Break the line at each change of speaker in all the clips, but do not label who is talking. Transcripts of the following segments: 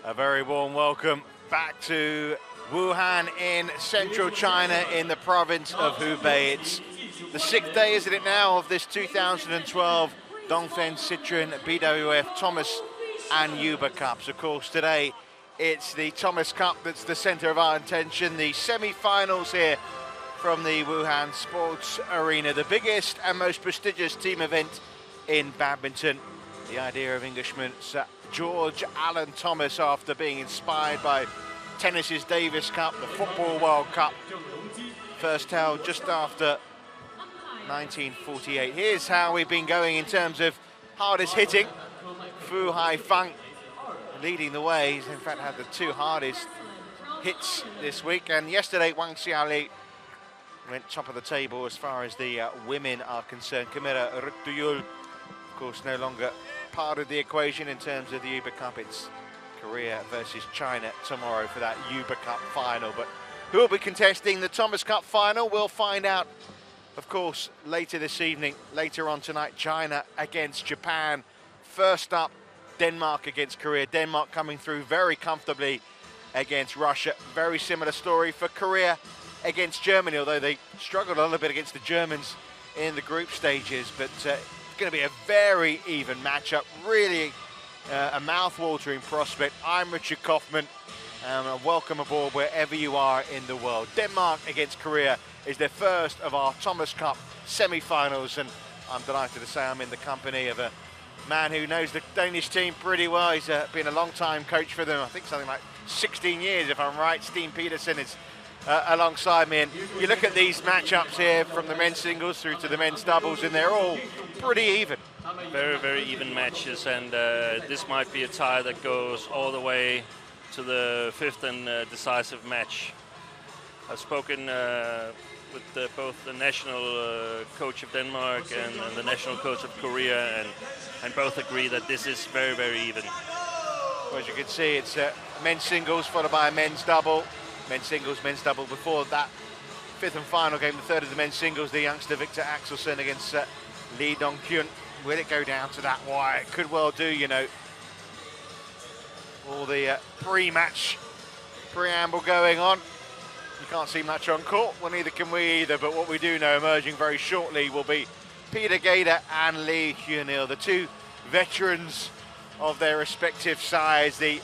A very warm welcome back to Wuhan in central China in the province of Hubei. It's the 6th day, isn't it now, of this 2012 Dongfeng Citroën BWF Thomas and Uber Cups. Of course, today it's the Thomas Cup that's the centre of our attention. The semi-finals here from the Wuhan Sports Arena, the biggest and most prestigious team event in badminton. The idea of Englishman George Allen Thomas, after being inspired by tennis's Davis Cup, the Football World Cup, first held just after 1948. Here's how we've been going in terms of hardest hitting. Fu Haifeng leading the way. He's in fact had the two hardest hits this week, and yesterday Wang Xiaoli went top of the table as far as the women are concerned. Camilla Rutuyul, of course, no longer part of the equation in terms of the Uber Cup. It's Korea versus China tomorrow for that Uber Cup final. But who will be contesting the Thomas Cup final? We'll find out, of course, later this evening. Later on tonight, China against Japan. First up, Denmark against Korea. Denmark coming through very comfortably against Russia. Very similar story for Korea against Germany, although they struggled a little bit against the Germans in the group stages. But it's going to be a very even matchup, really a mouth-watering prospect. I'm Richard Kaufman, and welcome aboard wherever you are in the world. Denmark against Korea is the first of our Thomas Cup semi-finals, and I'm delighted to say I'm in the company of a man who knows the Danish team pretty well. He's been a long-time coach for them, I think something like 16 years if I'm right. Steen Petersen is alongside me, and you look at these matchups here from the men's singles through to the men's doubles, and they're all pretty even.
Very, very even matches, and this might be a tie that goes all the way to the fifth and decisive match. I've spoken with both the national coach of Denmark and the national coach of Korea, and both agree that this is very, very even.
Well, as you can see, it's men's singles followed by a men's double. Men's singles, men's double before that fifth and final game, the third of the men's singles, the youngster Victor Axelsen against Lee Dong-kyun. Will it go down to that wire? It could well do, you know. All the pre-match preamble going on. You can't see much on court, well neither can we either, but what we do know emerging very shortly will be Peter Gade and Lee Hyun-il, the two veterans of their respective sides. The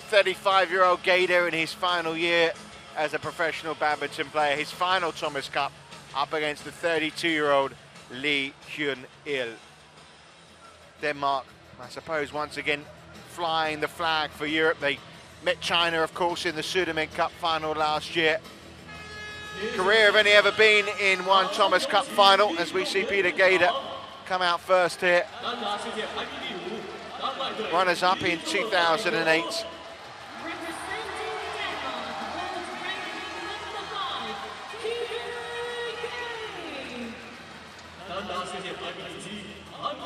35-year-old Gade in his final year as a professional badminton player, his final Thomas Cup, up against the 32-year-old Lee Hyun-il. Denmark, I suppose, once again flying the flag for Europe. They met China, of course, in the Sudamen Cup final last year. Korea have only ever been in one Thomas Cup final, as we see Peter Gade come out first here. Runners-up in 2008.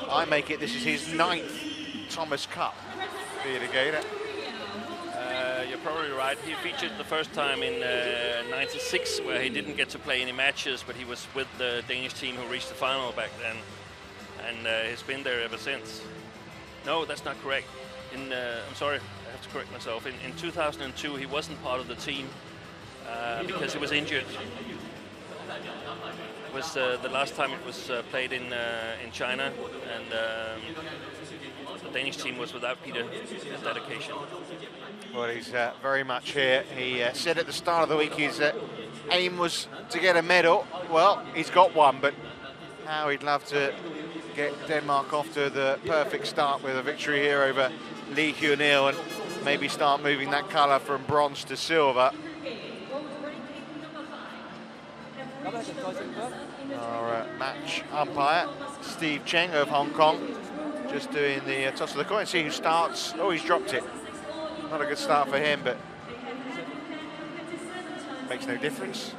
I make it this is his 9th Thomas Cup, Peter Gade.
You're probably right. He featured the first time in '96, where he didn't get to play any matches, but he was with the Danish team who reached the final back then, and he's been there ever since. No, that's not correct. I'm sorry, I have to correct myself. In 2002, he wasn't part of the team because he was injured. It was the last time it was played in China, and the Danish team was without Peter on that occasion.
Well, he's very much here. He said at the start of the week his aim was to get a medal. Well, he's got one, but how he'd love to get Denmark off to the perfect start with a victory here over Lee Hyun-il, and maybe start moving that colour from bronze to silver. Our match umpire, Steve Cheng of Hong Kong, just doing the toss of the coin. See who starts. Oh, he's dropped it. Not a good start for him, but makes no difference.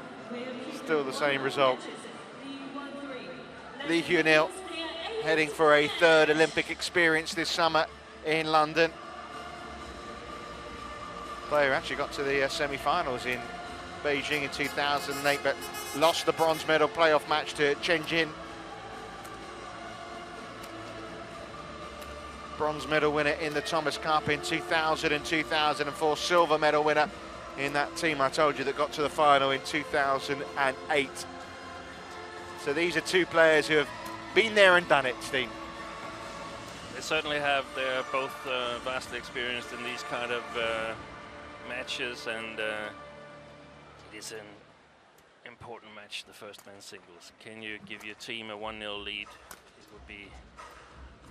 Still the same result. Lee Hyun-il heading for a third Olympic experience this summer in London. Player actually got to the semi-finals in Beijing in 2008, but lost the bronze medal playoff match to Chen Jin. bronze medal winner in the Thomas Cup in 2000 and 2004, silver medal winner in that team I told you that got to the final in 2008. So these are two players who have been there and done it, Steen.
They certainly have. They're both vastly experienced in these kind of matches, and it is an important match, the first men's singles. Can you give your team a 1-0 lead? It would be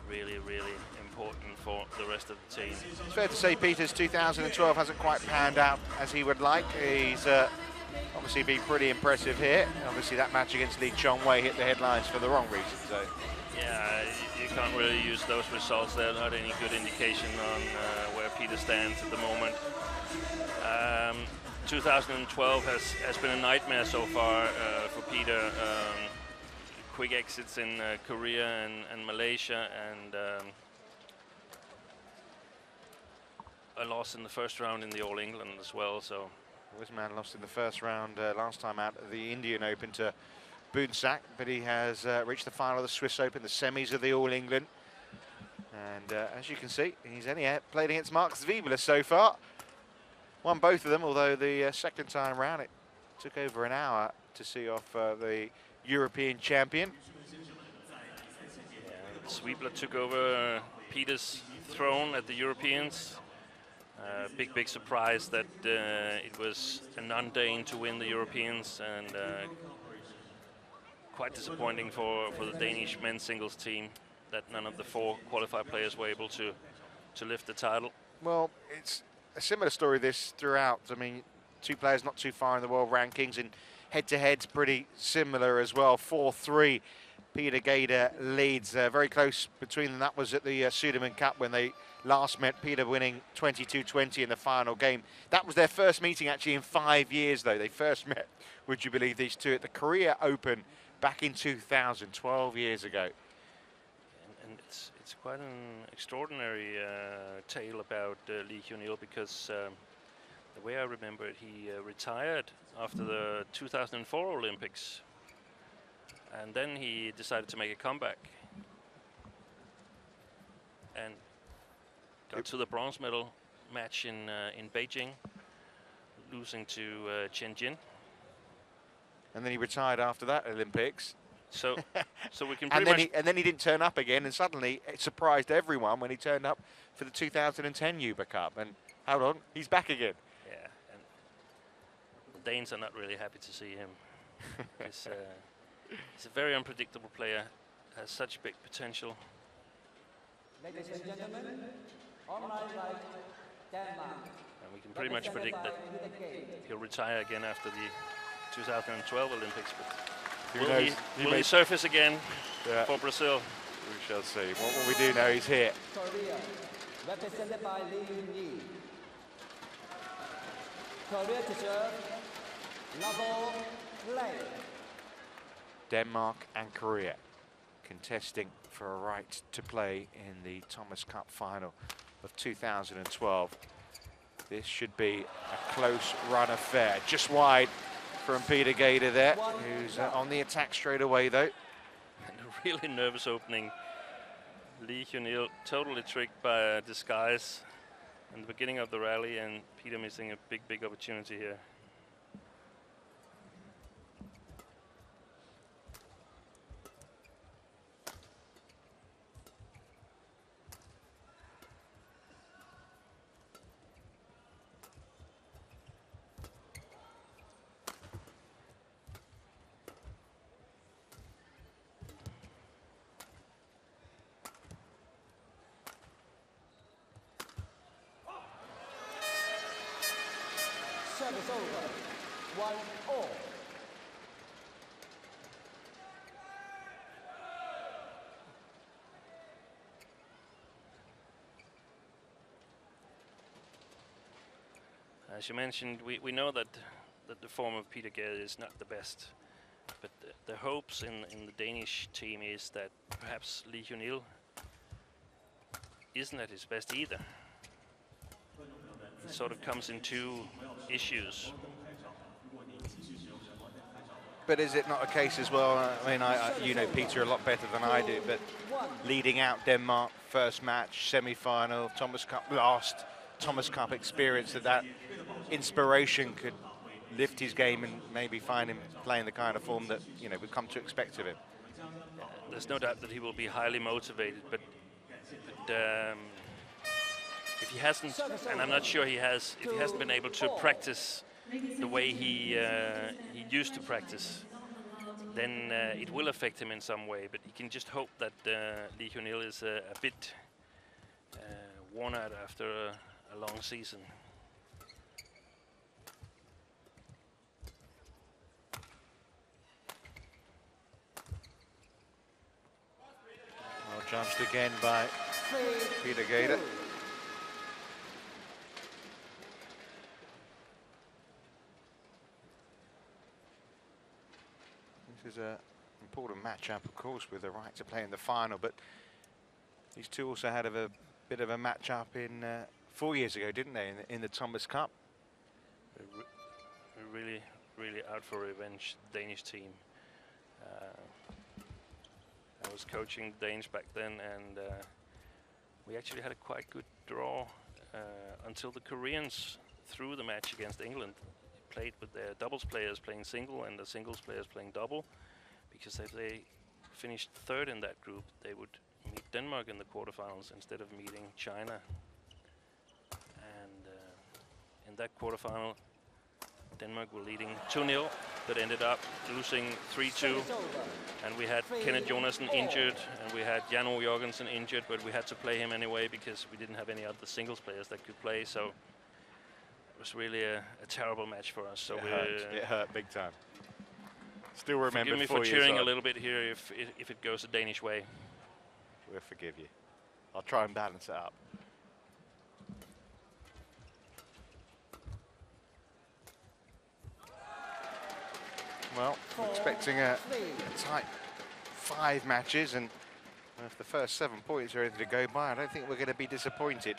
really, really important for the rest of the team.
It's fair to say Peter's 2012 hasn't quite panned out as he would like. He's obviously been pretty impressive here. Obviously that match against Lee Chong-wei hit the headlines for the wrong reason. So.
Yeah, you can't really use those results. They're not any good indication on where Peter stands at the moment. 2012 has been a nightmare so far for Peter. Quick exits in Korea and Malaysia, and a loss in the first round in the All England as well. So
Wisman lost in the first round last time out at the Indian Open to Boonsak, but he has reached the final of the Swiss Open, the semis of the All England. And as you can see, he's only played against Marcus Wiebler so far. Won both of them, although the second time round it took over an hour to see off the European champion.
Yeah, Wiebler took over Peter's throne at the Europeans. Big surprise that it was a non-Dane to win the Europeans, and quite disappointing for the Danish men's singles team that none of the 4 qualified players were able to lift the title.
Well, it's a similar story this throughout. I mean, 2 players not too far in the world rankings, and head-to-head's pretty similar as well. 4-3, Peter Gade leads. Very close between them. That was at the Sudirman Cup when they last met, Peter winning 22-20 in the final game. That was their first meeting actually in 5 years, though. They first met, would you believe, these two at the Korea Open back in 2000, 12 years ago.
And it's quite an extraordinary tale about Lee Hyun-il, because the way I remember it, he retired after the 2004 Olympics, and then he decided to make a comeback and got to the bronze medal match in Beijing, losing to Chen Jin.
And then he retired after that Olympics.
So we can pretty much...
And then he didn't turn up again, and suddenly it surprised everyone when he turned up for the 2010 Hubei Cup. And hold on, he's back again.
Yeah, and the Danes are not really happy to see him. He's a very unpredictable player, has such big potential.
Ladies and gentlemen, online right, Denmark.
And we can pretty much predict that he'll retire again after the 2012 Olympics. But will he surface again for Brazil?
We shall see. What we do know, he's here.
Korea, represented by Lee Hyun-il. Korea to serve, level play.
Denmark and Korea contesting for a right to play in the Thomas Cup final of 2012. This should be a close run affair. Just wide from Peter Gade there, who's on the attack straight away though.
And a really nervous opening. Lee Hyun-il totally tricked by a disguise in the beginning of the rally, and Peter missing a big opportunity here.
Service over, 1-all.
As you mentioned, we know that the form of Peter Gade is not the best, but the hopes in the Danish team is that perhaps Lee Hyun-il isn't at his best either. It sort of comes in 2 issues.
But is it not a case as well? I mean, you know Peter a lot better than I do, but leading out Denmark, first match, semi-final, Thomas Cup last, Thomas Cup experience, that inspiration could lift his game and maybe find him playing the kind of form that, you know, we've come to expect of him.
There's no doubt that he will be highly motivated, but if he hasn't, and I'm not sure he has, if he hasn't been able to practice the way he used to practice, then it will affect him in some way. But he can just hope that Lee Hyun-il is a bit worn out after a long season.
Well judged again by Peter Gade. This is an important matchup, of course, with the right to play in the final, but these two also had a bit of a matchup in 4 years ago, didn't they, in the Thomas Cup?
Really out for revenge, Danish team. I was coaching the Danes back then, and we actually had a quite good draw until the Koreans threw the match against England. Played with their doubles players playing single and the singles players playing double, because if they finished third in that group, they would meet Denmark in the quarterfinals instead of meeting China. And in that quarterfinal, Denmark were leading 2-0, but ended up losing 3-2. And we had Kenneth Jonassen injured, and we had Jan Jorgensen injured, but we had to play him anyway because we didn't have any other singles players that could play. So it was really a terrible match for us. So
it hurt big time. Still remember.
Forgive me for cheering a little bit here if it goes the Danish way.
We'll forgive you. I'll try and balance it up. Well, we're expecting a tight 5 matches, and if the first 7 points are ready to go by, I don't think we're going to be disappointed.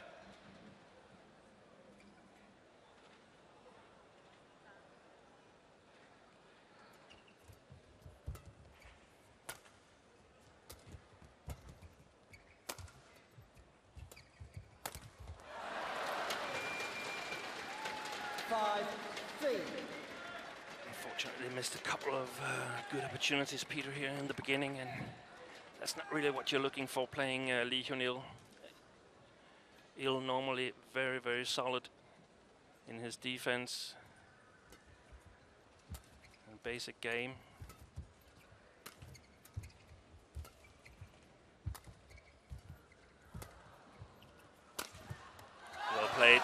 Unfortunately missed a couple of good opportunities, Peter, here in the beginning, and that's not really what you're looking for playing Lee Hyun-il. Il normally very solid in his defense and basic game. Well played.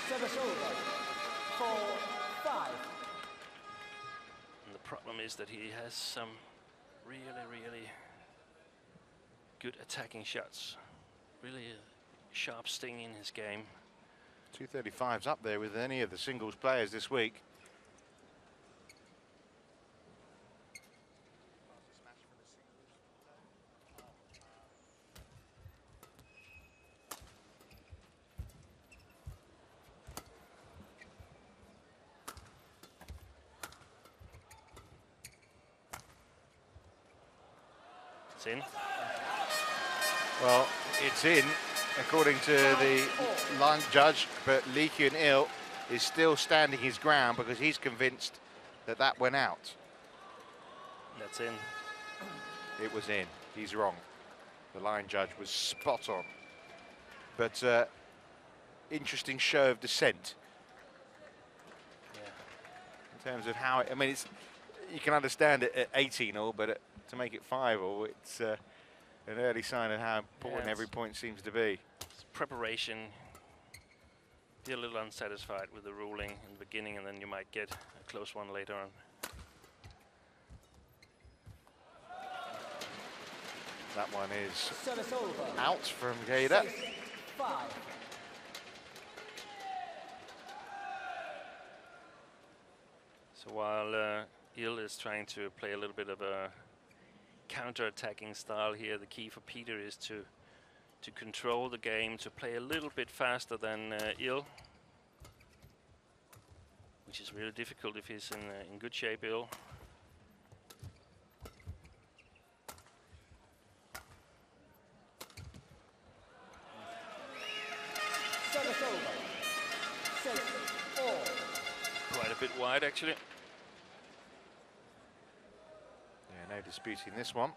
Service over. 4-5.
And the problem is that he has some really good attacking shots. Really a sharp sting in his game.
235's up there with any of the singles players this week.
It's in.
Well, it's in, according to the line judge, but Lee Hyun-il is still standing his ground because he's convinced that that went out.
That's in.
It was in. He's wrong. The line judge was spot on. But interesting show of dissent.
Yeah.
In terms of how, I mean, you can understand it at 18-all, but to make it 5-all, it's an early sign of how important every point seems to be.
It's preparation. Be a little unsatisfied with the ruling in the beginning, and then you might get a close one later on.
That one is
Service over.
out from Gade.
6-5.
So while Il is trying to play a little bit of a counter-attacking style here, the key for Peter is to control the game, to play a little bit faster than Il. which is really difficult if he's in good shape, Bill.
Service over. 6-4.
Quite a bit wide, actually.
Yeah, no disputing this one.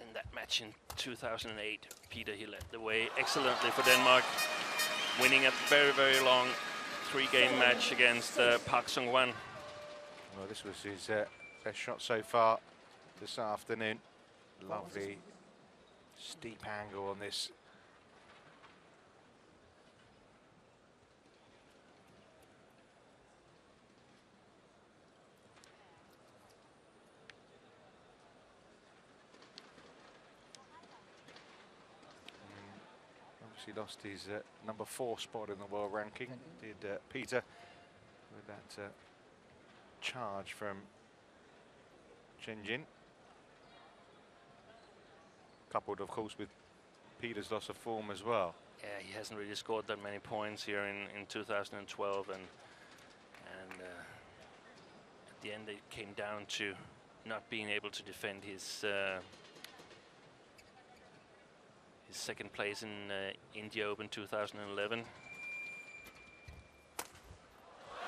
In that match in 2008, Peter, he led the way excellently for Denmark, winning a very, very long 3-game match against Park Sung-hwan.
Well, this was his best shot so far this afternoon. Lovely steep angle on this. Obviously lost his number 4 spot in the world ranking, did Peter, with that charge from Chenjin. Coupled, of course, with Peter's loss of form as well.
Yeah, he hasn't really scored that many points here in 2012, and at the end it came down to not being able to defend his second place in India Open 2011.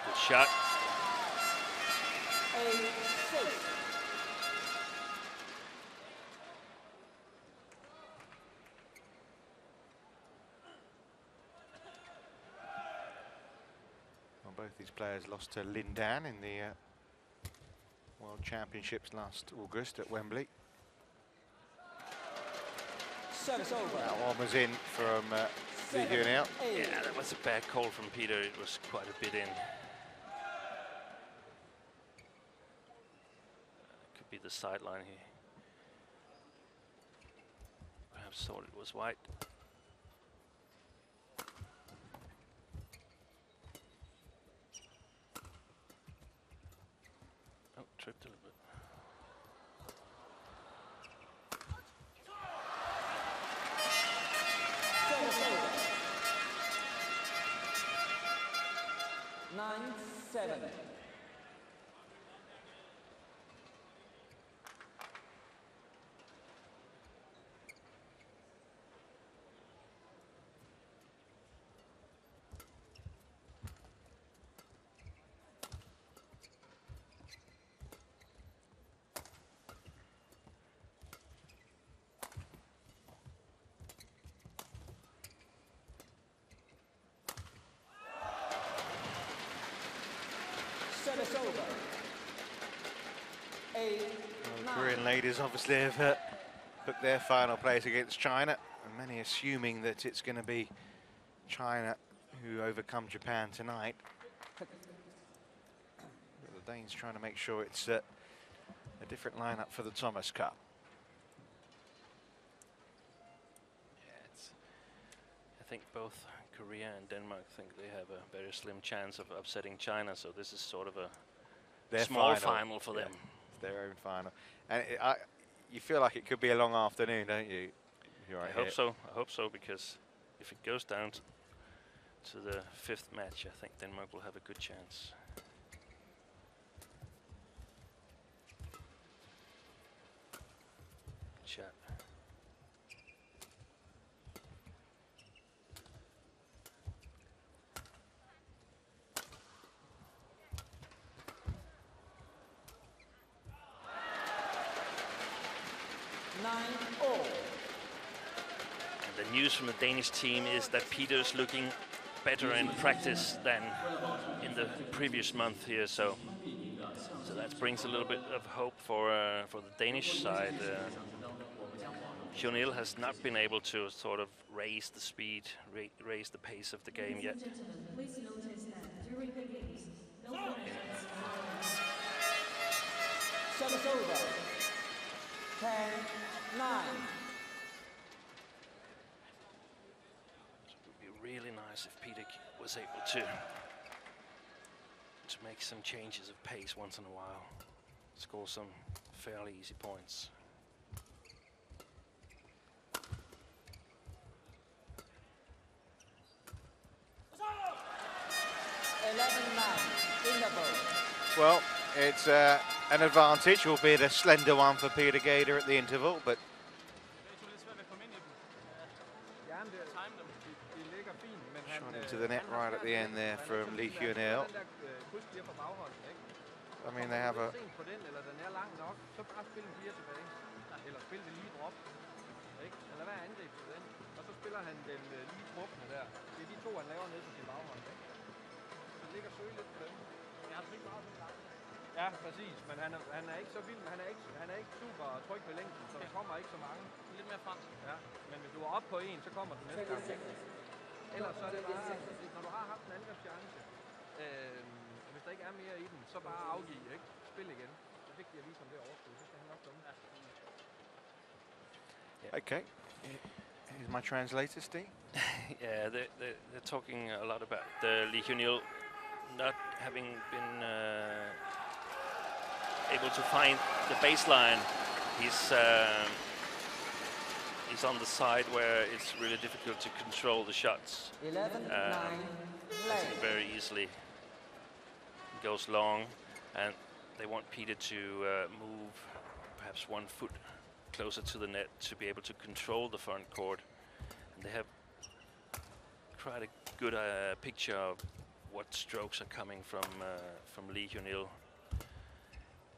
Good shot.
8-6.
Well, both these players lost to Lin Dan in the World Championships last August at Wembley.
Service over.
That one was in from biennial.
Yeah, that was a bad call from Peter. It was quite a bit in. Could be the sideline here. Perhaps thought it was white. Oh, tripped a little bit.
Service over. 9-7. Service over. 8-9.
Korean ladies obviously have booked their final place against China, and many assuming that it's going to be China who overcome Japan tonight. But the Danes trying to make sure it's a different lineup for the Thomas Cup.
I think both Korea and Denmark think they have a very slim chance of upsetting China, so this is sort of a
Their
small final for them.
It's their own final. And you feel like it could be a long afternoon, don't you? You're right
I hope so. I hope so, because if it goes down to the 5th match, I think Denmark will have a good chance. Good shot. And the news from the Danish team is that Peter's looking better in practice than in the previous month here, so that brings a little bit of hope for the Danish side. Jonil has not been able to sort of raise the speed, raise the pace of the game yet.
Please notice that during the games, no questions.
Service over. 10-9.
It would be really nice if Peter was able to to make some changes of pace once in a while. Score some fairly easy points.
11-9, interval.
Well, it's an advantage, albeit a slender one for Peter Gade at the interval, but shot into the net right at the end there from Lee Hyun-il. I mean, they have a
Ja, præcis, men han er ikke så vild, han er ikke super tryg ved længden, så der kommer ikke så mange. Lidt mere frem. Ja, men hvis du er oppe på en, så kommer den næste gang. Ellers så er det bare, når du har haft en angrebschance, hvis der ikke er mere i den, så bare afgive, ikke? Spil igen. Det er vigtigt at vise om det er overskud, så skal han nok dumme.
okay. Here's my translator, Steve.
Yeah, they're talking a lot about Lee Hyun-il not having been able to find the baseline. He's on the side where it's really difficult to control the shots.
11-9,
Very easily. He goes long, and they want Peter to move perhaps 1 foot closer to the net to be able to control the front court. And they have quite a good picture of what strokes are coming from Lee Hyun-il.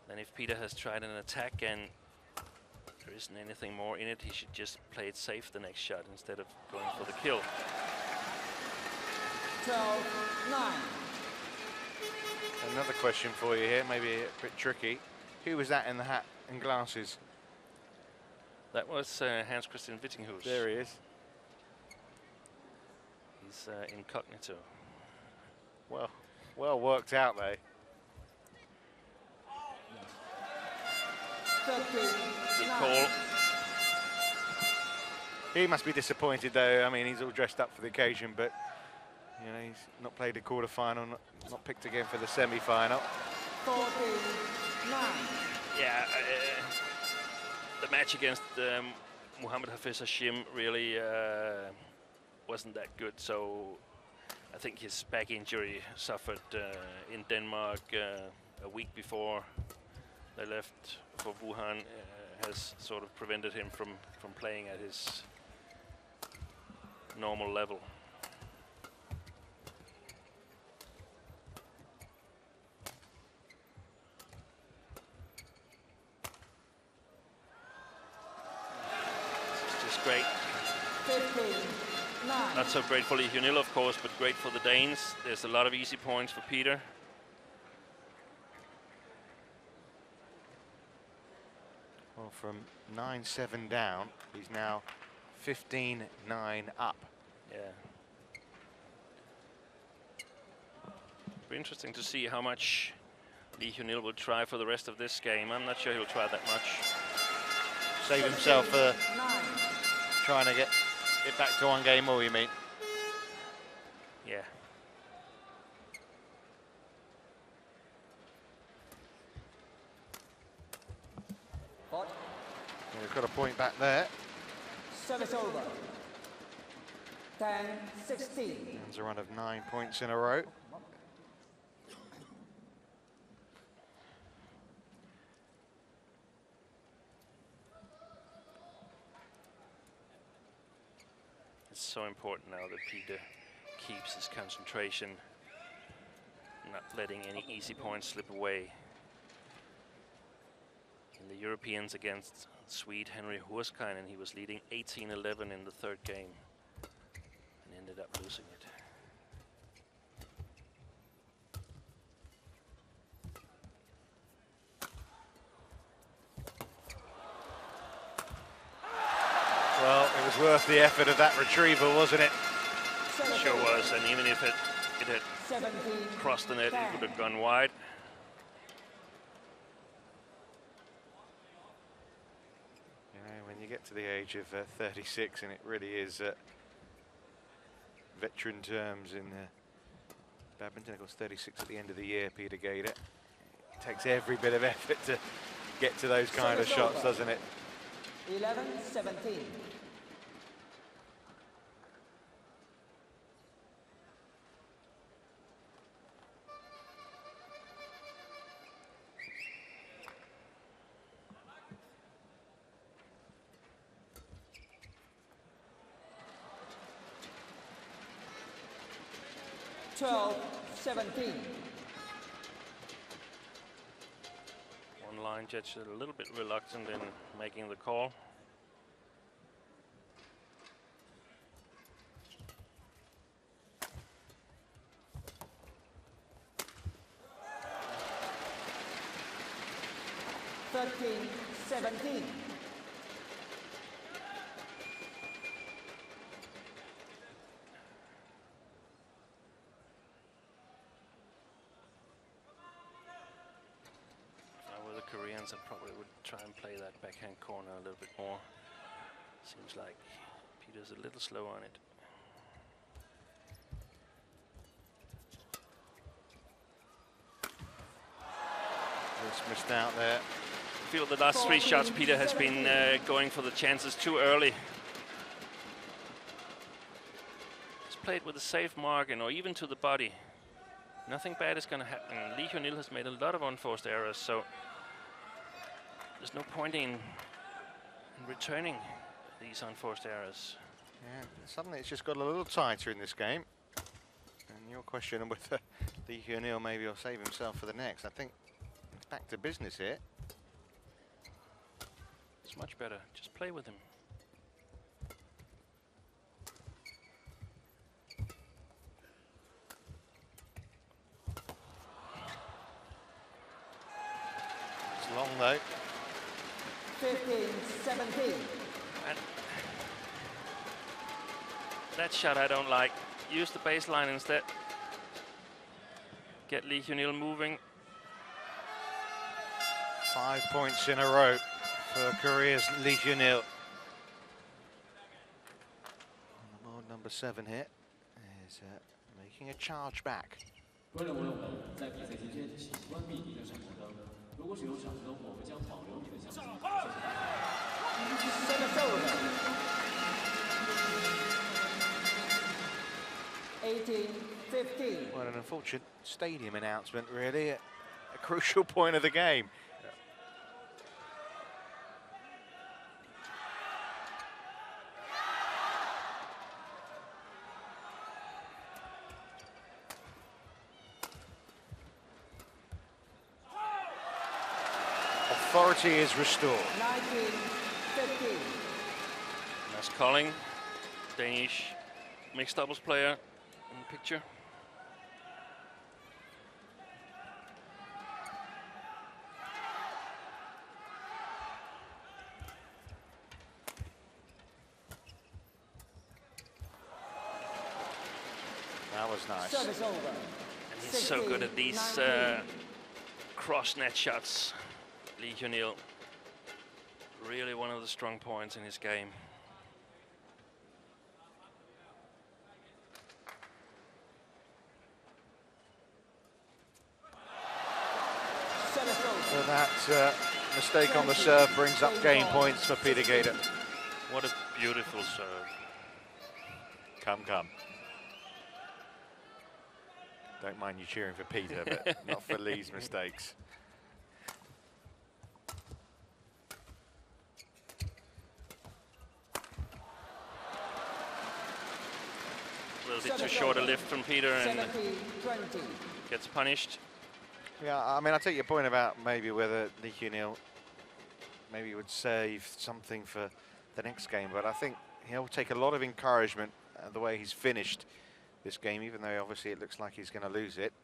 Then if Peter has tried an attack and there isn't anything more in it, he should just play it safe the next shot instead of going for the kill.
12-9.
Another question for you here, maybe a bit tricky. Who was that in the hat and glasses?
That was Hans Christian Wittinghus.
There he is.
He's incognito.
Well worked out, though.
Good call.
He must be disappointed, though. I mean, he's all dressed up for the occasion, but you know, he's not played a quarter-final, not picked again for the semi-final.
14-9.
Yeah, the match against Muhammad Hafiz Hashim really wasn't that good. So I think his back injury suffered in Denmark a week before they left for Wuhan has sort of prevented him from playing at his normal level. This is just great.
15-9.
Not so great for Lee Hyun-il, of course, but great for the Danes. There's a lot of easy points for Peter.
Well, from 9-7 down, he's now 15-9 up.
Yeah. Be interesting to see how much Lee Hyun-il will try for the rest of this game. I'm not sure he'll try that much.
Save himself for trying to get it back to 1 game more, you mean?
Yeah.
What?
We've got a point back there.
Service over. 10-16.
That's a run of 9 points in a row.
It's so important now that Peter keeps his concentration, not letting any easy points slip away. In the Europeans against Swede Henry Hurskainen, he was leading 18-11 in the 3rd game and ended up losing it.
Well, it was worth the effort of that retrieval, wasn't it?
It sure was, and even if it had
17.
crossed the net, it would have gone wide.
You know, when you get to the age of 36, and it really is veteran terms in Badminton, of course, 36 at the end of the year, Peter Gade. It takes every bit of effort to get to those kind of shots, doesn't it?
11-17. Twelve, 17.
One line judge a little bit reluctant in making the call.
Thirteen, 17.
Koreans, I probably would try and play that backhand corner a little bit more. Seems like Peter's a little slow on it.
Just missed out there.
I feel the last 3 shots Peter has been going for the chances too early. He's played with a safe margin or even to the body. Nothing bad is going to happen. Lee Hyun-il has made a lot of unforced errors, so there's no point in returning these unforced errors.
Yeah, suddenly it's just got a little tighter in this game. And your question of whether Lee Hyun-il maybe will save himself for the next. I think it's back to business here.
It's much better. Just play with him.
It's long though.
15-17.
And that shot I don't like. Use the baseline instead. Get Lee Hyun-il moving.
5 points in a row for Korea's Lee Hyun-il. On the board number 7 here is making a charge back.
观众朋友们，在比赛期间请关闭你的闪光灯。如果使用闪光灯，我们将保留你的相机。
Service over. 18-15.
Well, an unfortunate stadium announcement, really. A crucial point of the game. Authority is restored.
19-15.
That's Colling, Danish mixed doubles player in the picture.
That was nice.
Service over.
And he's so good at these cross net shots. Lee Hyun-il, really one of the strong points in his game.
So that mistake on the serve brings up game points for Peter Gade.
What a beautiful serve.
Come, come. Don't mind you cheering for Peter, but not for Lee's mistakes.
A little bit too short a lift from Peter and
70-20.
gets punished.
Yeah, I mean, I take your point about maybe whether Lee Hyun-il maybe would save something for the next game, but I think he'll take a lot of encouragement the way he's finished this game, even though obviously it looks like he's going to lose it.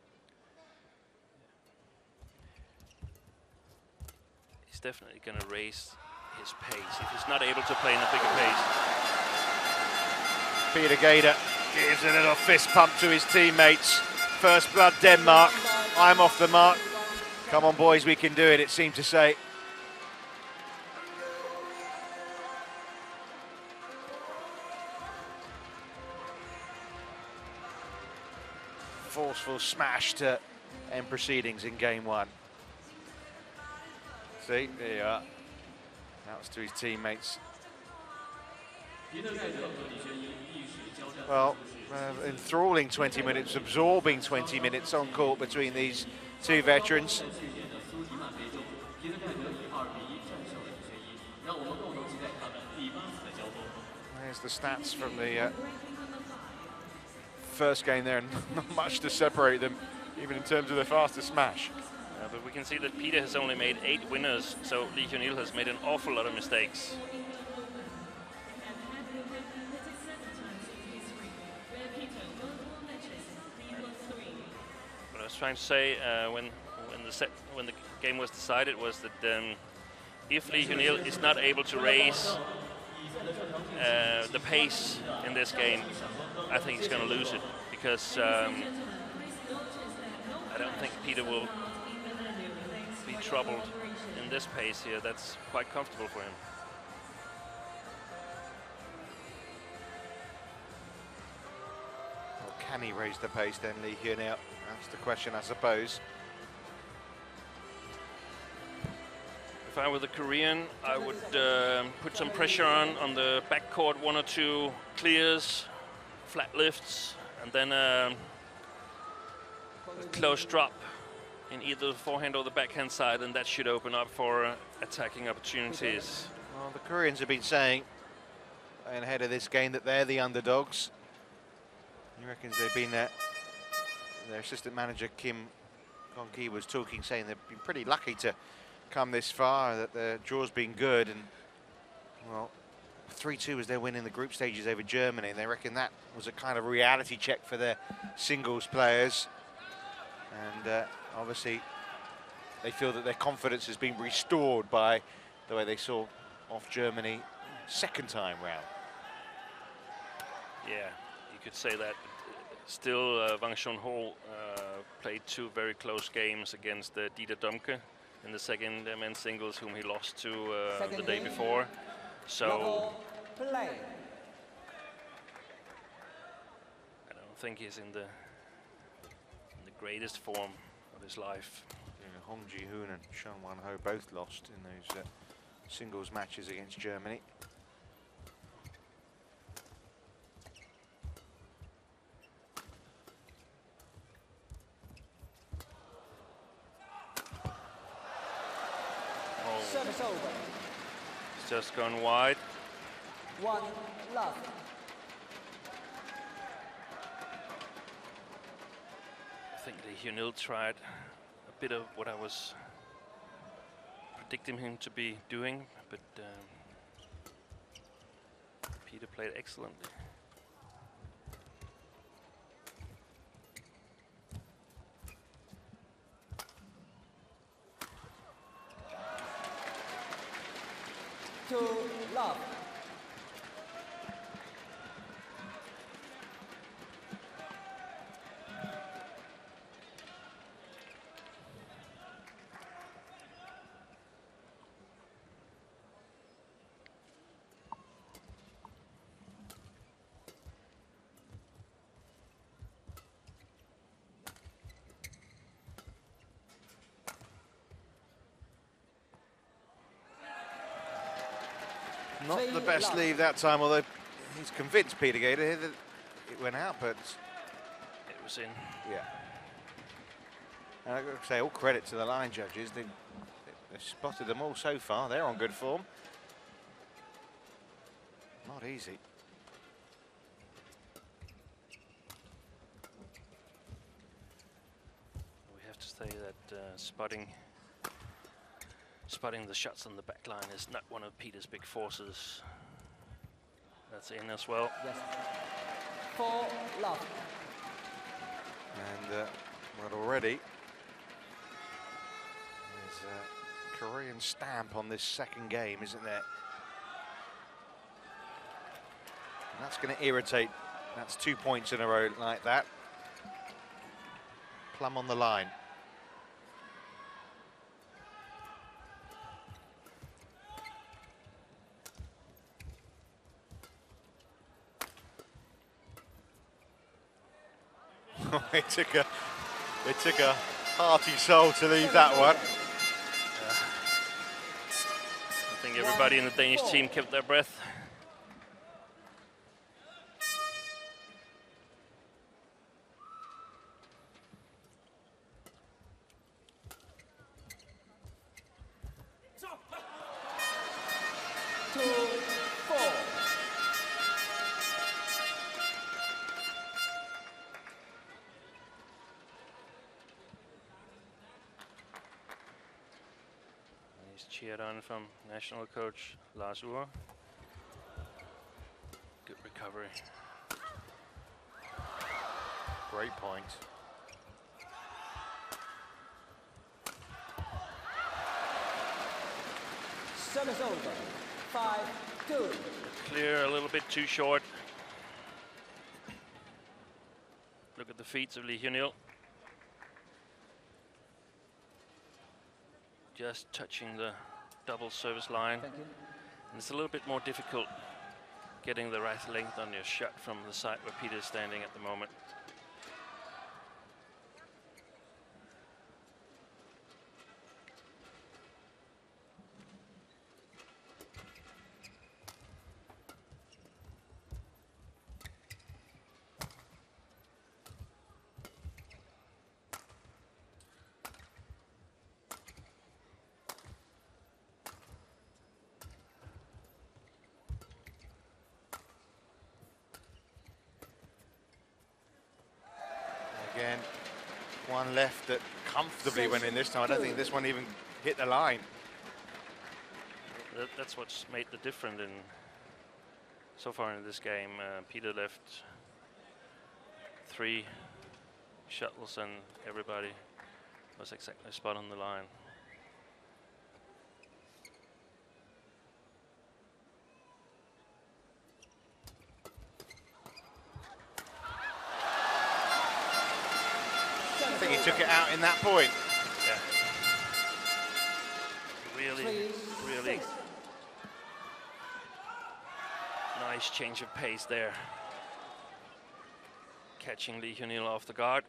He's definitely going to raise his pace if he's not able to play in a bigger pace.
Peter Gade gives a little fist pump to his teammates. First blood, Denmark. I'm off the mark. Come on, boys, we can do it, it seemed to say. forceful smash to end proceedings in game one. See, there you are. That was to his teammates. Well, enthralling 20 minutes, absorbing 20 minutes on court between these two veterans. There's the stats from the first game there, and not much to separate them, even in terms of their fastest smash.
But we can see that Peter has only made 8 winners, so Lee Hyun-il has made an awful lot of mistakes. What I was trying to say when the game was decided was that if Lee Hyun-il is not able to raise the pace in this game, I think he's going to lose it, because I don't think Peter will be troubled in this pace here. That's quite comfortable for him.
Well, can he raise the pace then, Lee Hyun-il? That's the question, I suppose.
If I were the Korean, I would put some pressure on the backcourt, 1 or 2 clears, flat lifts, and then a close drop in either the forehand or the backhand side, and that should open up for attacking opportunities.
Well, the Koreans have been saying ahead of this game that they're the underdogs. He reckons they've been their assistant manager Kim Gong-ki was talking, saying they've been pretty lucky to come this far, that the draw's been good, and well, 3-2 was their win in the group stages over Germany, and they reckon that was a kind of reality check for their singles players, and obviously they feel that their confidence has been restored by the way they saw off Germany second time round.
Yeah, you could say that. Still, Wang Shun-ho played 2 very close games against Dieter Domke in the second men's singles, whom he lost to the day before. So
Play.
I don't think he's in the greatest form of his life.
Yeah, Hong Ji-hoon and Shan Wan-ho both lost in those singles matches against Germany.
Service over.
It's just gone wide.
1 love.
I think Lee Hyun-il tried a bit of what I was predicting him to be doing, but Peter played excellently.
To love.
Not the best leave that time, although he's convinced Peter Gade that it went out, but
It was in.
yeah. And I've got to say, all credit to the line judges. They've spotted them all so far. They're on good form. Not easy.
We have to say that spotting the shots on the back line is not one of Peter's big forces. That's in as well.
Yes. 4 love.
And well, already there's a Korean stamp on this second game, isn't there? And that's going to irritate. That's 2 points in a row like that. Plum on the line. It took a hearty soul to leave that one.
I think everybody in the Danish team kept their breath. Cheered on from national coach Lars Ure. Good recovery.
Great point.
Service over. 5-2.
Clear a little bit too short. Look at the feet of Lee Hyun-il. Just touching the double service line.
Thank you.
And it's a little bit more difficult getting the right length on your shot from the side where Peter's standing at the moment.
Again, one left that comfortably went in this time. I don't think this one even hit the line.
That's what's made the difference in so far in this game. Peter left 3 shuttles and everybody was exactly spot on the line.
I think he took it out in that point.
Yeah. Really nice change of pace there. Catching Lee Hyun-il off the guard.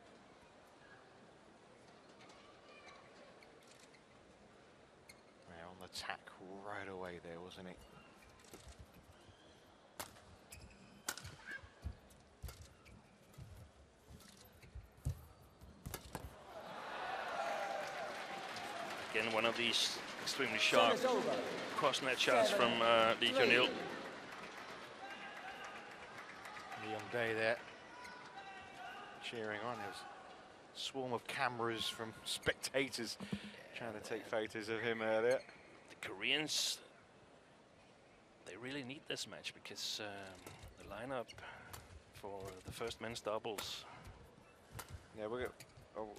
Yeah, on the tack right away there, wasn't he?
Again, one of these extremely sharp cross-net shots from Lee Hyun-il.
Young Day there, cheering on. There was a swarm of cameras from spectators trying to take photos of him earlier.
The Koreans, they really need this match because the lineup for the first men's doubles.
Yeah,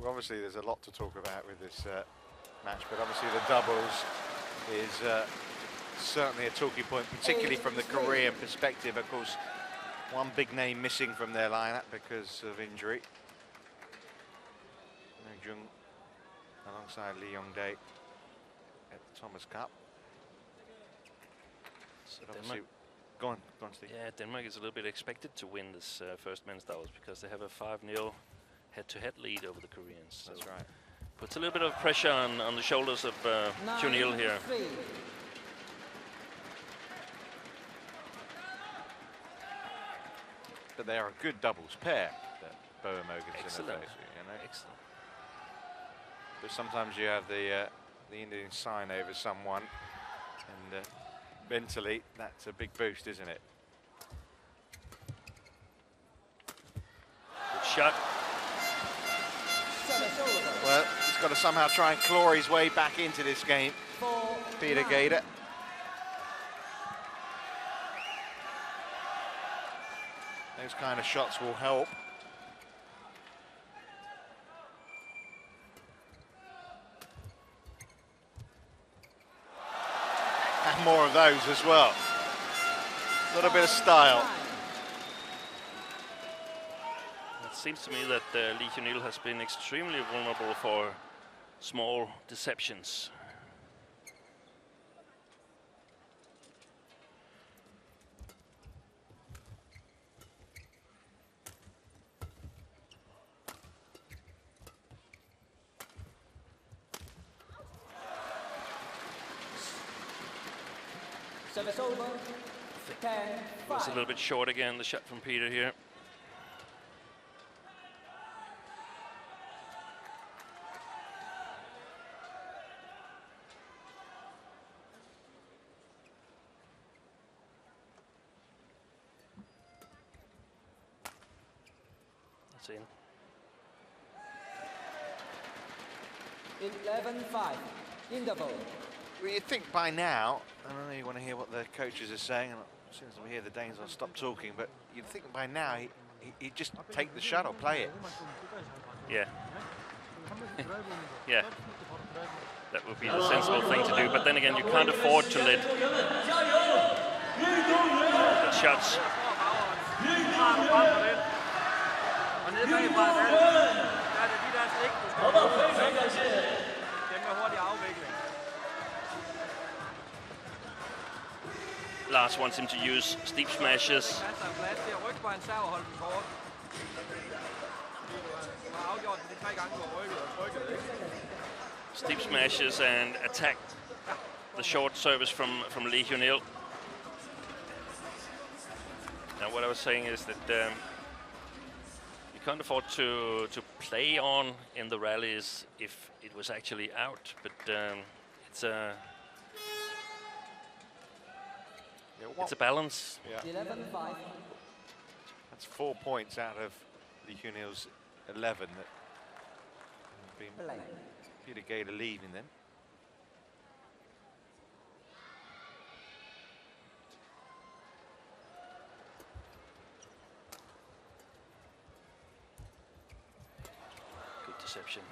obviously there's a lot to talk about with this match, but obviously the doubles is certainly a talking point, particularly from the Korean perspective. Of course, one big name missing from their lineup because of injury. No Jung alongside Lee Young-dae at the Thomas Cup.
So
Go on, Steve.
Yeah, Denmark is a little bit expected to win this first men's doubles because they have a 5-0 head-to-head lead over the Koreans.
That's right.
Puts a little bit of pressure on the shoulders of Hyun-il here.
But they are a good doubles pair, that Bo and Mogensen.
Excellent.
You know?
Excellent.
But sometimes you have the Indian sign over someone, and mentally that's a big boost, isn't it?
Good shot.
Well, he's got to somehow try and claw his way back into this game, Peter Gade. Those kind of shots will help. And more of those as well. A little bit of style.
It seems to me that Lee Hyun-il has been extremely vulnerable for small deceptions.
Service over. 10-5.
Was a little bit short again, the shot from Peter here. That's in.
11-5. Interval.
Well, you'd think by now, I know you want to hear what the coaches are saying, and as soon as we hear the Danes, I'll stop talking, but you'd think by now he'd just take the shuttle, play it.
Yeah. Yeah. That would be the sensible thing to do, but then again, you can't afford to let the shots.
Og nede bagfra, der er det de der stik, du skal bruge. Den med hurtig afvikling.
Lars wants him to use steep smashes.
Masser af plads til at rykke på hans serv og holde den kort. Du har afgjort de 3 gange, du har rykket og trykket, ikke?
Steep smashes and attack the short service from Lee Hyun-il. Now what I was saying is that you can't afford to play on in the rallies if it was actually out, but it's a balance.
Yeah.
11-5.
That's 4 points out of Lee Hyun-il's 11 that have been
Play.
Peter Gade leaving them.
Good deception.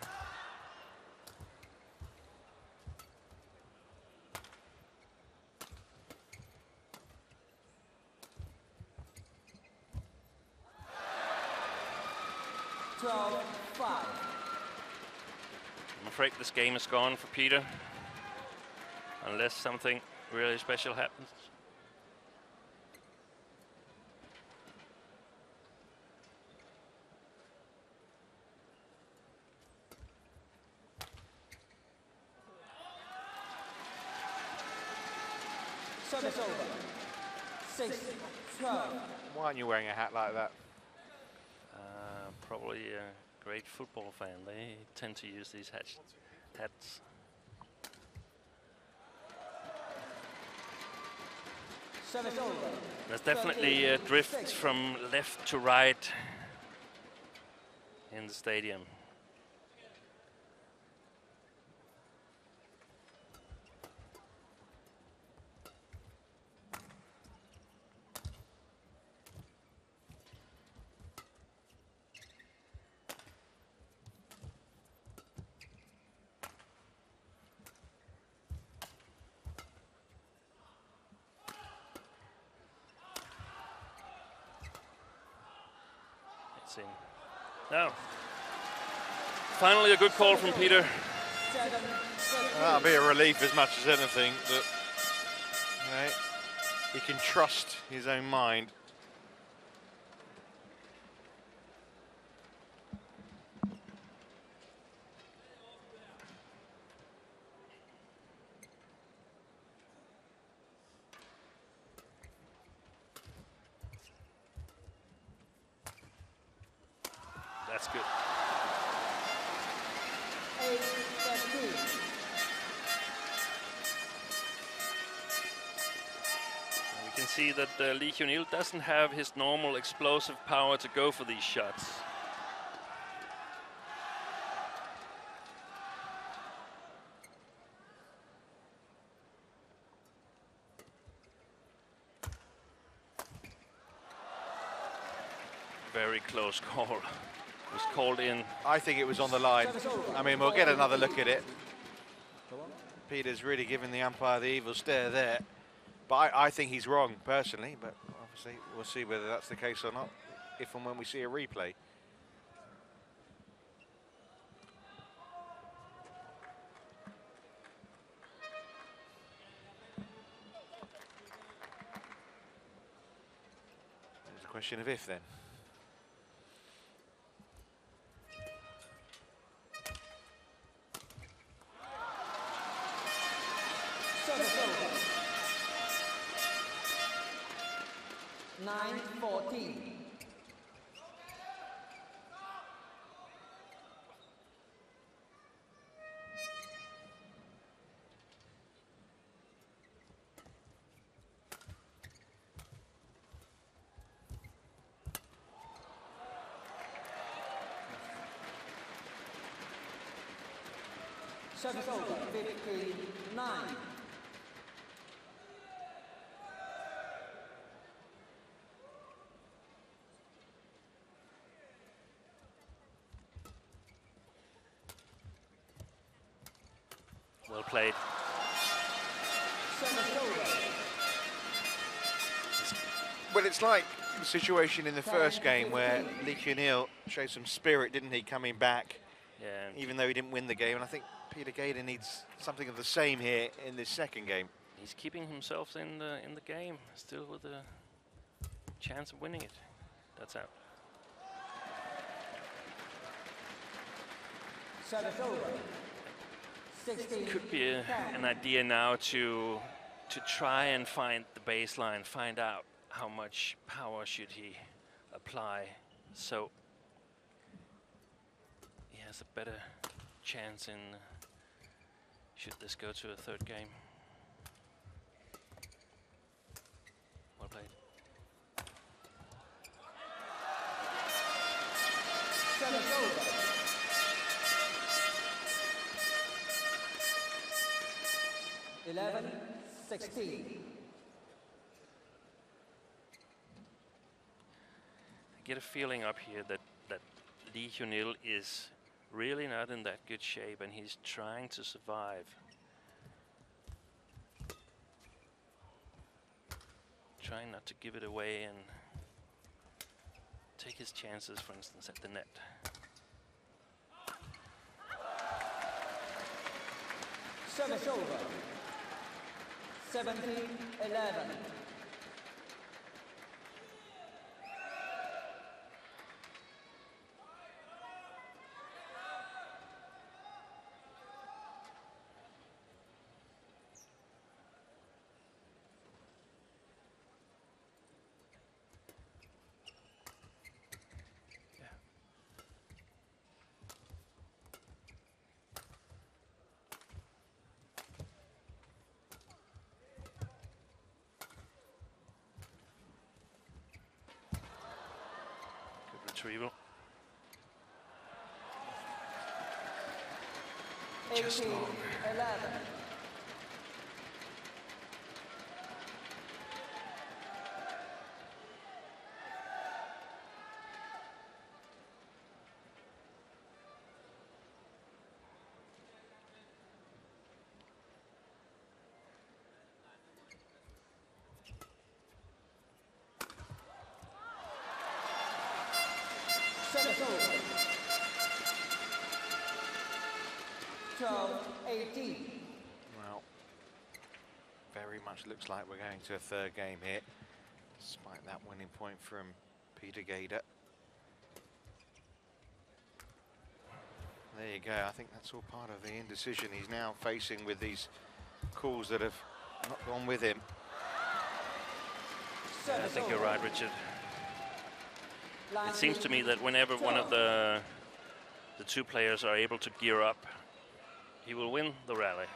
I'm afraid this game is gone for Peter, unless something really special happens.
Service over. 6-12.
Why aren't you wearing a hat like that?
Probably a great football fan. They tend to use these hats.
Service over.
There's definitely a drift from left to right in the stadium. Now, finally a good call from Peter.
That'll be a relief as much as anything that he can trust his own mind.
That's good. We can see that Lee Hyun-il doesn't have his normal explosive power to go for these shots. Very close call. Was called in.
I think it was on the line. I mean, we'll get another look at it. Peter's really giving the umpire the evil stare there. But I think he's wrong, personally. But obviously, we'll see whether that's the case or not, if and when we see a replay. It's a question of if, then.
9-14. Service over, 15-9.
Well played.
Service over.
Well, it's like the situation in the first game where Lee Kyun-il showed some spirit, didn't he, coming back,
Yeah.
even though he didn't win the game. And I think Peter Gade needs something of the same here in this second game.
He's keeping himself in the game, still with a chance of winning it. That's out.
Service over. 16.
Could be an idea now to try and find the baseline, find out how much power should he apply, so he has a better chance in should this go to a third game. Well played.
Service over. 11-16.
I get a feeling up here that Lee Hyun-il is really not in that good shape, and he's trying to survive. Trying not to give it away and take his chances, for instance, at the net.
Service over. 17-11.
Retrieval.
18-11. Service over. 12-18.
Well, very much looks like we're going to a third game here, despite that winning point from Peter Gade. There you go. I think that's all part of the indecision he's now facing with these calls that have not gone with him.
I think you're right, Richard. It seems to me that whenever one of the two players are able to gear up, he will win the rally.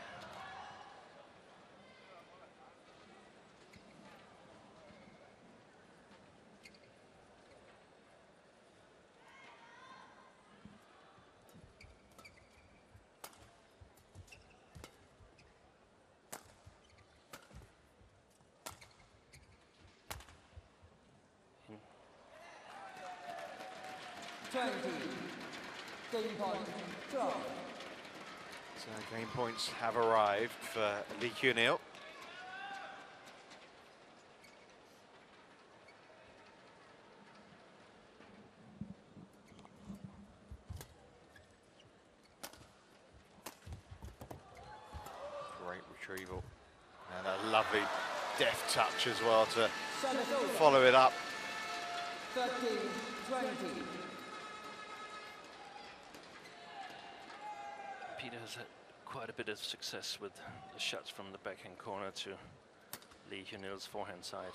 Game point, draw.
So game points have arrived for Lee Kyun-il. Great retrieval. And a lovely deft touch as well to follow it up.
13-20.
Peter has had quite a bit of success with the shots from the backhand corner to Lee Hyun-il's forehand side.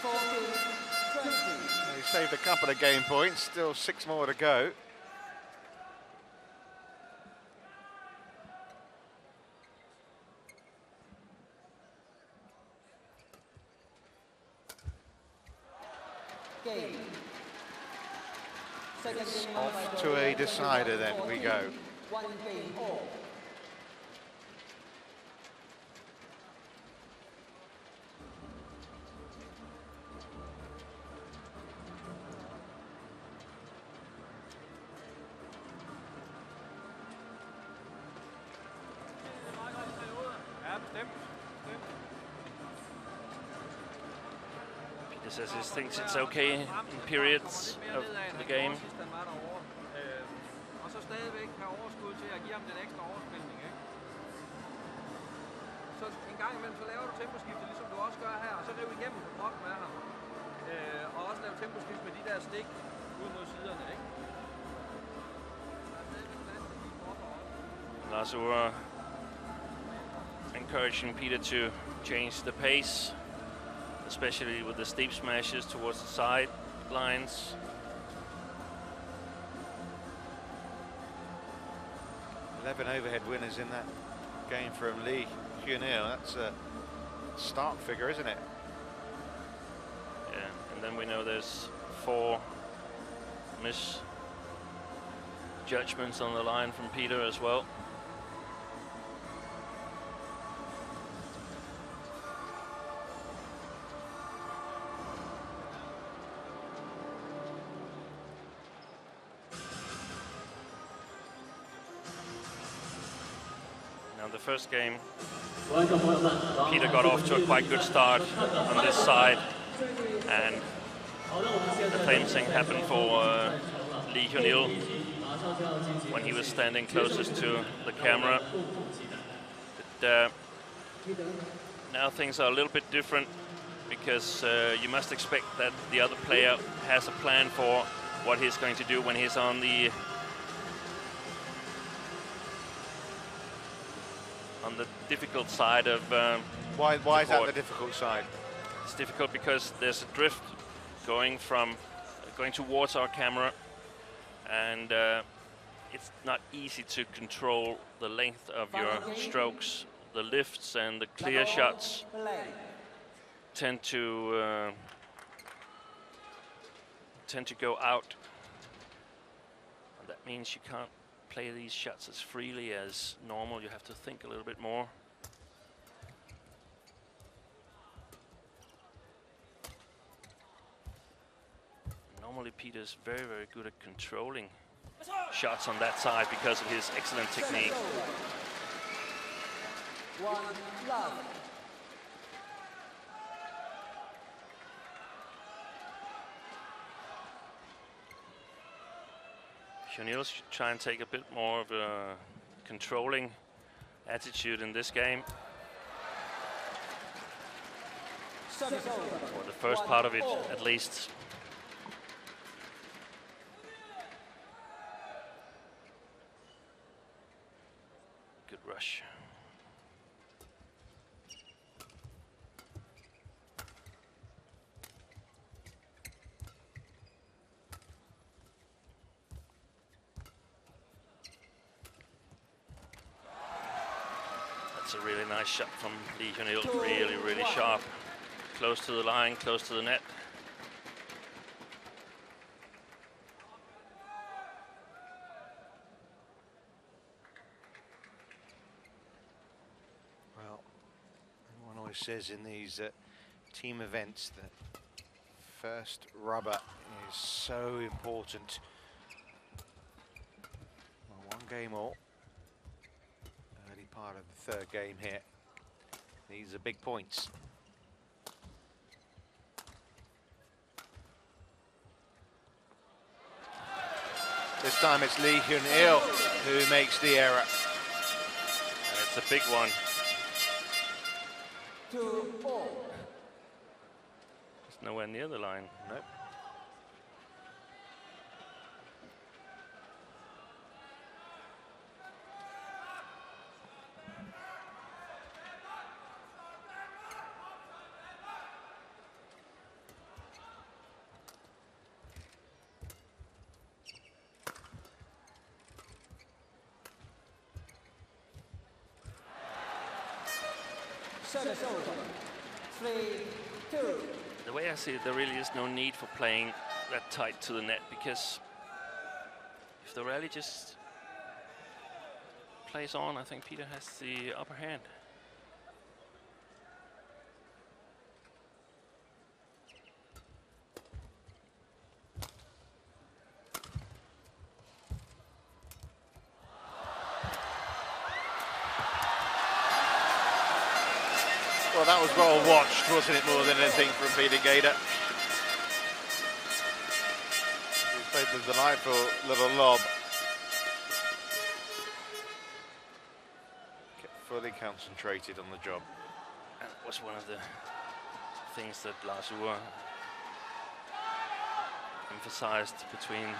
14-20.
He saved a couple of game points, still 6 more to go.
Game. Second
It's
game
off
by
to a
Jorgensen,
decider then we go.
1 game all.
Ja, bestemt.
Peter says he thinks it's okay in periods of the game.
Sidst han var derovre. Og så stadigvæk have overskud til at give ham den ekstra overspilning, ikke? Så en gang imellem, så laver du temposkifte, ligesom du også gør her, og så riv igennem på kroppen af ham. Og også lave temposkift med de der stik ud mod siderne, ikke? Der er stadigvæk plads til de kropper også.
Lars Ure encouraging Peter to change the pace, especially with the steep smashes towards the side lines.
Eleven overhead winners in that game from Lee Hyun-il. That's a start figure, isn't it?
Yeah, and then we know there's 4 misjudgments on the line from Peter as well. Now the first game, Peter got off to a quite good start on this side, and the same thing happened for Lee Hyun-il when he was standing closest to the camera. But now things are a little bit different, because you must expect that the other player has a plan for what he's going to do when he's on the difficult side of
Why is that
court.
the difficult side?
It's difficult because there's a drift going towards our camera, and it's not easy to control the length of your strokes. The lifts and the clear shots tend to go out, and that means you can't play these shots as freely as normal. You have to think a little bit more. Normally Peter's very, very good at controlling shots on that side because of his excellent technique.
1 love.
Hyun-il should try and take a bit more of a controlling attitude in this game,
Service over.
or the first part of it at least. Good rush. That's a really nice shot from Lee Hyun-il, really, really sharp. Close to the line, close to the net.
Well, everyone always says in these team events that first rubber is so important. Well, 1 game all. Early part of the 3rd game here. These are big points. This time it's Lee Hyun-il who makes the error.
And it's a big one.
2-4.
It's nowhere near the line.
Nope.
Service over. 3-2.
The way I see it, there really is no need for playing that tight to the net, because if the rally just plays on, I think Peter has the upper hand.
Well, that was well watched, wasn't it, more than anything from Peter Gade? He played the delightful little lob. Kept fully concentrated on the job.
And it was one of the things that Lars Ure emphasized between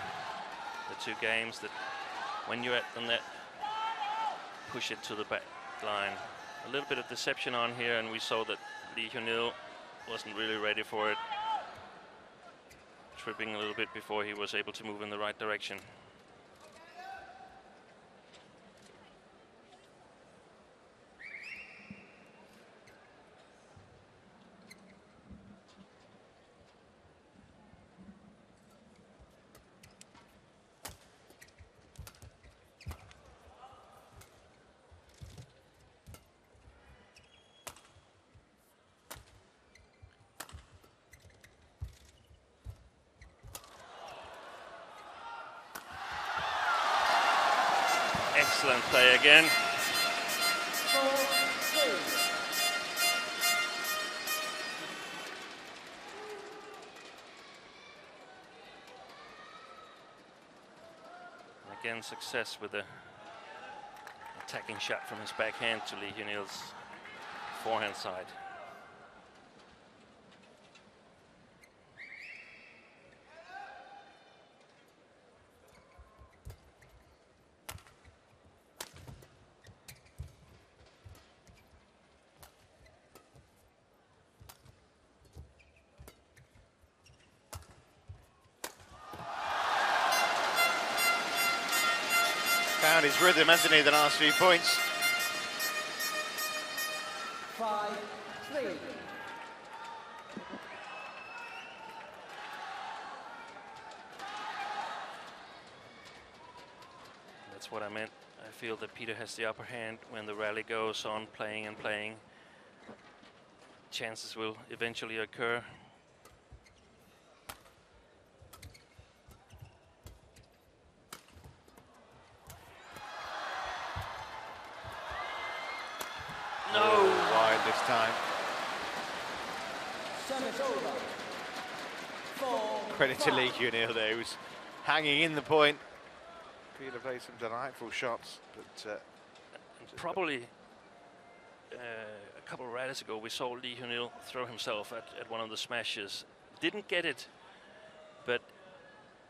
the two games, that when you're at the net, push it to the back line. A little bit of deception on here, and we saw that Lee Hyun-il wasn't really ready for it, tripping a little bit before he was able to move in the right direction. Excellent play again.
4-3.
Again, success with the attacking shot from his backhand to Lee Hyun-il's forehand side.
Found his rhythm, hasn't he, the last few points?
5-3.
That's what I meant. I feel that Peter has the upper hand when the rally goes on playing and playing. Chances will eventually occur.
Wide this time.
Service over. 4-5.
Credit to Lee Hyun-il there, who was hanging in the point. Peter played some delightful shots, but
Probably a couple of rallies ago, we saw Lee Hyun-il throw himself at one of the smashes. Didn't get it, but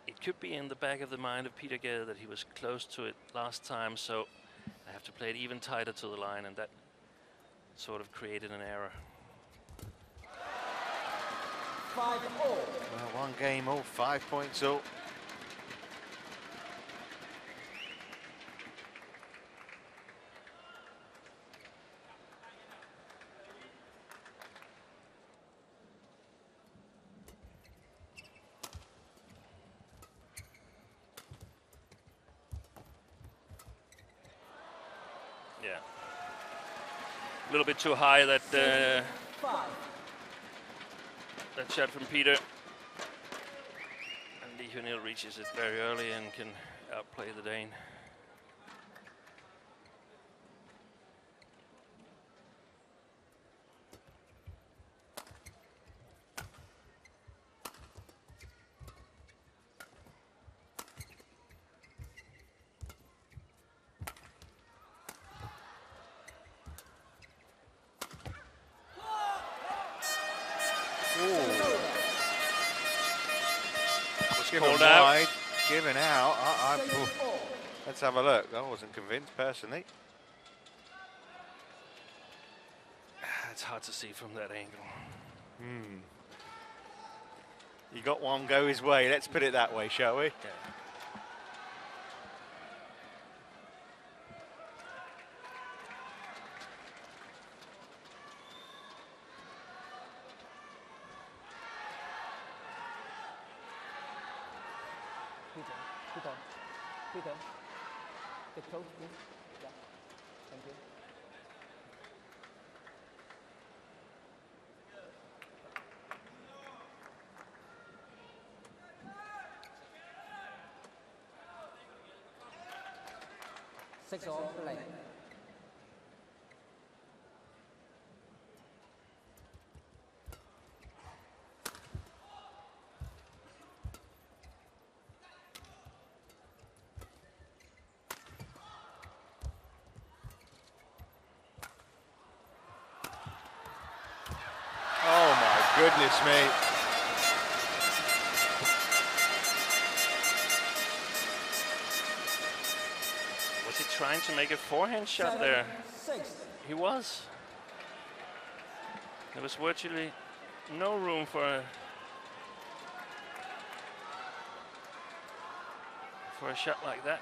it could be in the back of the mind of Peter Gade that he was close to it last time, so I have to play it even tighter to the line, and that sort of created an error.
5-all.
well, one game all, 5 points all.
Yeah. A little bit too high, that
5.
that shot from Peter. And Lee Hyun-il reaches it very early and can outplay the Dane.
Given
Called out.
wide, given out. Let's have a look. I wasn't convinced personally.
It's hard to see from that angle.
You got one go his way. Let's put it that way, shall we?
Yeah.
Peter. Peter. Get close, please. Yeah. Thank you. Six all play.
Oh my goodness me.
Was he trying to make a forehand shot there?
6.
He was. There was virtually no room for a shot like that.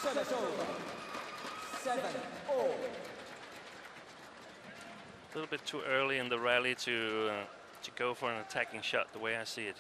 Service over. 7 all.
A little bit too early in the rally to go for an attacking shot, the way I see it.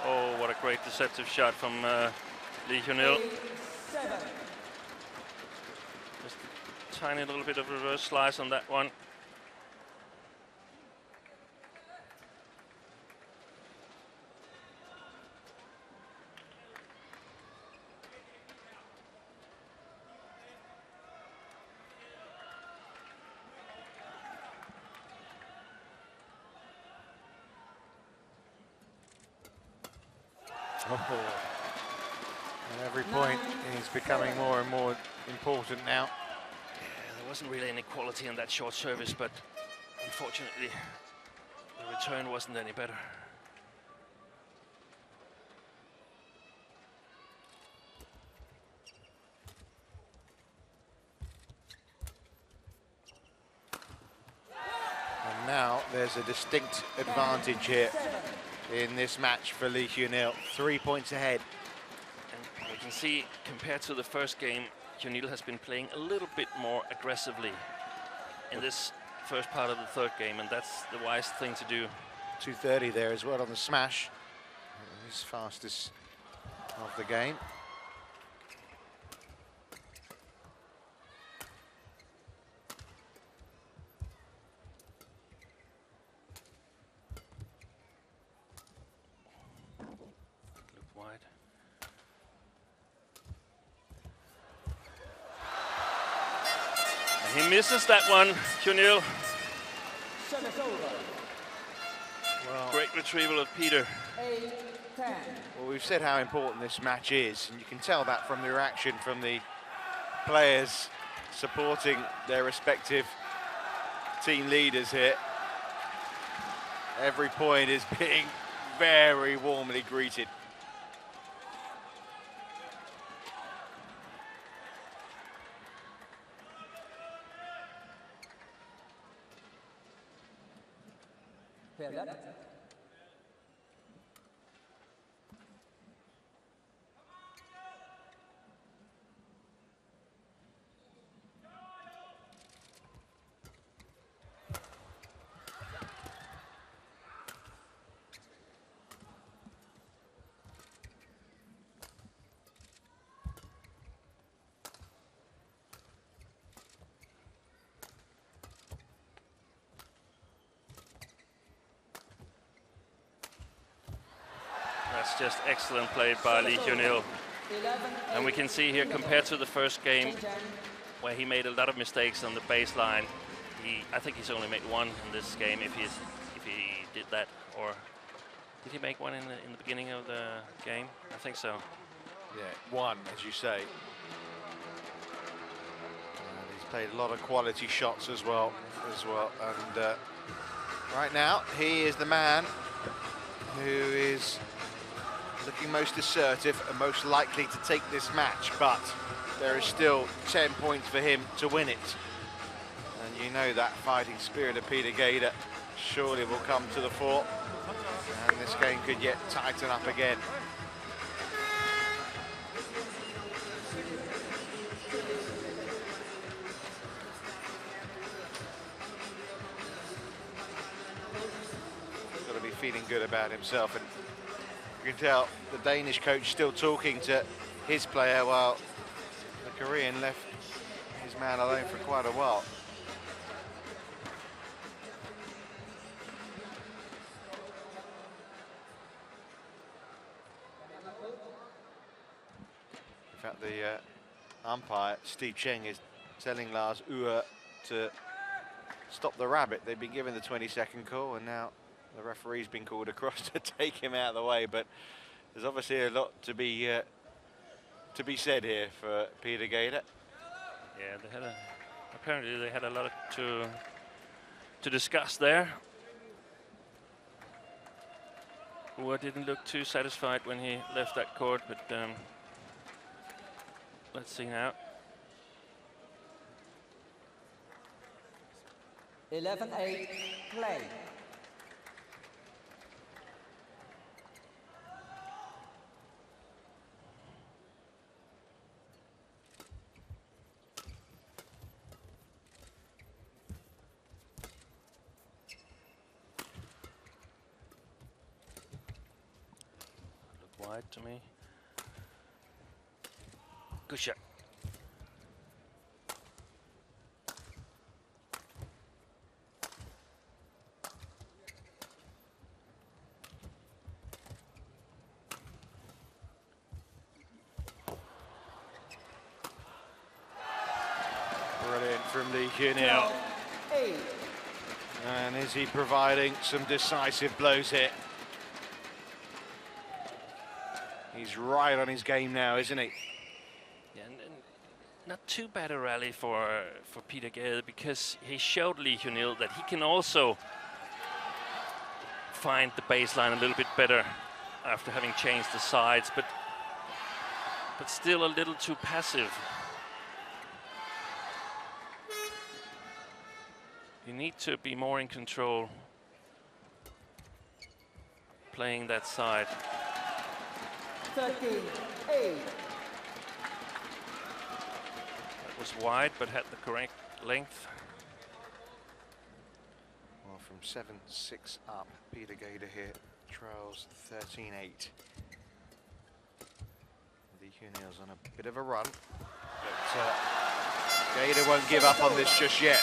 Oh, what a great deceptive shot from Lee Hyun-il.
7.
Just a tiny little bit of reverse slice on that one.
Oh. And every point is becoming more and more important now.
Yeah, there wasn't really any quality in that short service, but unfortunately the return wasn't any better.
And now there's a distinct advantage here in this match for Lee Hyun-il. 3 points ahead.
And we can see, compared to the first game, Hyun-il has been playing a little bit more aggressively in this first part of the third game, and that's the wise thing to do.
230 there as well on the smash. His fastest of the game.
Look wide. And he misses that one, Hyun-il.
Service over.
Well,
Great retrieval of Peter.
8-10.
well, we've said how important this match is, and you can tell that from the reaction from the players supporting their respective team leaders here. Every point is being very warmly greeted.
Pair left.
That's just excellent play by Lee Hyun-il.
11.
And we can see here, compared to the first game, where he made a lot of mistakes on the baseline, I think he's only made one in this game, if he did that. Or did he make one in the beginning of the game? I think so.
Yeah, one, as you say. And he's played a lot of quality shots as well. And right now, he is the man who is looking most assertive and most likely to take this match, but there is still 10 points for him to win it. And you know that fighting spirit of Peter Gade surely will come to the fore, and this game could yet tighten up again. Got to be feeling good about himself, and you can tell the Danish coach still talking to his player while the Korean left his man alone for quite a while. In fact, the umpire, Steve Cheng, is telling Lars Ure to stop the rabbit. They've been given the 20-second call, and now the referee's been called across to take him out of the way. But there's obviously a lot to be said here for Peter Gade.
Yeah, apparently they had a lot to discuss there. Ure didn't look too satisfied when he left that court, but let's see now.
11-8, play.
Look wide to me. Good shot.
Brilliant from Lee Hyun-il. And is he providing some decisive blows here? He's right on his game now, isn't he?
Yeah, and not too bad a rally for Peter Gade, because he showed Lee Hyun-il that he can also find the baseline a little bit better after having changed the sides, but still a little too passive. You need to be more in control playing that side.
13-8.
That was wide, but had the correct length.
Well, from 7-6 up, Peter Gade here trails 13-8. Lee Hyun-il's on a bit of a run, but Gade won't give up on this just yet.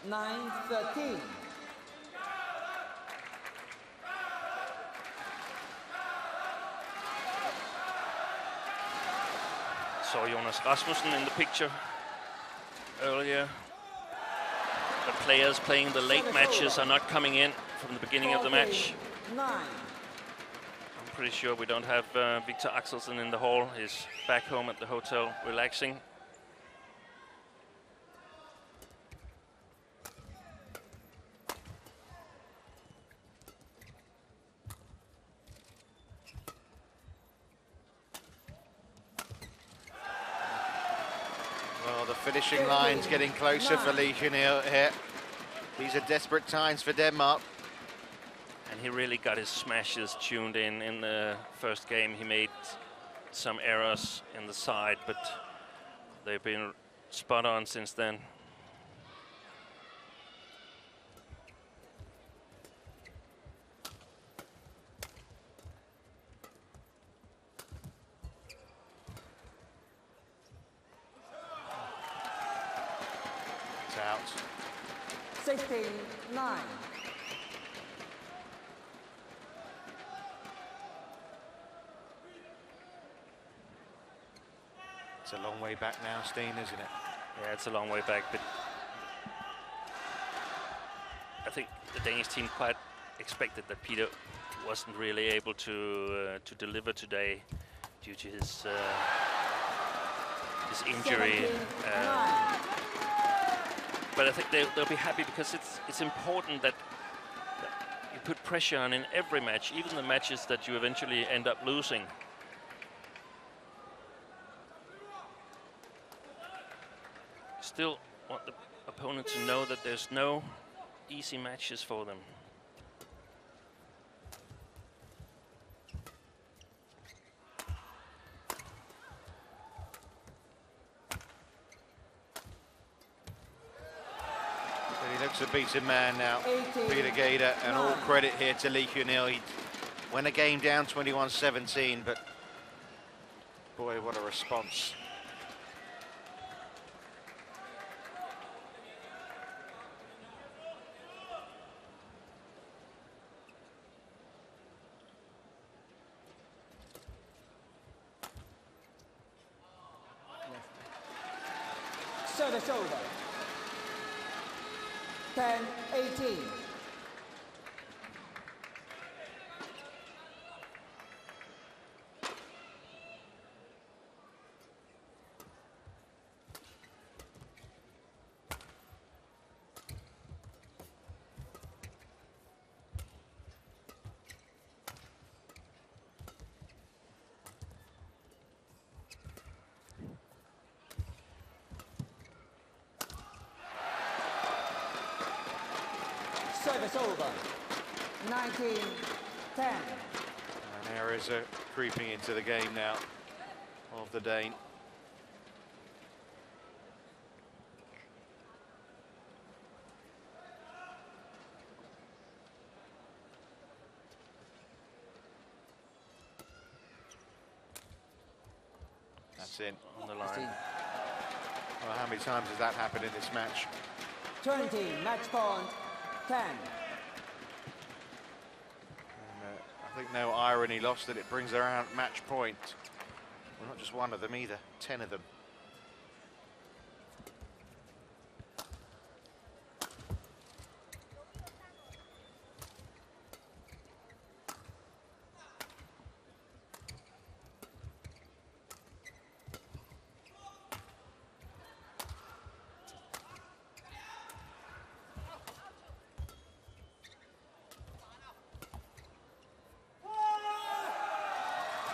9-13.
Saw Jonas Rasmussen in the picture earlier. The players playing the late matches are not coming in from the beginning of the match.
9.
I'm pretty sure we don't have Victor Axelsen in the hall. He's back home at the hotel relaxing.
Well, the finishing line's getting closer for Lee Hyun-il here. These are desperate times for Denmark.
And he really got his smashes tuned in the first game. He made some errors in the side, but they've been spot on since then.
It's out.
16-9.
It's a long way back now, Steen, isn't it?
Yeah, it's a long way back, but I think the Danish team quite expected that Peter wasn't really able to deliver today due to his injury. But I think they'll be happy because it's important that you put pressure on in every match, even the matches that you eventually end up losing. Still want the opponent to know that there's no easy matches for them.
He looks a beaten man now, Peter Gade, and all credit here to Lee Hyun-il. He went a game down 21-17, but boy, what a response.
Service over. 10-18. Service over. 19-10.
And errors are creeping into the game now of the Dane. That's in
On the line.
Well, how many times has that happened in this match?
20, match point, 10.
And, I think no irony lost that it brings around match point. Well, not just one of them either, 10 of them.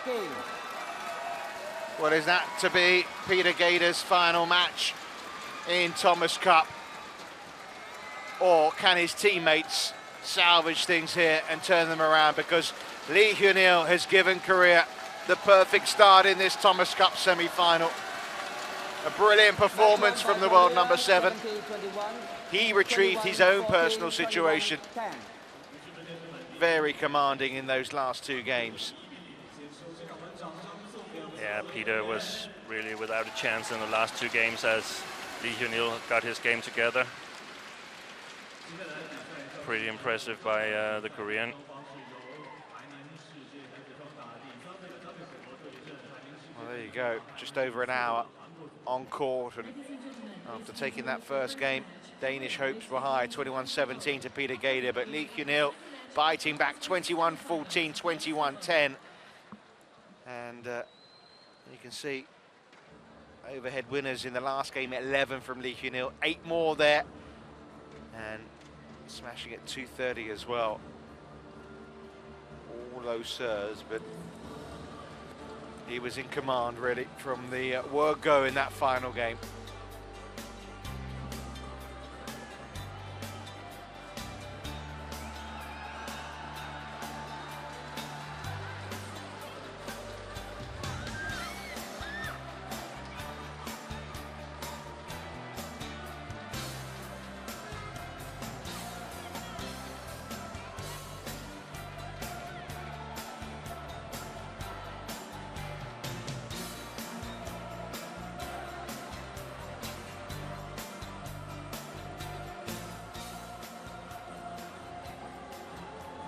Game.
Well, is that to be Peter Gade's final match in Thomas Cup? Or can his teammates salvage things here and turn them around? Because Lee Hyun-il has given Korea the perfect start in this Thomas Cup semi-final. A brilliant performance from the world number 7. He retrieved his own personal situation. Very commanding in those last 2 games.
Yeah, Peter was really without a chance in the last 2 games as Lee Hyun-il got his game together. Pretty impressive by the Korean.
Well, there you go, just over an hour on court, and after taking that first game, Danish hopes were high, 21-17 to Peter Gade, but Lee Hyun-il biting back 21-14, 21-10. And you can see overhead winners in the last game, 11 from Lee Hyun-il, 8 more there, and smashing at 230 as well. All those serves, but he was in command really from the word go in that final game.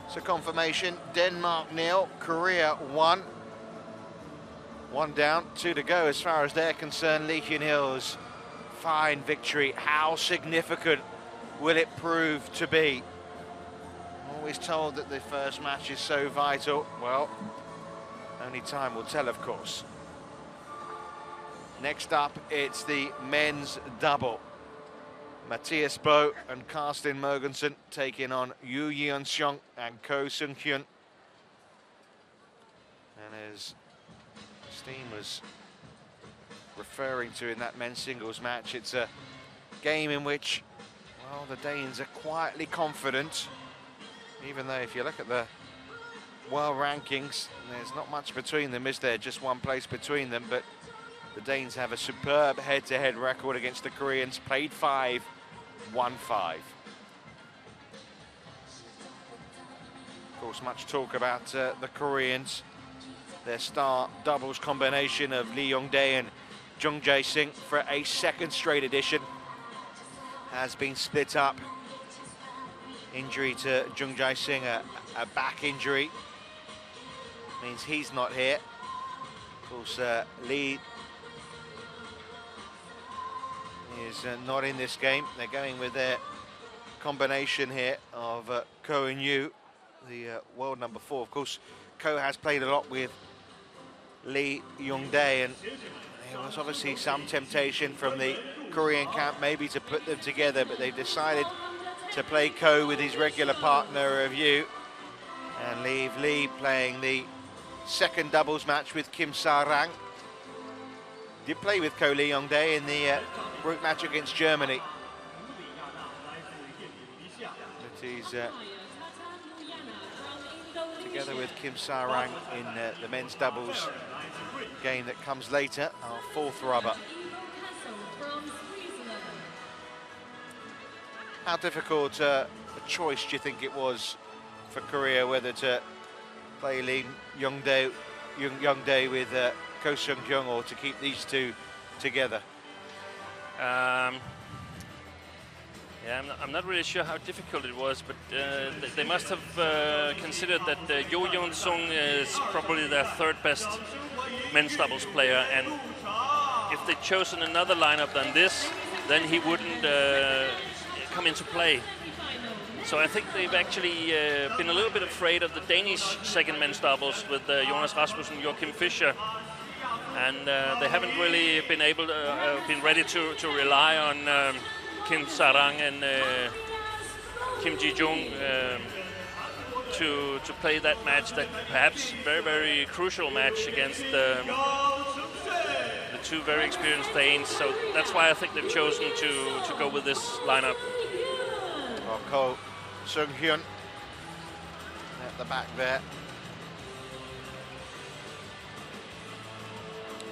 So confirmation, Denmark 0, Korea 1. 1 down, 2 to go as far as they're concerned. Lee Hyun-il's fine victory. How significant will it prove to be? Always told that the first match is so vital. Well, only time will tell, of course. Next up, it's the men's double. Matthias Bo and Karsten Jorgensen taking on Yu Yeon-seong and Ko Sung-hyun. And as Steen was referring to in that men's singles match, it's a game in which, well, the Danes are quietly confident, even though if you look at the world rankings, there's not much between them, is there? Just one place between them, but the Danes have a superb head-to-head record against the Koreans, played 5, won 5. Of course, much talk about the Koreans. Their star doubles combination of Lee Yong-dae and Jung Jae-sing for a second straight edition has been split up. Injury to Jung Jae-sing, a back injury, means he's not here. Of course, Lee is not in this game. They're going with their combination here of Ko and Yu, the world number 4. Of course, Ko has played a lot with Lee Yong-dae, and there was obviously some temptation from the Korean camp maybe to put them together, but they've decided to play Ko with his regular partner of Yu and leave Lee playing the second doubles match with Kim Sa-rang. Did play with Ko Lee Yong-dae in the group match against Germany. But he's together with Kim Sa-rang in the men's doubles game that comes later, our 4th rubber. How difficult a choice do you think it was for Korea whether to play Lee Yong-dae with Ko Sung-hyun or to keep these two together?
Yeah, I'm not really sure how difficult it was, but they must have considered that Yu Yeon-seong is probably their 3rd best men's doubles player, and if they'd chosen another lineup than this, then he wouldn't come into play. So I think they've actually been a little bit afraid of the Danish second men's doubles with Jonas Rasmussen and Joachim Fischer, and they haven't really been able to, been ready to rely on Kim Sa-rang and Kim Ji-jung to play that match, that perhaps very, very crucial match against the two very experienced Danes. So that's why I think they've chosen to go with this lineup.
Well, Ko Sung-hyun at the back there.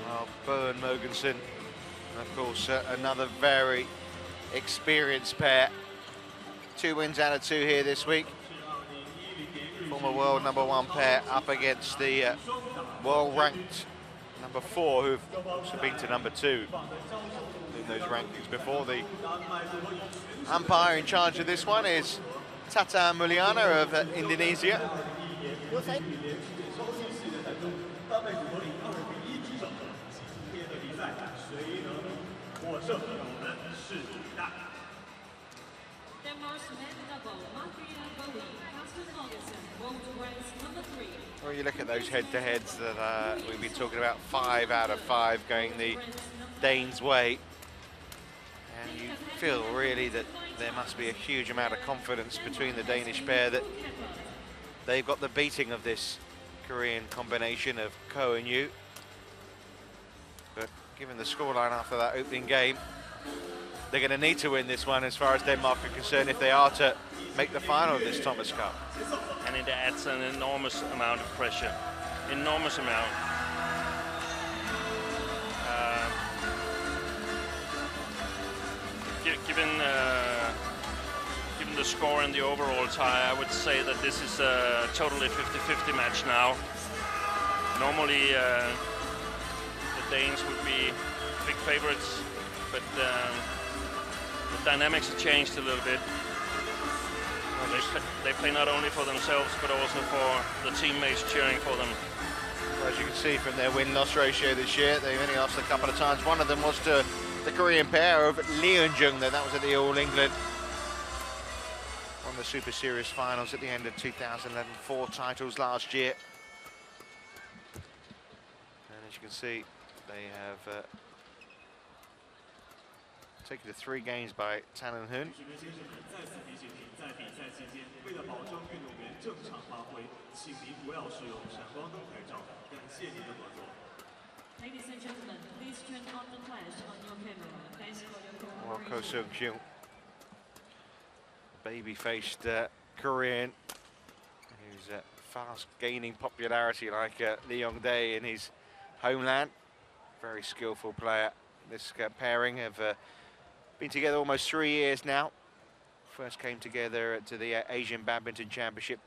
Well, Bo and Jorgensen, of course, another very experienced pair. 2 wins out of 2 here this week. Former world number 1 pair up against the world ranked number 4, who've also been to number 2 in those rankings before. The umpire in charge of this one is Tata Mulyana of Indonesia. Well, you look at those head-to-heads that we've been talking about, 5 out of 5 going the Danes' way. And you feel really that there must be a huge amount of confidence between the Danish pair that they've got the beating of this Korean combination of Ko and Yu. But given the scoreline after that opening game, they're going to need to win this one as far as Denmark are concerned if they are to make the final of this Thomas Cup.
And it adds an enormous amount of pressure. Enormous amount. Given the score and the overall tie, I would say that this is a totally 50-50 match now. Normally, the Danes would be big favorites, but the dynamics have changed a little bit. They play not only for themselves, but also for the teammates cheering for them.
Well, as you can see from their win-loss ratio this year, they've only lost a couple of times. One of them was to the Korean pair of Lee and Jung, though that was at the All England. On the Super Series finals at the end of 2011, 4 titles last year. And as you can see, they have taken to 3 games by Tan and Hun.
Ladies and gentlemen, please turn on the flash on your camera. Thanks for your
Well, Ko
cooperation.
Seung-kyung, baby-faced Korean, who's fast gaining popularity like Lee Yong-dae in his homeland. Very skillful player. This pairing have been together almost 3 years now. First came together to the Asian Badminton Championship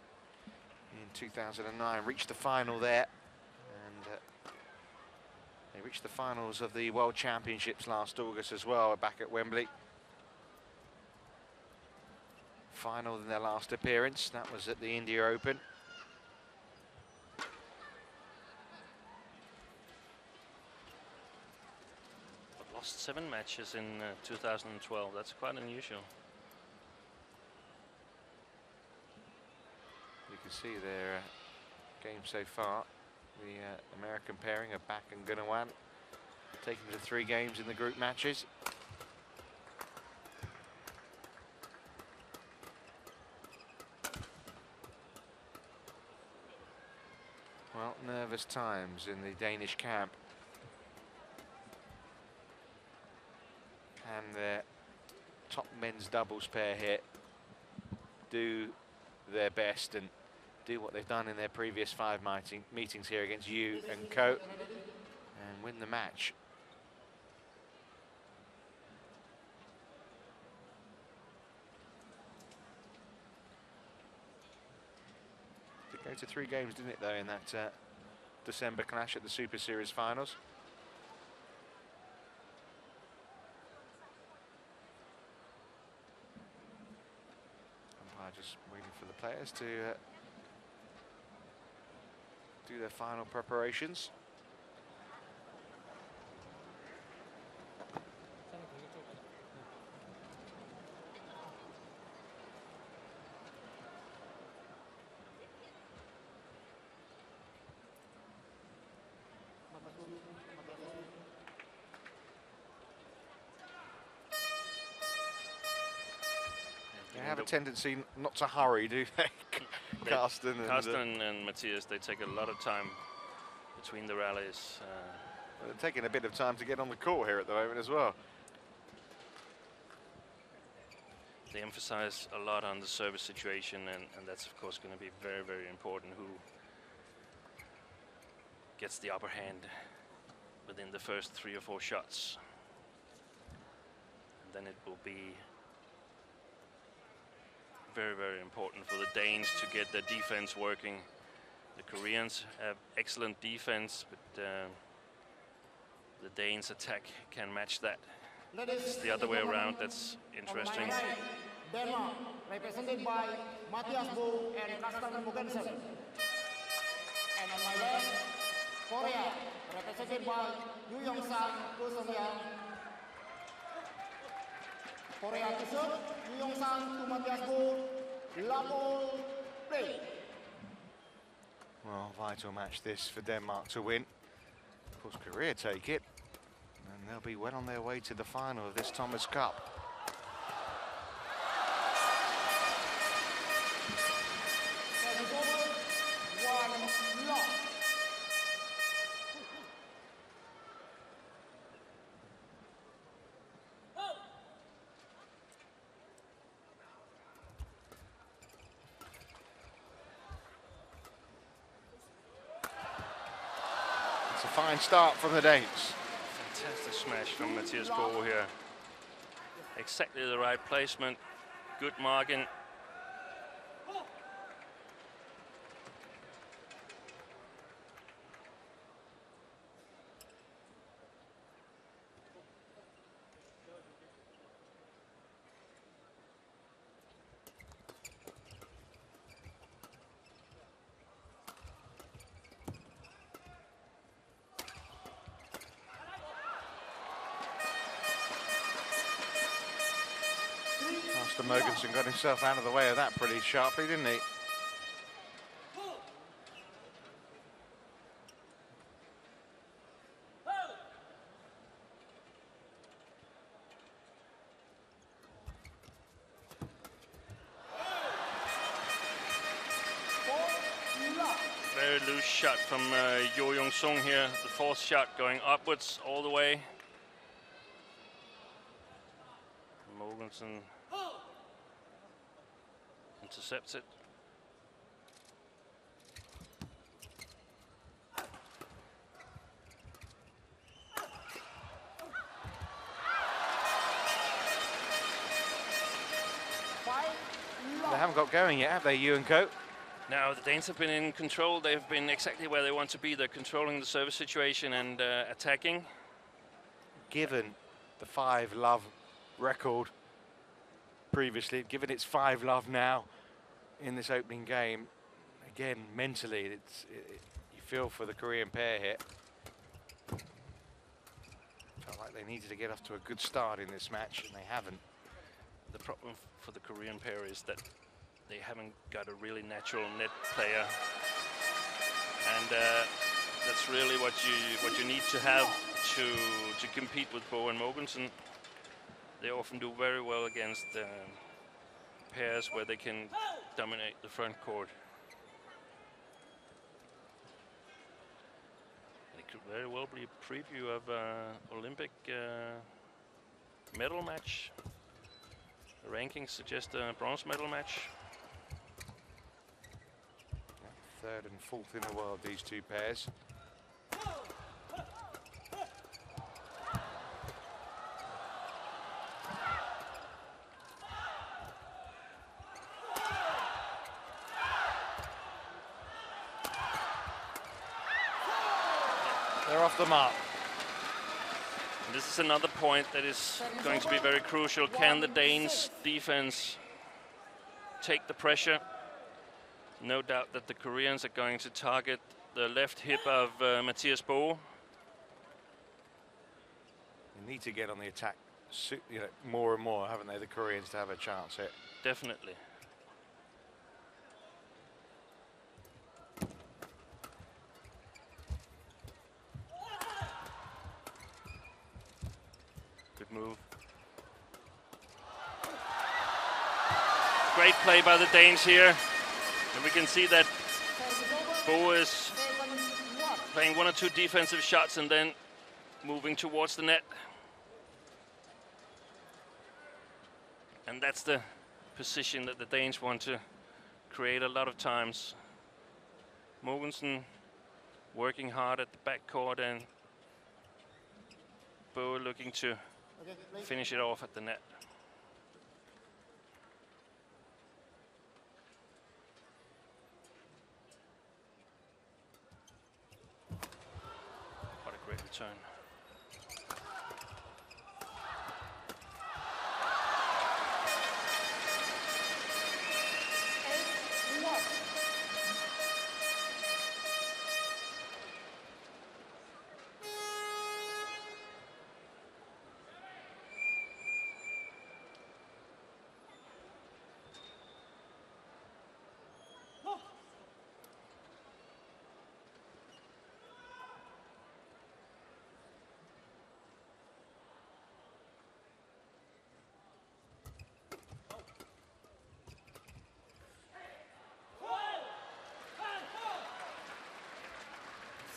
in 2009, reached the final there, and they reached the finals of the World Championships last August as well, back at Wembley. Final in their last appearance, that was at the India Open.
But lost 7 matches in 2012. That's quite unusual.
You can see their game so far. The American pairing of Bak and Gunawan taken to 3 games in the group matches. Well, nervous times in the Danish camp. Can their top men's doubles pair here do their best and do what they've done in their previous 5 meetings here against Yu and Ko and win the match? Did go to 3 games, didn't it, though, in that December clash at the Super Series finals? Umpire just waiting for the players to do their final preparations. They have a tendency not to hurry, do they? Carsten
and Matthias, they take a lot of time between the rallies.
They're taking a bit of time to get on the court here at the moment as well.
They emphasize a lot on the service situation, and that's of course going to be very, very important who gets the upper hand within the first 3 or 4 shots. And then it will be very, very important for the Danes to get their defense working. The Koreans have excellent defense, but the Danes' attack can match that. It's the other way around that's interesting.
Denmark, represented by Matthias Bo and Carsten Jorgensen. And on my left, Korea, represented by Yu Yong-sang, Ko Seung-young. Korea to serve, Yu Yong-sang to Matthias Bo, Lapo, play.
Well, vital match this for Denmark to win. Of course, Korea take it, and they'll be well on their way to the final of this Thomas Cup. It's a fine start from the Danes.
Fantastic smash from Matthias Bo here. Exactly the right placement, good marking.
Carsten Mogensen got himself out of the way of that pretty sharply, didn't he?
Very loose shot from Jorgensen here. The fourth shot going upwards all the way. Mogensen intercepts it.
They haven't got going yet, have they, you and Co?
Now the Danes have been in control. They've been exactly where they want to be. They're controlling the service situation and attacking.
Given the 5-love record previously, given it's 5-love now in this opening game, again, mentally, you feel for the Korean pair here. Felt like they needed to get off to a good start in this match, and they haven't.
The problem for the Korean pair is that they haven't got a really natural net player, and that's really what you need to have to compete with Bo and Mogensen. They often do very well against pairs where they can dominate the front court. It could very well be a preview of Olympic medal match. The rankings suggest a bronze medal match.
Third and fourth in the world, these two pairs. They're off the mark.
And this is another point that is going to be very crucial. Can the Danes' defense take the pressure? No doubt that the Koreans are going to target the left hip of Mathias Bo.
You need to get on the attack, you know, more and more, haven't they, the Koreans, to have a chance here.
Definitely. Good move. Great play by the Danes here. And we can see that Bo is playing one or two defensive shots and then moving towards the net. And that's the position that the Danes want to create a lot of times. Mogensen working hard at the backcourt, and Bo looking to finish it off at the net. What a great return.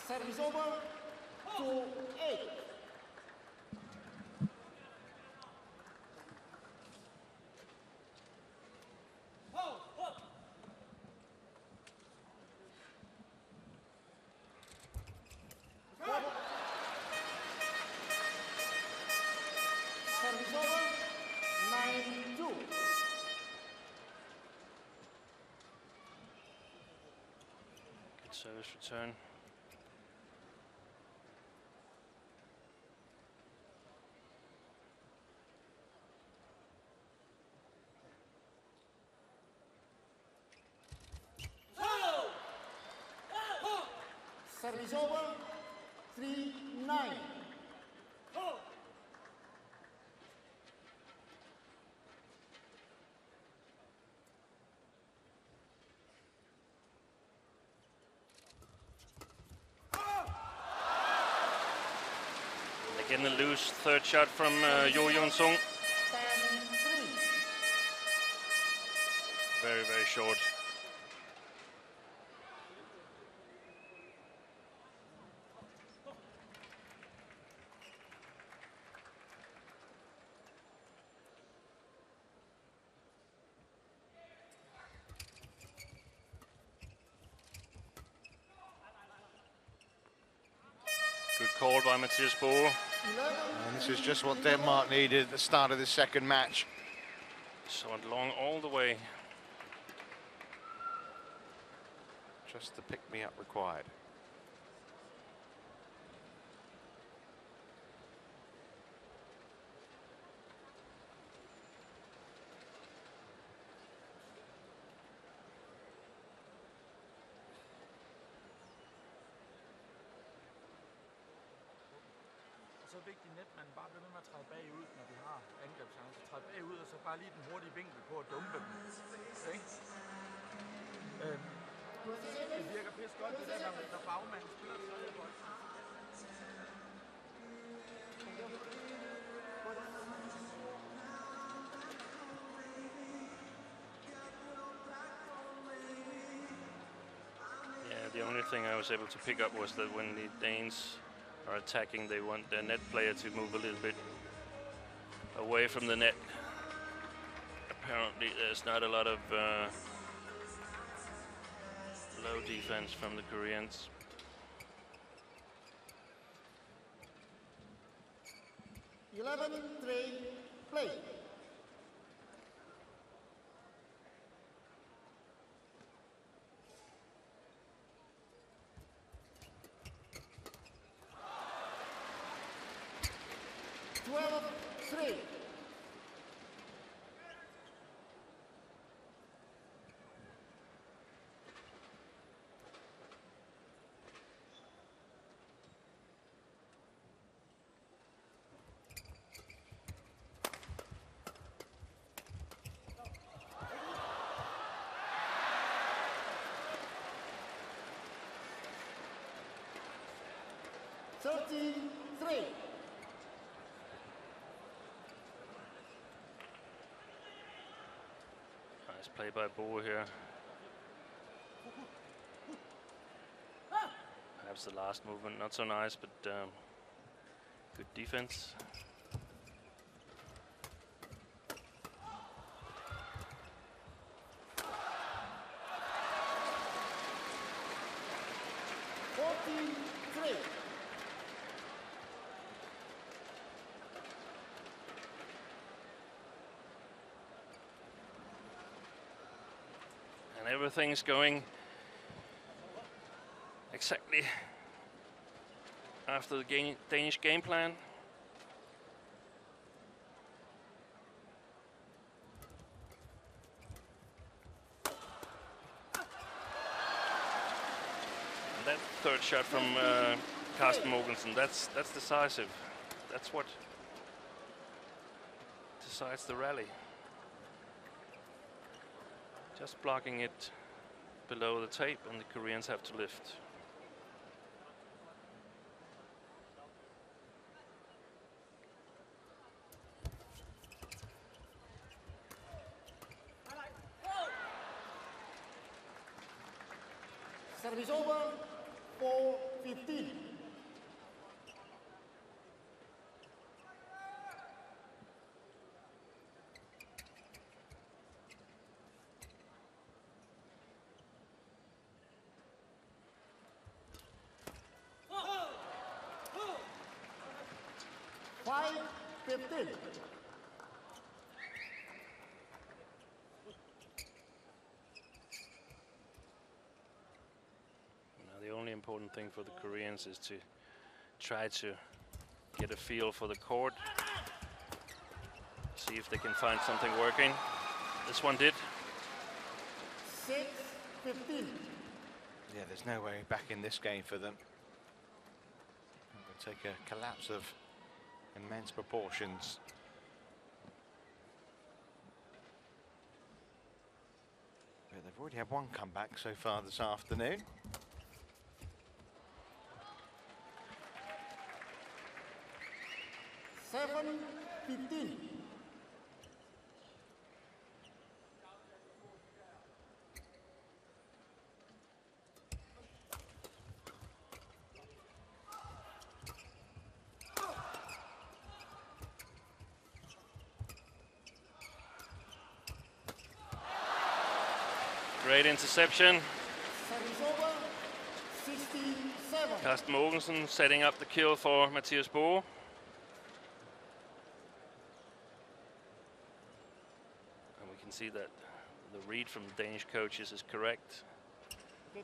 Service over to 8. Service over 9-2.
Good service return.
Service over 3-9.
Getting a loose third shot from Jorgensen.
10-3.
Very, very short. Good call by Mathias Bo.
And this is just what Denmark needed at the start of the second match.
Saw it long all the way.
Just the pick-me-up required.
Så vigtigt net, man bare bliver ved med at træde bagud, når de har angrebschancer. Træde bagud, og så bare lige den hurtige vinkel på at dumpe dem. Okay? Det virker pisse godt, det der, når bagmanden spiller tredje bold.
Yeah, the only thing I was able to pick up was that when the Danes are attacking, they want their net player to move a little bit away from the net. Apparently there's not a lot of low defense from the Koreans.
Play.
Nice play by Bo here. Perhaps the last movement not so nice, but good defense. Everything's going exactly after the Danish game plan. And that third shot from Carsten Mogensen, that's decisive. That's what decides the rally. Just blocking it below the tape, and the Koreans have to lift.
Service over, 4-15.
The only important thing for the Koreans is to try to get a feel for the court, see if they can find something working. This one did.
6-15.
Yeah, there's no way back in this game for them. It will take a collapse of immense proportions. But they've already had one comeback so far this afternoon.
Great interception.
Service over, 67.
Carsten Jorgensen setting up the kill for Mathias Bo. And we can see that the read from the Danish coaches is correct. The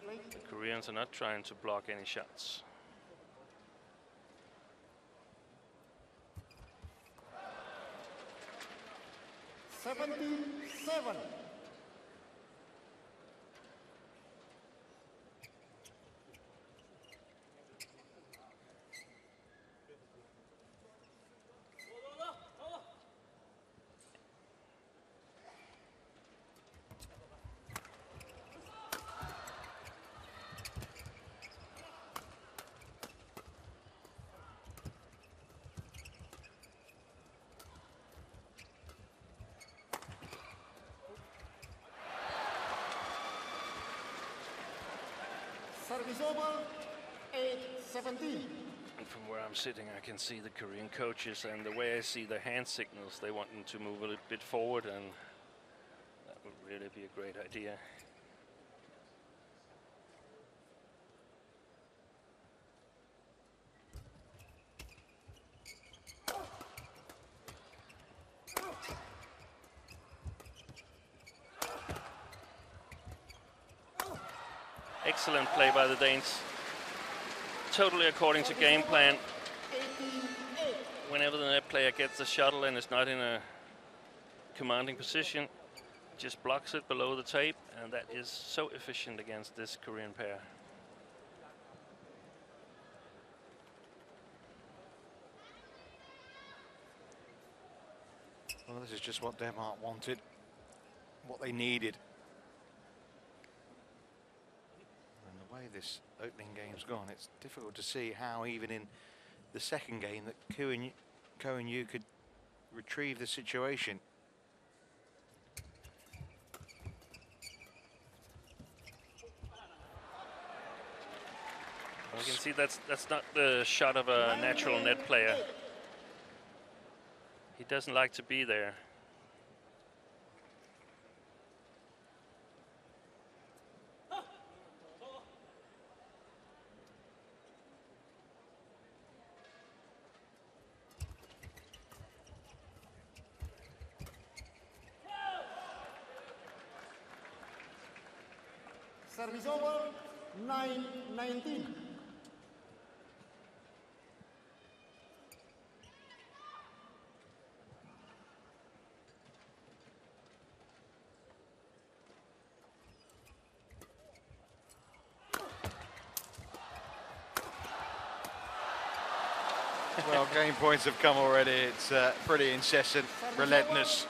Koreans are not trying to block any shots.
$77. Service over, 8-17.
And from where I'm sitting, I can see the Korean coaches, and the way I see the hand signals, they want them to move a little bit forward, and that would really be a great idea. Excellent play by the Danes. Totally according to game plan. Whenever the net player gets the shuttle and is not in a commanding position, just blocks it below the tape, and that is so efficient against this Korean pair.
Well, this is just what Denmark wanted, what they needed. And the way this opening game's gone, it's difficult to see how even in the second game that Ko and Yu could retrieve the situation.
You can see that's not the shot of a natural net player. He doesn't like to be there.
Service over, 9-19.
Well, game points have come already. It's pretty incessant, relentless.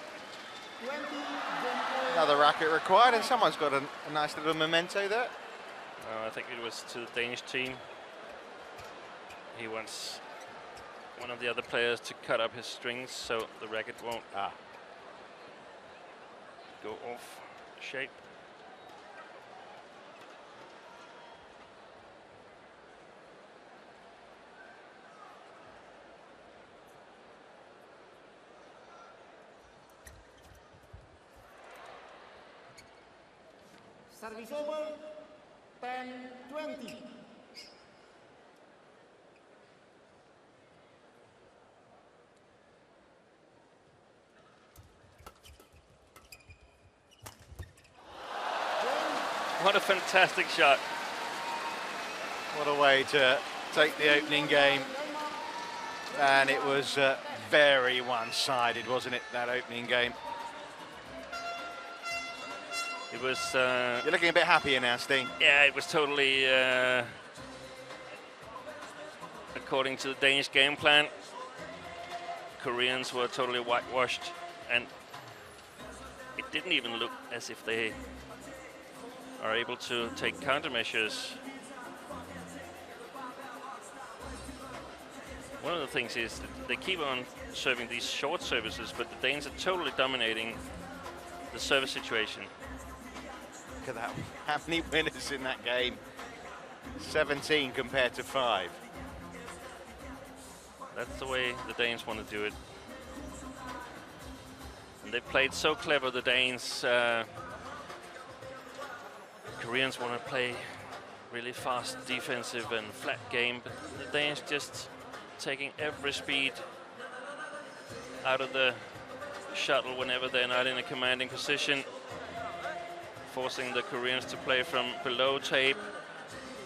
Another racket required, and someone's got a nice little memento there.
I think it was to the Danish team. He wants one of the other players to cut up his strings so the racket won't go off shape.
Service over, 10-20.
What a fantastic shot.
What a way to take the opening game. And it was very one-sided, wasn't it, that opening game?
It was...
You're looking a bit happier now, Steen.
Yeah, it was totally according to the Danish game plan. Koreans were totally whitewashed, and it didn't even look as if they are able to take countermeasures. One of the things is that they keep on serving these short services, but the Danes are totally dominating the service situation.
Look at that. How many winners in that game? 17 compared to 5.
That's the way the Danes want to do it. And they played so clever, the Danes. Koreans want to play really fast defensive and flat game, but the Danes just taking every speed out of the shuttle whenever they're not in a commanding position, forcing the Koreans to play from below tape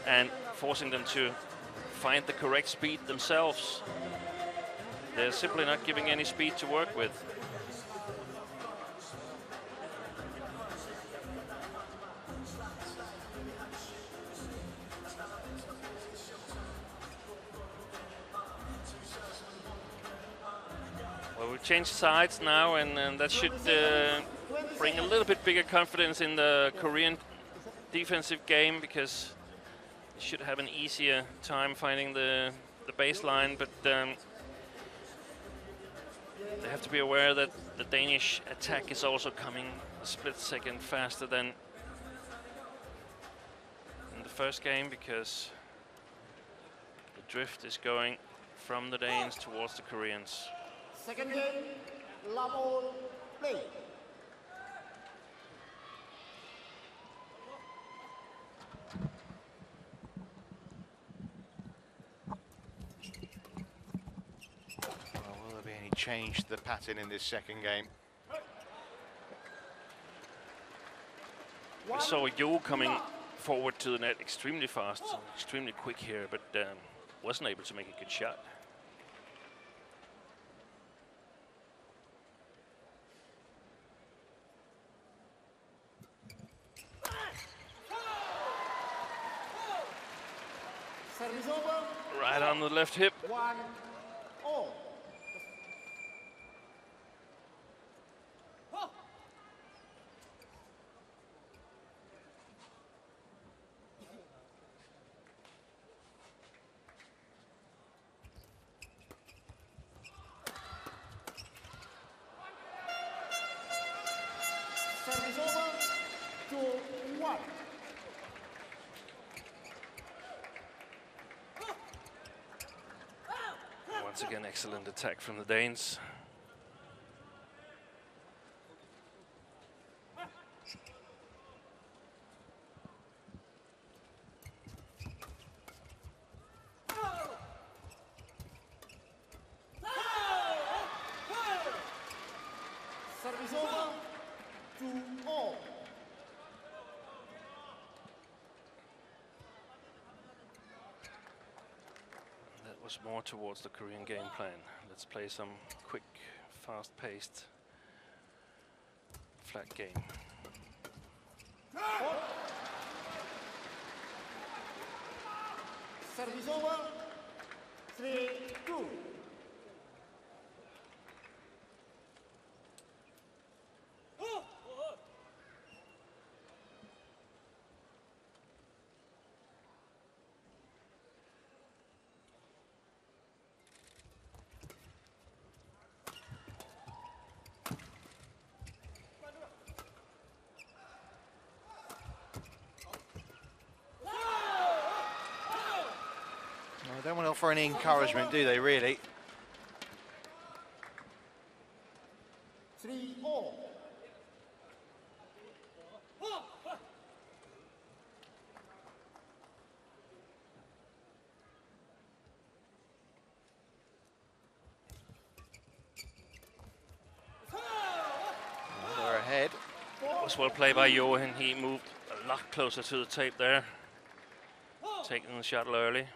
and forcing them to find the correct speed themselves. They're simply not giving any speed to work with. Well, we've changed sides now, and that should bring a little bit bigger confidence in the Korean defensive game, because they should have an easier time finding the baseline, but they have to be aware that the Danish attack is also coming a split second faster than in the first game, because the drift is going from the Danes towards the Koreans.
Second game, level play.
Will there be any change to the pattern in this second game?
We saw Jo coming forward to the net extremely fast, extremely quick here, but wasn't able to make a good shot.
Service over.
Right on the left hip.
1-0. Service over. 2-1.
Once again, excellent attack from the Danes.
Service over. 2-0.
That was more towards the Korean game plan. Let's play some quick, fast-paced, flat game.
Service over. 3-2.
They don't want to offer any encouragement, do they, really?
3-0.
They're ahead.
That was well played by Jo, and he moved a lot closer to the tape there, taking the shuttle early.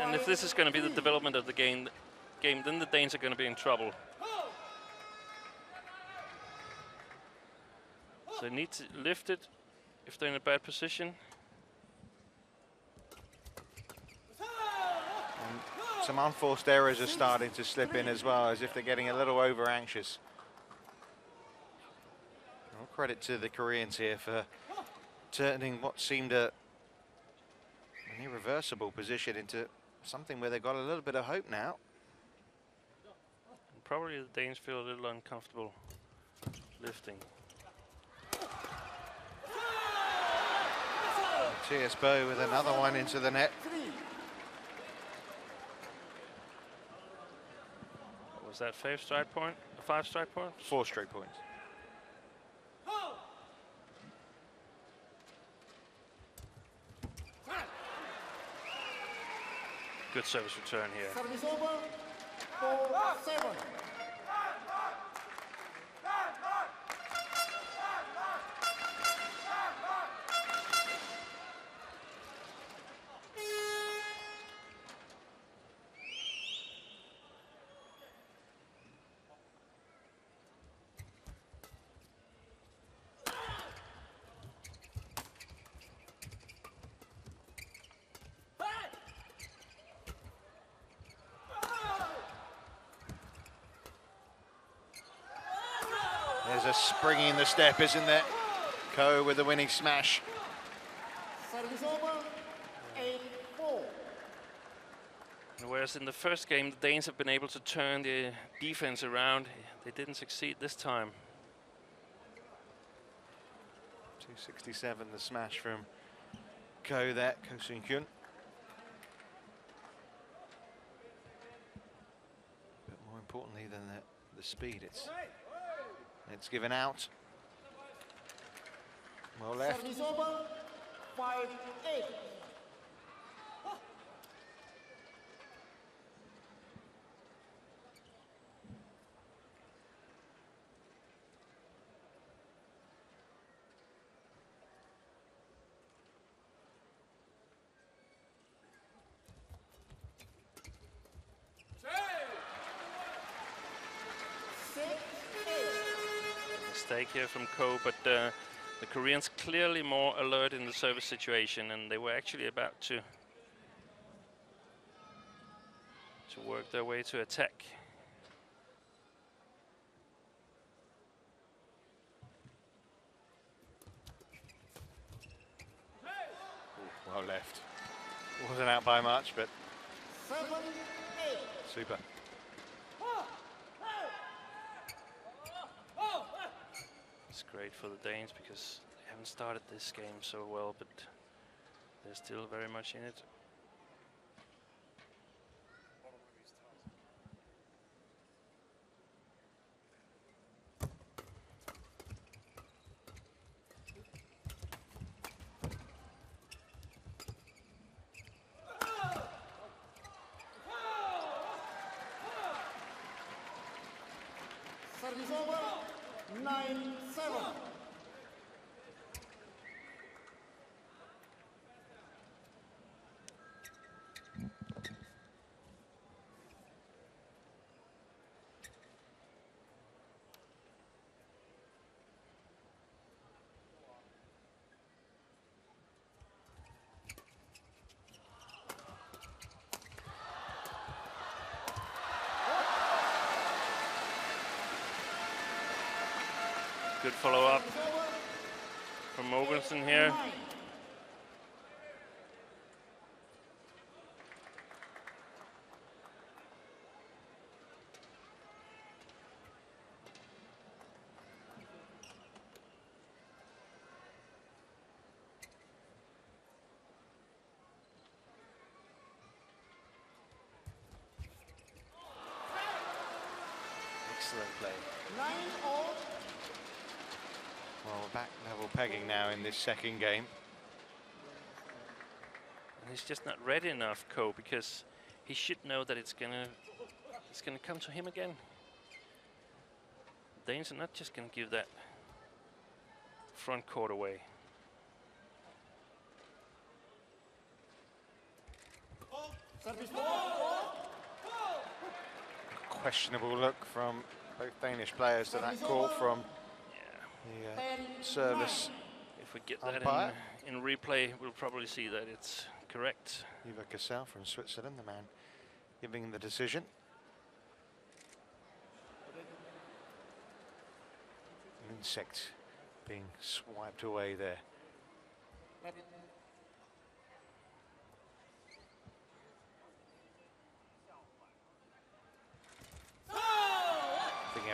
And if this is going to be the development of the game, then the Danes are going to be in trouble. So they need to lift it if they're in a bad position.
And some unforced errors are starting to slip in as well, as if they're getting a little over anxious. Well, credit to the Koreans here for turning what seemed an irreversible position into something where they've got a little bit of hope now.
And probably the Danes feel a little uncomfortable lifting.
Matthias Bo with another one into the net.
What was that, 5 strike point? 5 strike point?
4 straight points.
Good service return here.
Service over, 4-7.
There's a spring in the step, isn't there? Ko with the winning smash.
Service over, 8-4.
Whereas in the first game, the Danes have been able to turn the defense around. They didn't succeed this time.
267, the smash from Ko there, Ko Soon-kyun. But more importantly than the speed, it's given out. Well left.
Service over, 5-8.
Mistake here from Ko, but the Koreans clearly more alert in the service situation, and they were actually about to work their way to attack.
Ooh, well left. Wasn't out by much, but
7-8.
super.
It's great for the Danes because they haven't started this game so well, but they're still very much in it.
Service over, 9-7.
Good follow-up from Jorgensen here.
Excellent play.
9-all.
Well, we're back level pegging now in this second game.
And he's just not ready enough, Ko, because he should know that it's gonna come to him again. The Danes are not just gonna give that front court away.
Service
Questionable look from both Danish players to that call from the service.
If we get
umpire.
that in replay, we'll probably see that it's correct.
Ivar Cassel from Switzerland, the man giving the decision. An insect being swiped away there.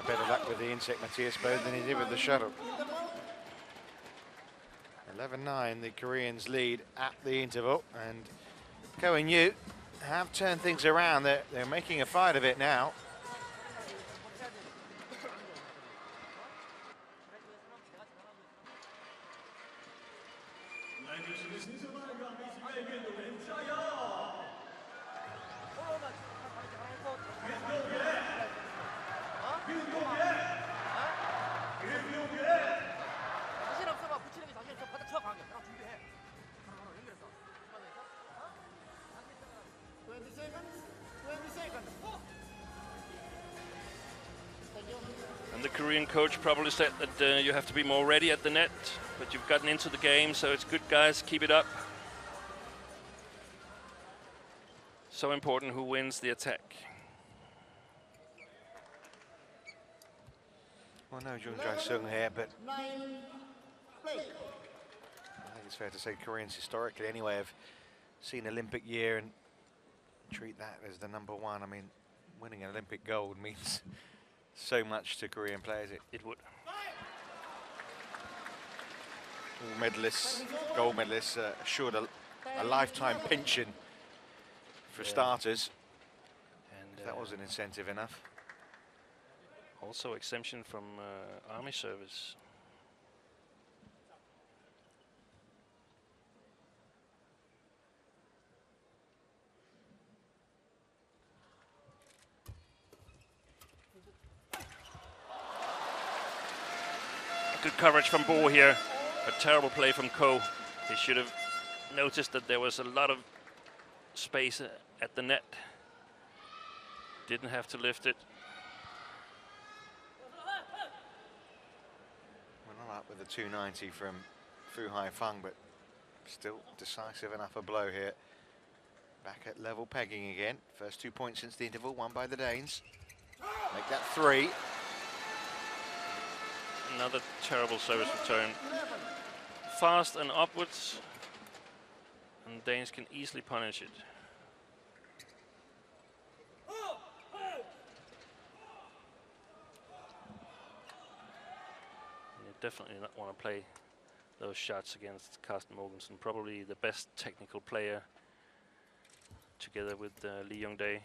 Better luck with the insect, Matthias Bo, than he did with the shuttle. 11-9, the Koreans lead at the interval, and Ko and Yu have turned things around. They're making a fight of it now.
And the Korean coach probably said that you have to be more ready at the net, but you've gotten into the game, so it's good, guys. Keep it up. So important who wins the attack.
Well, no Jung Jae-sung here, but
9, play.
I think it's fair to say Koreans historically anyway have seen Olympic year and treat that as the number one. I mean, winning an Olympic gold means so much to Korean players.
It would.
All medalists, gold medalists, assured a lifetime pension for starters. And that was an incentive enough.
Also exemption from army service. Good coverage from Bo here. A terrible play from Ko. He should have noticed that there was a lot of space at the net. Didn't have to lift it.
We're not up with the 290 from Fu Haifeng, but still decisive enough a blow here. Back at level pegging again. First 2 points since the interval, won by the Danes. Make that 3.
Another terrible service return. Fast and upwards, and Danes can easily punish it. You definitely not want to play those shots against Carsten Mogensen, probably the best technical player together with Lee Young-dae.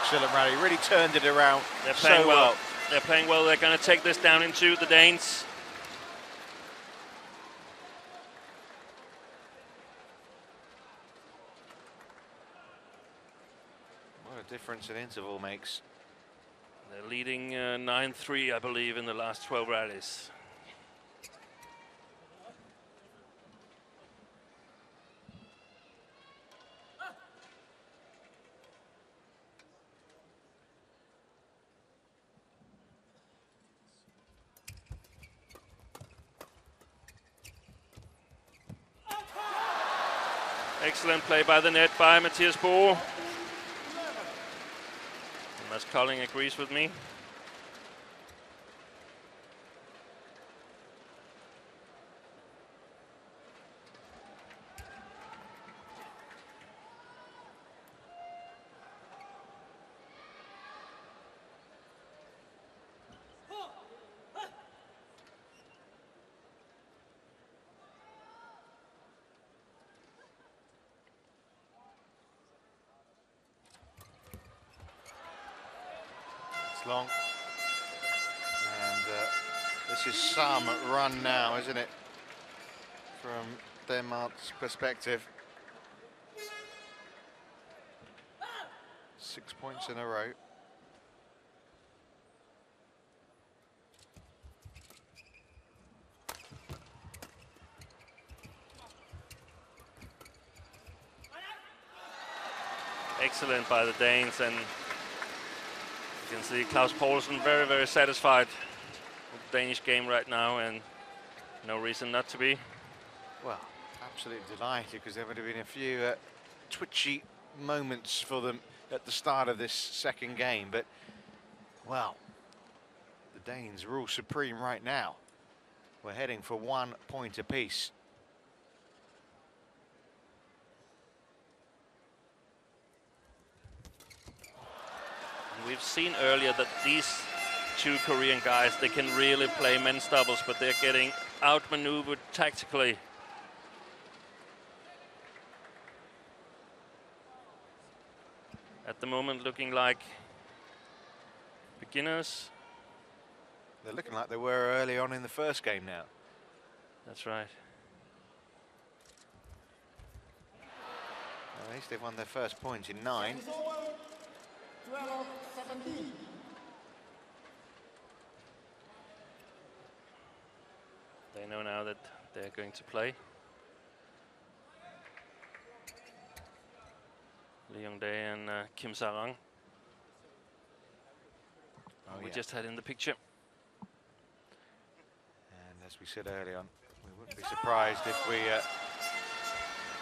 Excellent rally, really turned it around.
They're playing
so
well. They're playing well. They're going to take this down into the Danes.
What a difference an interval makes.
They're leading 9-3, I believe, in the last 12 rallies. Excellent play by the net by Mathias Bo. And Mads Kolding agrees with me.
Long, and this is some run now, isn't it, from Denmark's perspective? 6 points in a row.
Excellent by the Danes, and you can see Claus Poulsen very, very satisfied with the Danish game right now, and no reason not to be.
Well, absolutely delighted, because there would have been a few twitchy moments for them at the start of this second game, but, well, the Danes rule supreme right now. We're heading for 1 point apiece.
we've seen earlier that these two Korean guys, they can really play men's doubles, but they're getting outmaneuvered tactically. At the moment, looking like beginners.
They're looking like they were early on in the first game now.
That's right.
At least they've won their first point in 9.
12-17.
They know now that they're going to play. Lee Yong-dae and Kim Sa-rang. We just had in the picture.
And as we said earlier on, we wouldn't be surprised if we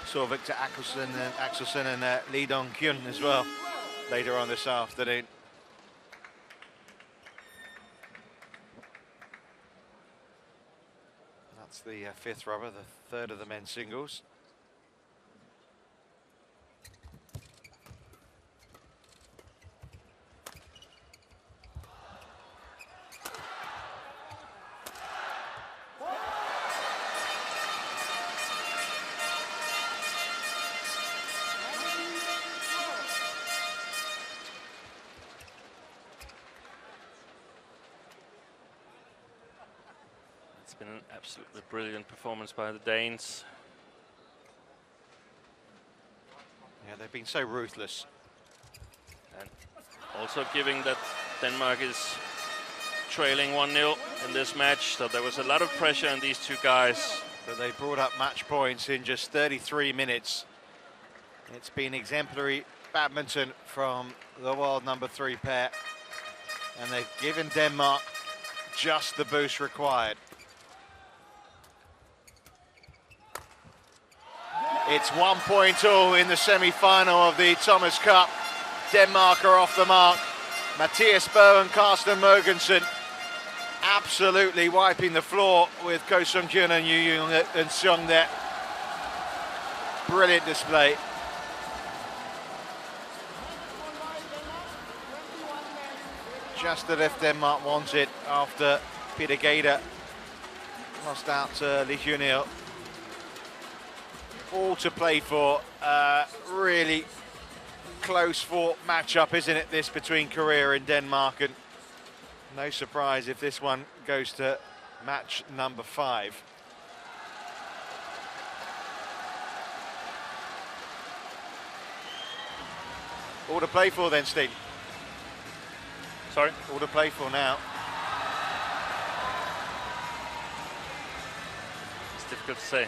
saw Victor Axelsen and Lee Dong-kyun as well later on this afternoon. That's the 5th rubber, the 3rd of the men's singles.
It's been an absolutely brilliant performance by the Danes.
Yeah, they've been so ruthless.
And also giving that Denmark is trailing 1-0 in this match, so there was a lot of pressure on these two guys.
But they brought up match points in just 33 minutes. It's been exemplary badminton from the world number 3 pair. And they've given Denmark just the boost required. It's 1 point all in the semi-final of the Thomas Cup. Denmark are off the mark. Mathias Bo and Carsten Mogensen absolutely wiping the floor with Ko Sung-kyun and Yu Young there. Brilliant display. Just that if Denmark wants it after Peter Gade lost out to Lee Hyun-il. All to play for. Really close fought matchup, isn't it, this between Korea and Denmark, and no surprise if this one goes to match number 5. All to play for then, Steve.
Sorry?
All to play for now.
It's difficult to say.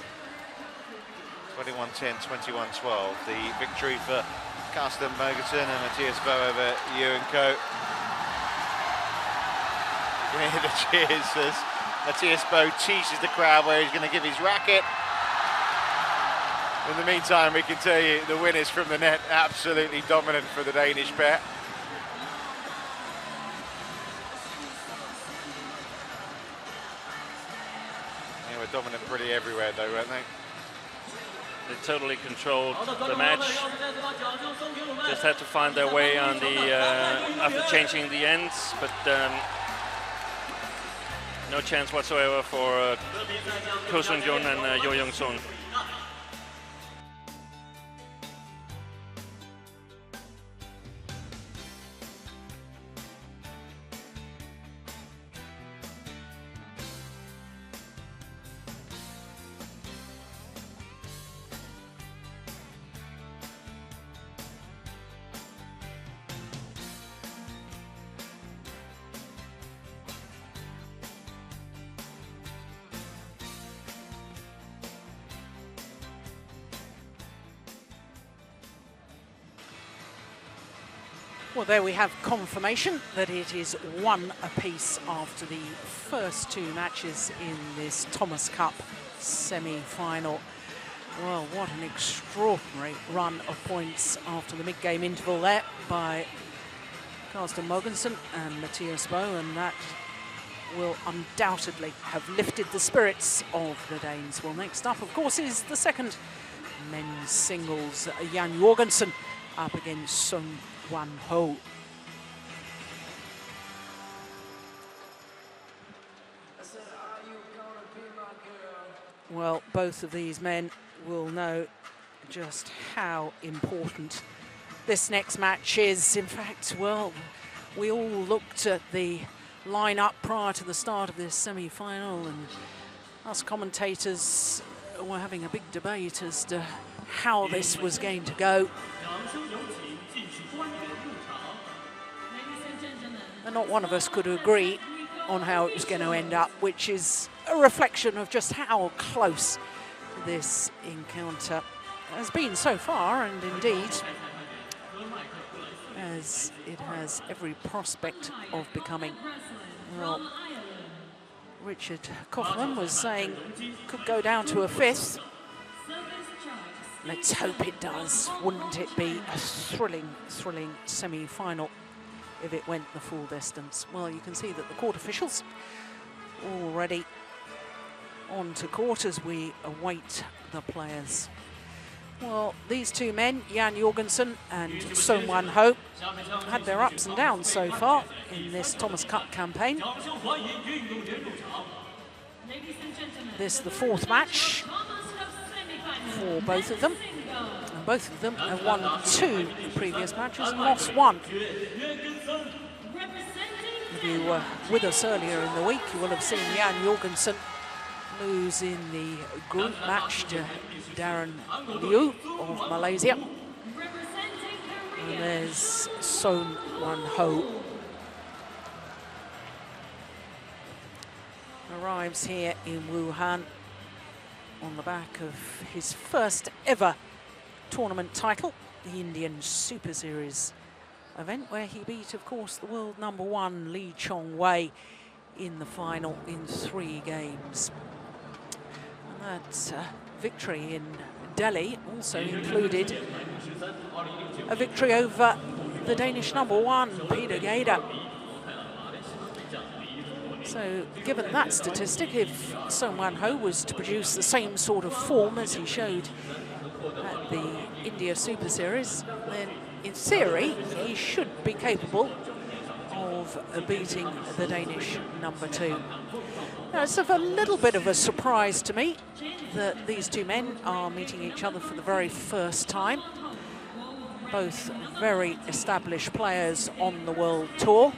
21-10, 21-12. The victory for Carsten Mogensen and Mathias Bo over Yu and Ko. You can hear the cheers as Mathias Bo teases the crowd where he's going to give his racket. In the meantime, we can tell you the winners from the net, absolutely dominant for the Danish pair. They were dominant pretty everywhere though, weren't they?
They totally controlled the match. Just had to find their way on the after changing the ends, but no chance whatsoever for Ko Sung-kyun and Yo Young-sun.
Well, there we have confirmation that it is 1 apiece after the first 2 matches in this Thomas Cup semi-final. Well, what an extraordinary run of points after the mid-game interval there by Carsten Mogensen and Mathias Bo, and that will undoubtedly have lifted the spirits of the Danes. Well, next up, of course, is the second men's singles. Jan Jorgensen up against Sung Wan Ho. well, both of these men will know just how important this next match is. In fact, well, we all looked at the lineup prior to the start of this semi-final, and us commentators were having a big debate as to how this was going to go. And not one of us could agree on how it was going to end up, which is a reflection of just how close this encounter has been so far, and indeed as it has every prospect of becoming. Well, Richard Kaufman was saying could go down to a fifth. Let's hope it does. Wouldn't it be a thrilling, thrilling semi-final if it went the full distance? Well, you can see that the court officials already on to court as we await the players. Well, these two men, Jan Jorgensen and Son Wan-ho, had their ups and downs so far in this Thomas Cup campaign. This is the fourth match for both of them. And both of them have won 2 previous matches and lost 1. If you were with us earlier in the week, you will have seen Jan Jorgensen lose in the group match to Darren Liu of Malaysia. And there's Son Wan-ho. Arrives here in Wuhan on the back of his first ever tournament title, the Indian Superseries event, where he beat, of course, the world #1 Lee Chong-wei in the final in 3 games. And that victory in Delhi also included a victory over the Danish #1, Peter Gade. So, given that statistic, if Son Wan-ho was to produce the same sort of form as he showed at the India Superseries, then in theory he should be capable of beating the Danish #2. Now, it's a little bit of a surprise to me that these two men are meeting each other for the very first time. Both very established players on the world tour.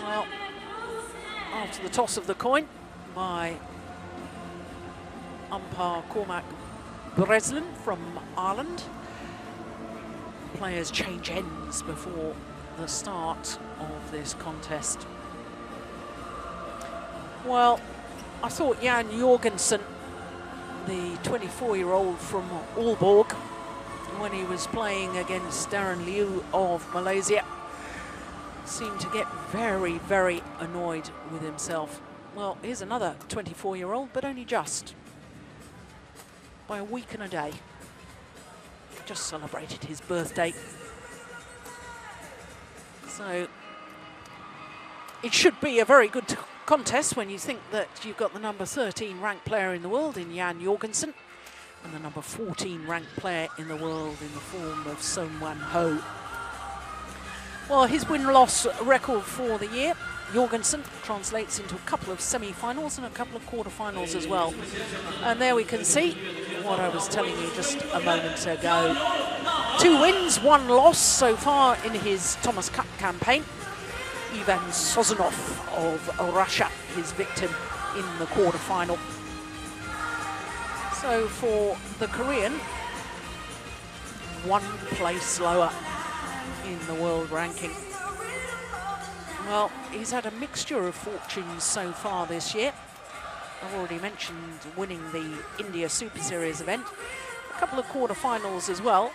Well, after the toss of the coin by umpire Cormac Breslin from Ireland, players change ends before the start of this contest. Well, I thought Jan Jorgensen, the 24-year-old from Aalborg, when he was playing against Darren Liu of Malaysia, seemed to get very, very annoyed with himself. Well, here's another 24-year-old, but only just by a week and a day. Just celebrated his birthday. So it should be a very good contest when you think that you've got the #13 ranked player in the world in Jan Jorgensen and the #14 ranked player in the world in the form of Son Wan-ho. Well, his win-loss record for the year, Jorgensen, translates into a couple of semi-finals and a couple of quarter-finals as well. And there we can see what I was telling you just a moment ago. 2 wins, 1 loss so far in his Thomas Cup campaign. Ivan Sozonov of Russia, his victim in the quarter-final. So for the Korean, 1 place lower in the world ranking. Well, he's had a mixture of fortunes so far this year. I've already mentioned winning the India Superseries event, a couple of quarter-finals as well.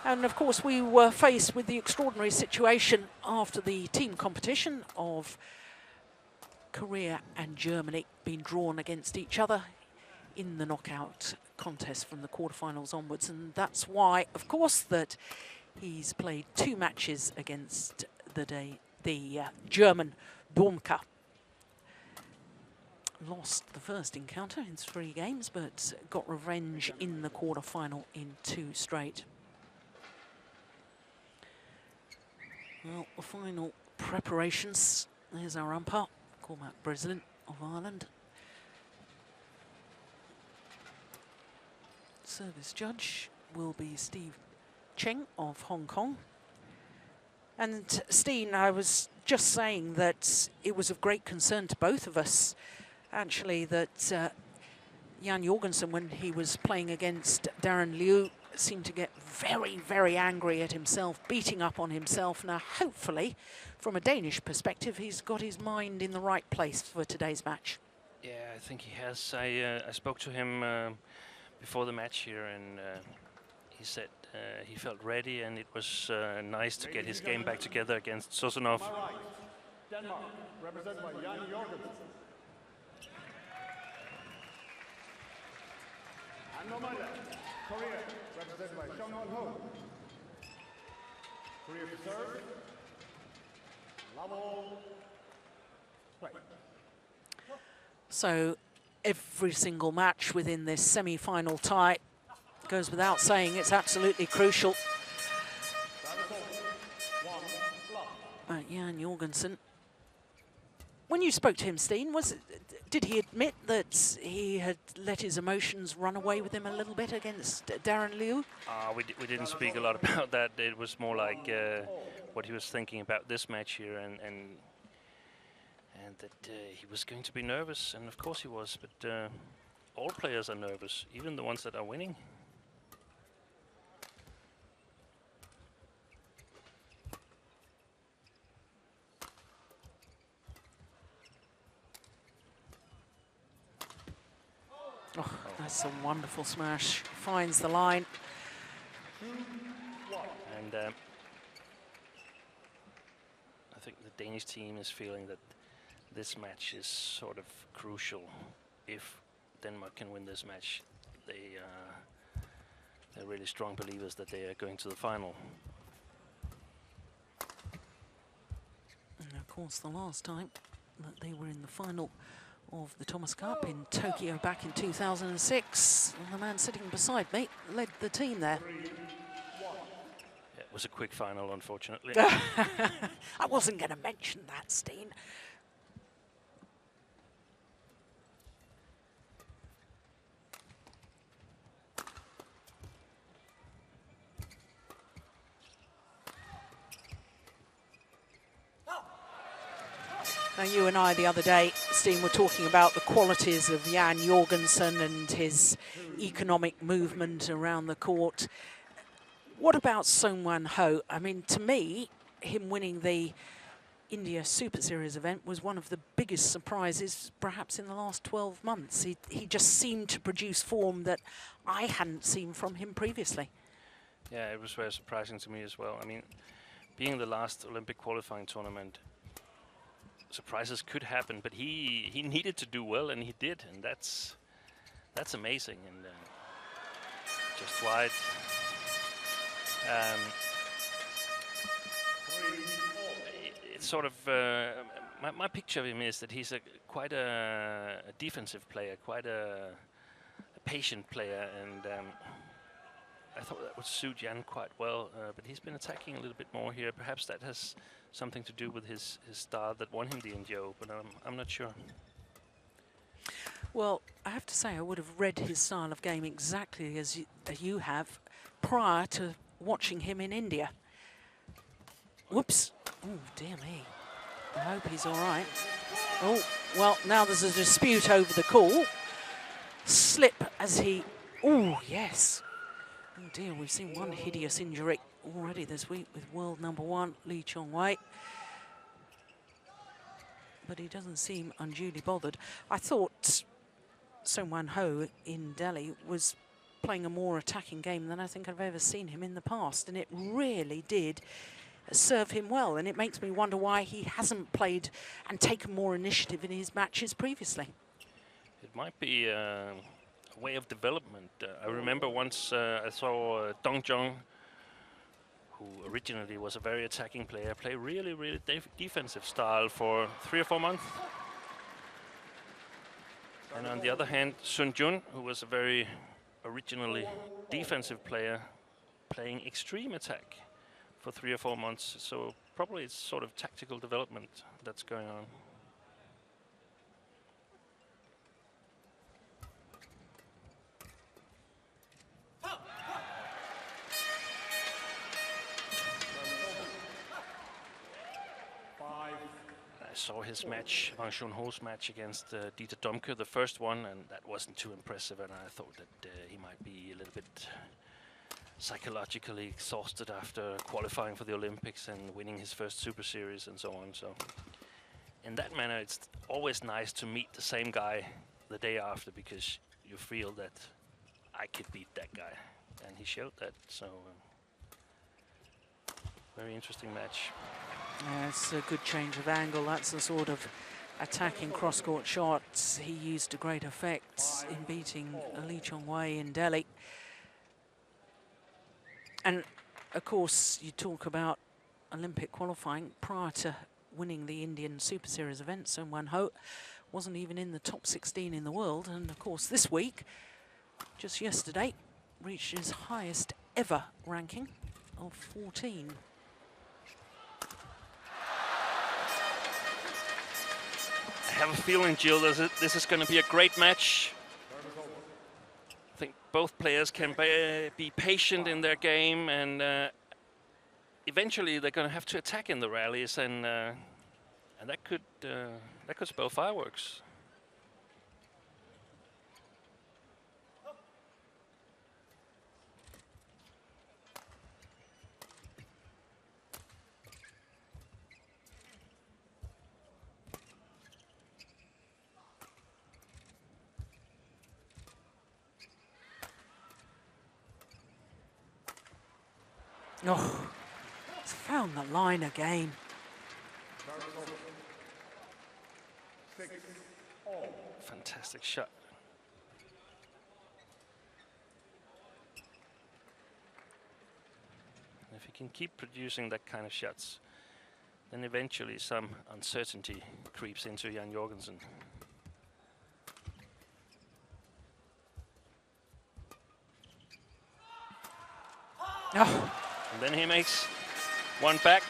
And of course we were faced with the extraordinary situation after the team competition of Korea and Germany being drawn against each other in the knockout contest from the quarter-finals onwards. And that's why, of course, that he's played 2 matches against the German Dongfeng. Lost the first encounter in 3 games, but got revenge in the quarter-final in 2 straight. Well, the final preparations. There's our umpire, Cormac Breslin of Ireland, service judge will be Steve Cheng of Hong Kong. And Steen, I was just saying that it was of great concern to both of us, actually, that Jan Jorgensen, when he was playing against Darren Liu, seemed to get very, very angry at himself, beating up on himself. Now, hopefully, from a Danish perspective, he's got his mind in the right place for today's match.
Yeah, I think he has. I spoke to him before the match here, and he said he felt ready, and it was nice to get his game back together against Sosunov.
Denmark, represented by Jan Jorgensen. And on my left, Korea, represented by Seong-Won Ho. Korea to serve. Level. Play.
So every single match within this semi-final tie goes without saying it's absolutely crucial. Jan Jorgensen. When you spoke to him, Steen, did he admit that he had let his emotions run away with him a little bit against Darren Liu?
We didn't speak a lot about that. It was more like what he was thinking about this match here, and that he was going to be nervous, and of course he was, but all players are nervous, even the ones that are winning.
Oh, that's a wonderful smash. Finds the line.
And I think the Danish team is feeling that this match is sort of crucial. If Denmark can win this match, they're really strong believers that they are going to the final.
And of course, the last time that they were in the final of the Thomas Cup in Tokyo back in 2006, and the man sitting beside me led the team there.
Yeah, it was a quick final, unfortunately.
I wasn't going to mention that, Steen. Now, you and I the other day, Steen, were talking about the qualities of Jan Jorgensen and his economic movement around the court. What about Seong-Won Ho? I mean, to me, him winning the India Super Series event was one of the biggest surprises perhaps in the last 12 months. He just seemed to produce form that I hadn't seen from him previously.
Yeah, it was very surprising to me as well. I mean, being the last Olympic qualifying tournament, surprises could happen, but he needed to do well, and he did, and that's amazing. And just wide. It's sort of my picture of him is that he's quite a defensive player, quite a patient player, and I thought that would suit Jan quite well, but he's been attacking a little bit more here. Perhaps that has something to do with his star that won him the India Open. I'm not sure.
Well, I have to say I would have read his style of game exactly as you have prior to watching him in India. Whoops. Oh, dear me. I hope he's all right. Oh, well, now there's a dispute over the call. Slip as he... Oh, yes. Oh, dear, we've seen one hideous injury already this week with world #1, Lee Chong-wei. But he doesn't seem unduly bothered. I thought Seong-Won Ho in Delhi was playing a more attacking game than I think I've ever seen him in the past, and it really did serve him well, and it makes me wonder why he hasn't played and taken more initiative in his matches previously.
It might be a way of development. I remember once I saw Dongfeng, who originally was a very attacking player, play really, really defensive style for 3 or 4 months. And on the other hand, Sun Jun, who was a very originally defensive player, playing extreme attack for 3 or 4 months. So probably it's sort of tactical development that's going on. saw his match, Wang Chunho's match against Dieter Domke, the first one, and that wasn't too impressive, and I thought that he might be a little bit psychologically exhausted after qualifying for the Olympics and winning his first Super Series and so on. So in that manner, it's always nice to meet the same guy the day after, because you feel that I could beat that guy, and he showed that. So very interesting match.
Yeah, it's a good change of angle. That's the sort of attacking cross-court shots he used to great effect in beating Lee Chong-wei in Delhi. And of course, you talk about Olympic qualifying. Prior to winning the Indian Super Series event, Sun Wan Ho wasn't even in the top 16 in the world. And of course, this week, just yesterday, reached his highest ever ranking of 14.
I have a feeling, Jill, this is going to be a great match. I think both players can be patient in their game, and eventually they're going to have to attack in the rallies, and that could spell fireworks.
Oh, it's found the line again.
Fantastic shot. If he can keep producing that kind of shots, then eventually some uncertainty creeps into Jan Jorgensen.
Oh.
And then he makes one back.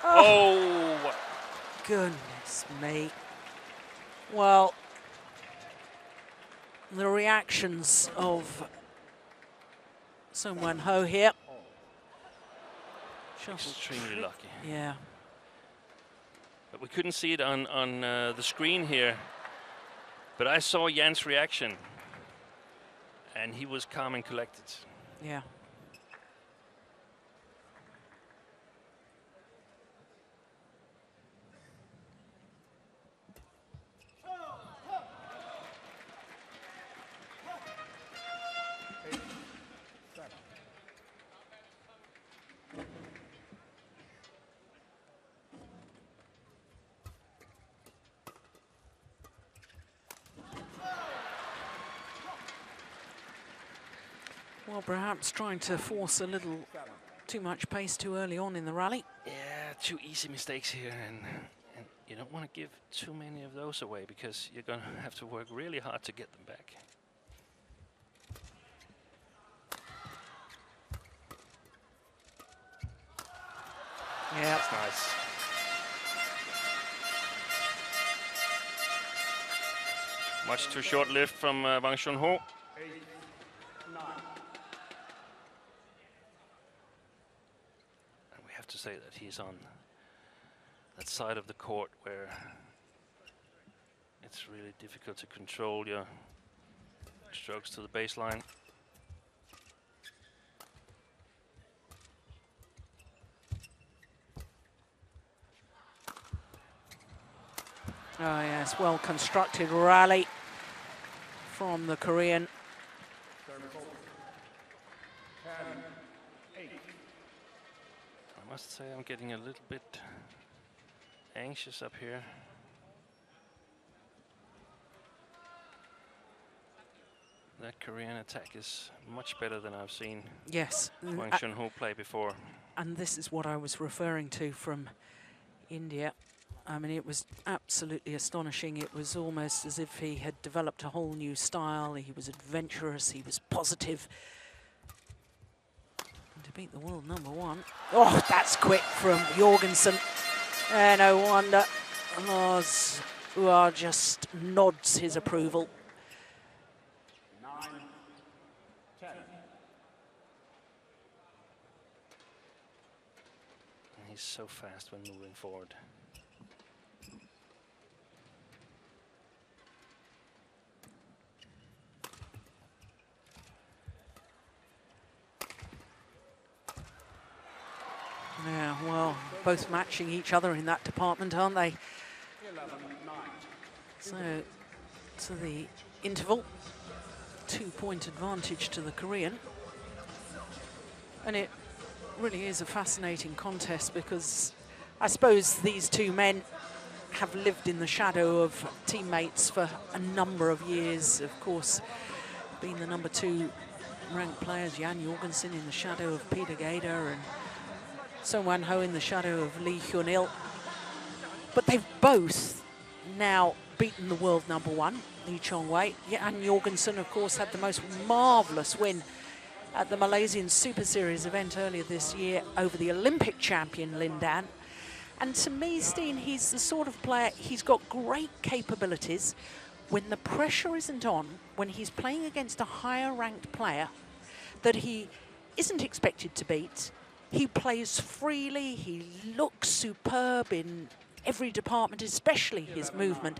Oh, what?
Goodness me. Well, the reactions of Sun Wan Ho here.
Extremely lucky.
Yeah.
But we couldn't see it on the screen here. But I saw Jan's reaction, and he was calm and collected.
Yeah. Well, perhaps trying to force a little too much pace too early on in the rally.
Yeah, two easy mistakes here, and you don't want to give too many of those away, because you're going to have to work really hard to get them back.
Yeah,
that's nice. Much too short-lived from Wang Chunho. And we have to say that he's on that side of the court where it's really difficult to control your strokes to the baseline.
Oh yes, well constructed rally from the Korean.
I must say I'm getting a little bit anxious up here. That Korean attack is much better than I've seen
Yes.
Wang Chunho play before.
And this is what I was referring to from India. I mean, it was absolutely astonishing. It was almost as if he had developed a whole new style. He was adventurous, he was positive. And to beat the world #1. Oh, that's quick from Jorgensen. No wonder Lars Uar just nods his approval.
9-10.
He's so fast when moving forward.
Yeah, well, both matching each other in that department, aren't they?
11-9.
So, to the interval, 2-point advantage to the Korean. And it really is a fascinating contest because I suppose these two men have lived in the shadow of teammates for a number of years. Of course, being the #2 ranked players, Jan Jorgensen in the shadow of Peter Gade and Son Wan-ho in the shadow of Lee Hyun-il. But they've both now beaten the world #1, Lee Chong-wei. Jan Jorgensen, of course, had the most marvellous win at the Malaysian Super Series event earlier this year over the Olympic champion Lin Dan. And to me, Steen, he's the sort of player, he's got great capabilities. When the pressure isn't on, when he's playing against a higher ranked player that he isn't expected to beat, he plays freely, he looks superb in every department, especially his movement.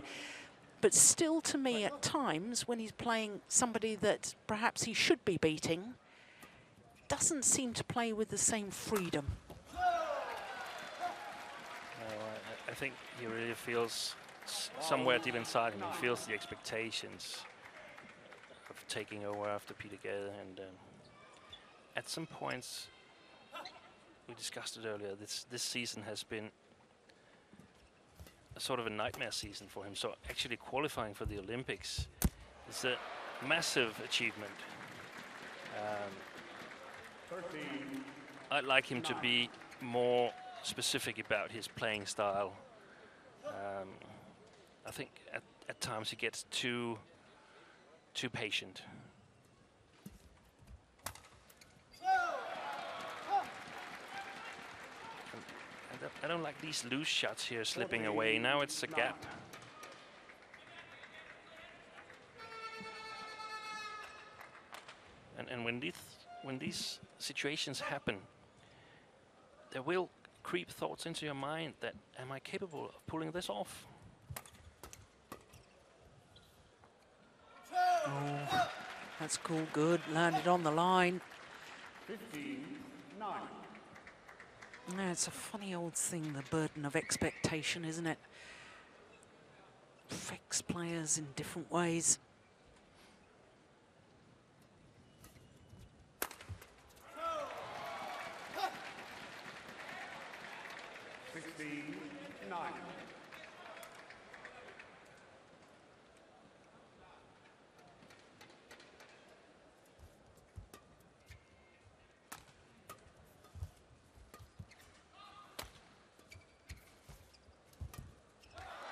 But still, to me, at times, when he's playing somebody that perhaps he should be beating, doesn't seem to play with the same freedom.
I think he really feels somewhere deep inside him, he feels the expectations of taking over after Peter Gade. And at some points, we discussed it earlier, this season has been a sort of a nightmare season for him. So actually qualifying for the Olympics is a massive achievement. I'd like him to be more specific about his playing style. I think at times he gets too patient. I don't like these loose shots here slipping away. Now it's a gap. And when these situations happen, there will creep thoughts into your mind that, am I capable of pulling this off?
Oh, that's cool, good, landed on the line.
15-9.
Yeah, it's a funny old thing, the burden of expectation, isn't it? Affects players in different ways.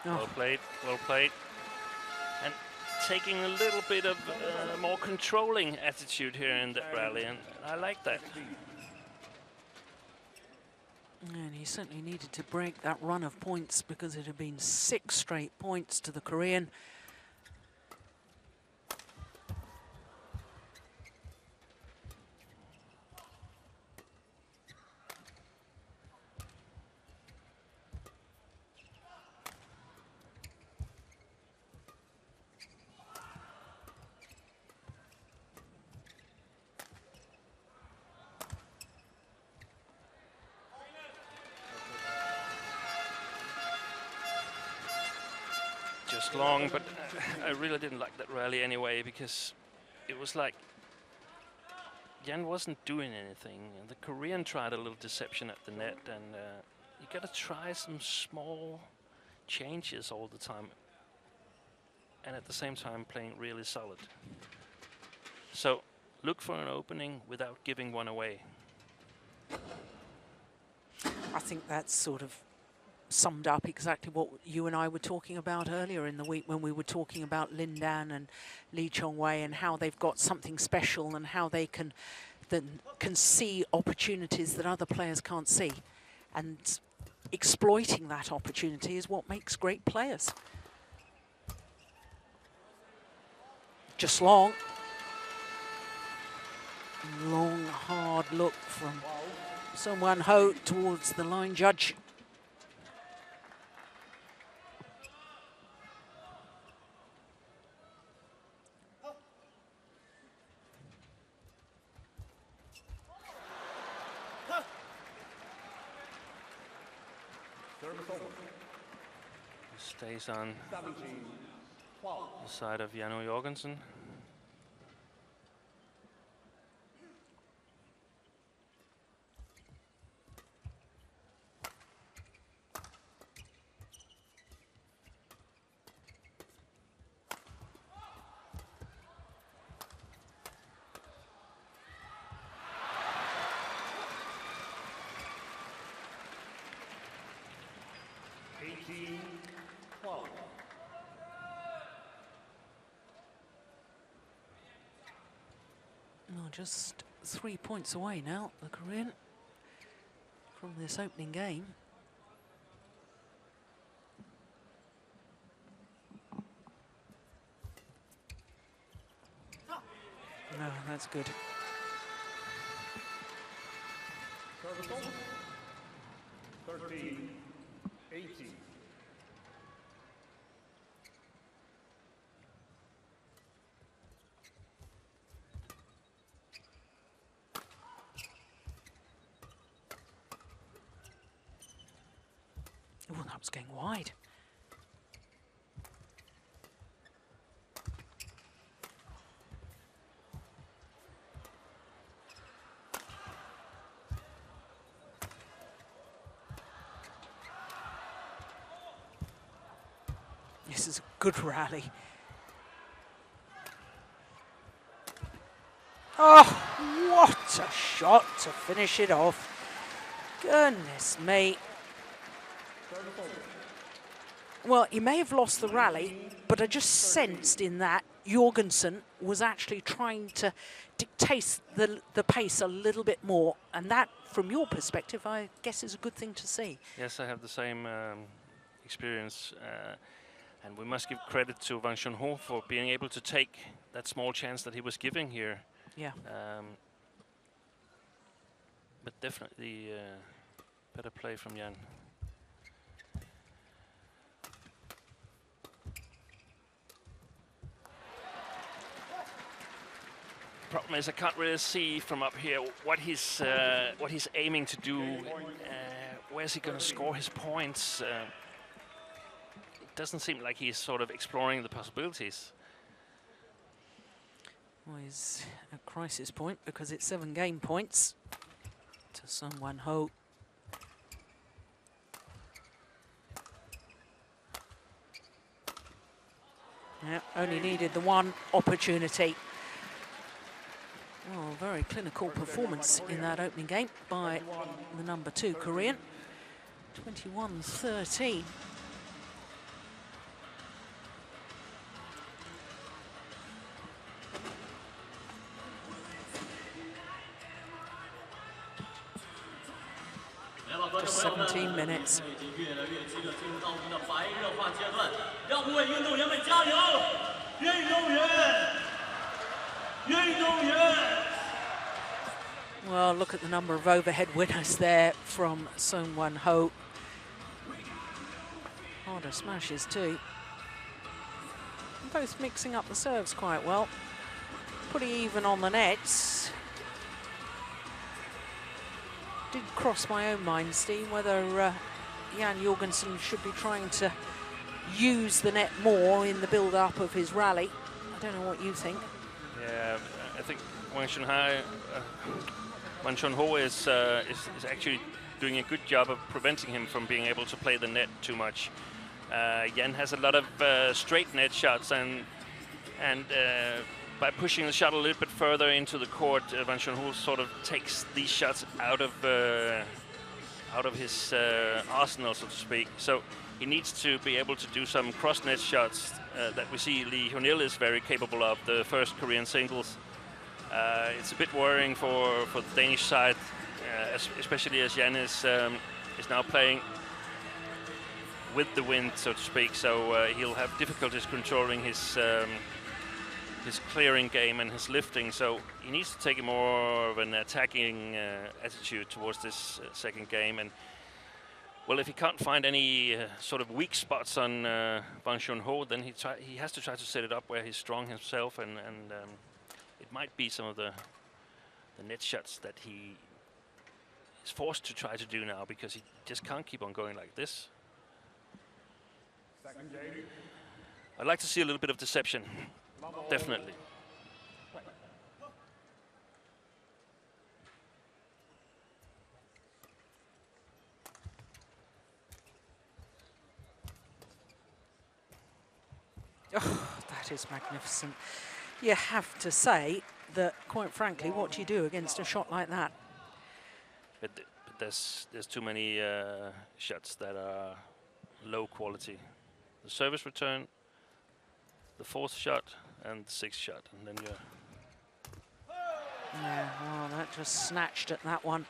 Well played, well played. And taking a little bit of more controlling attitude here in the rally, and I like that.
And he certainly needed to break that run of points because it had been 6 straight points to the Korean.
Just long, but I really didn't like that rally anyway, because it was like Jan wasn't doing anything, and the Korean tried a little deception at the net, and you got to try some small changes all the time, and at the same time playing really solid. So look for an opening without giving one away.
I think that's sort of summed up exactly what you and I were talking about earlier in the week when we were talking about Lin Dan and Lee Chong-wei and how they've got something special and how they can see opportunities that other players can't see. And exploiting that opportunity is what makes great players. Just long. Long, hard look from Sung Wan Ho towards the line judge.
Stays on the side of Janno Jorgensen.
Just 3 points away now, the Korean, from this opening game. No, that's good.
Service over. 13-18.
Oh, that was going wide. This is a good rally. Oh, what a shot to finish it off. Goodness me. Well, he may have lost the rally, but I just sensed in that Jorgensen was actually trying to dictate the pace a little bit more. And that, from your perspective, I guess is a good thing to see.
Yes, I have the same experience. And we must give credit to Wang Chunho for being able to take that small chance that he was giving here.
Yeah.
But definitely better play from Jan. Problem is, I can't really see from up here what he's aiming to do. Where's he going to score his points? It doesn't seem like he's sort of exploring the possibilities.
Well, he's at crisis point because it's 7 game points to Sung Wan Ho. Yeah, only needed the one opportunity. Well, very clinical performance in that opening game by the number 2 Korean. 21-13. Just 17 minutes. Well, look at the number of overhead winners there from Sung Wan Ho. Harder smashes too. Both mixing up the serves quite well. Pretty even on the nets. Did cross my own mind, Steve, whether Jan Jorgensen should be trying to use the net more in the build-up of his rally. I don't know what you think.
Yeah, I think Wang Chunho is actually doing a good job of preventing him from being able to play the net too much. Jan has a lot of straight net shots, and by pushing the shot a little bit further into the court, Wang Chunho sort of takes these shots out of out of his arsenal, so to speak. So he needs to be able to do some cross-net shots that we see Lee Hyun-il is very capable of, the first Korean singles. It's a bit worrying for the Danish side, especially as Jan is now playing with the wind, so to speak. So he'll have difficulties controlling his clearing game and his lifting. So he needs to take a more of an attacking attitude towards this second game. And well, if he can't find any sort of weak spots on Wang Chunho, then he has to try to set it up where he's strong himself, and it might be some of the net shots that he is forced to try to do now, because he just can't keep on going like this. I'd like to see a little bit of deception, definitely.
Oh, that is magnificent. You have to say that, quite frankly, what do you do against a shot like that?
But there's too many shots that are low quality. The service return, the fourth shot, and the sixth shot, and then you're...
Yeah, well, that just snatched at that one.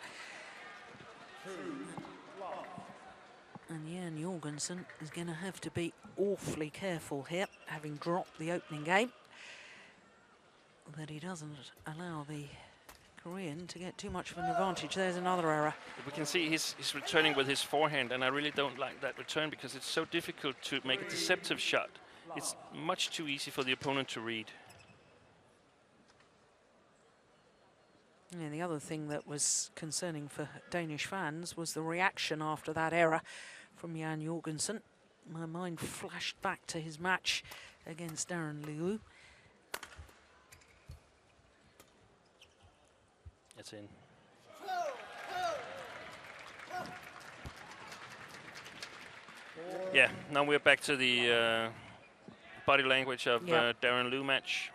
And Jan Jorgensen is going to have to be awfully careful here, having dropped the opening game, that he doesn't allow the Korean to get too much of an advantage. There's another error.
We can see he's returning with his forehand, and I really don't like that return, because it's so difficult to make a deceptive shot. It's much too easy for the opponent to read.
Yeah, the other thing that was concerning for Danish fans was the reaction after that error from Jan Jorgensen. My mind flashed back to his match against Darren Liu.
It's in. Yeah, now we're back to the body language of Darren Liu match.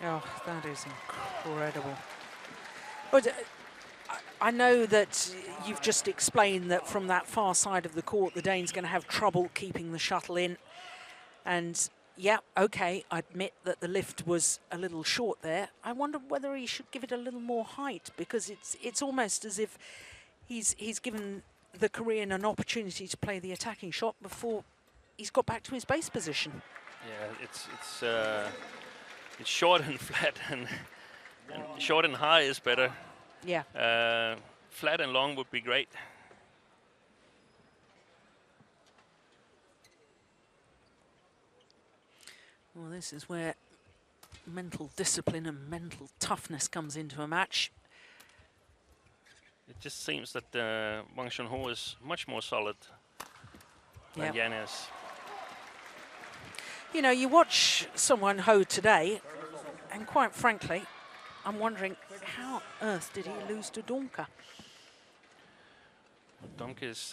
Oh, that is incredible. But I know that you've just explained that from that far side of the court, the Dane's going to have trouble keeping the shuttle in. And yeah, okay, I admit that the lift was a little short there. I wonder whether he should give it a little more height, because it's almost as if he's given the Korean an opportunity to play the attacking shot before he's got back to his base position.
Yeah, it's short and flat, and short and high is better.
Yeah.
Flat and long would be great.
Well, this is where mental discipline and mental toughness comes into a match.
It just seems that Wang Chunho is much more solid than Jan is.
You know, you watch Sung-Won Ho today, and quite frankly, I'm wondering, how on earth did he lose to Dongfeng?
Dongfeng is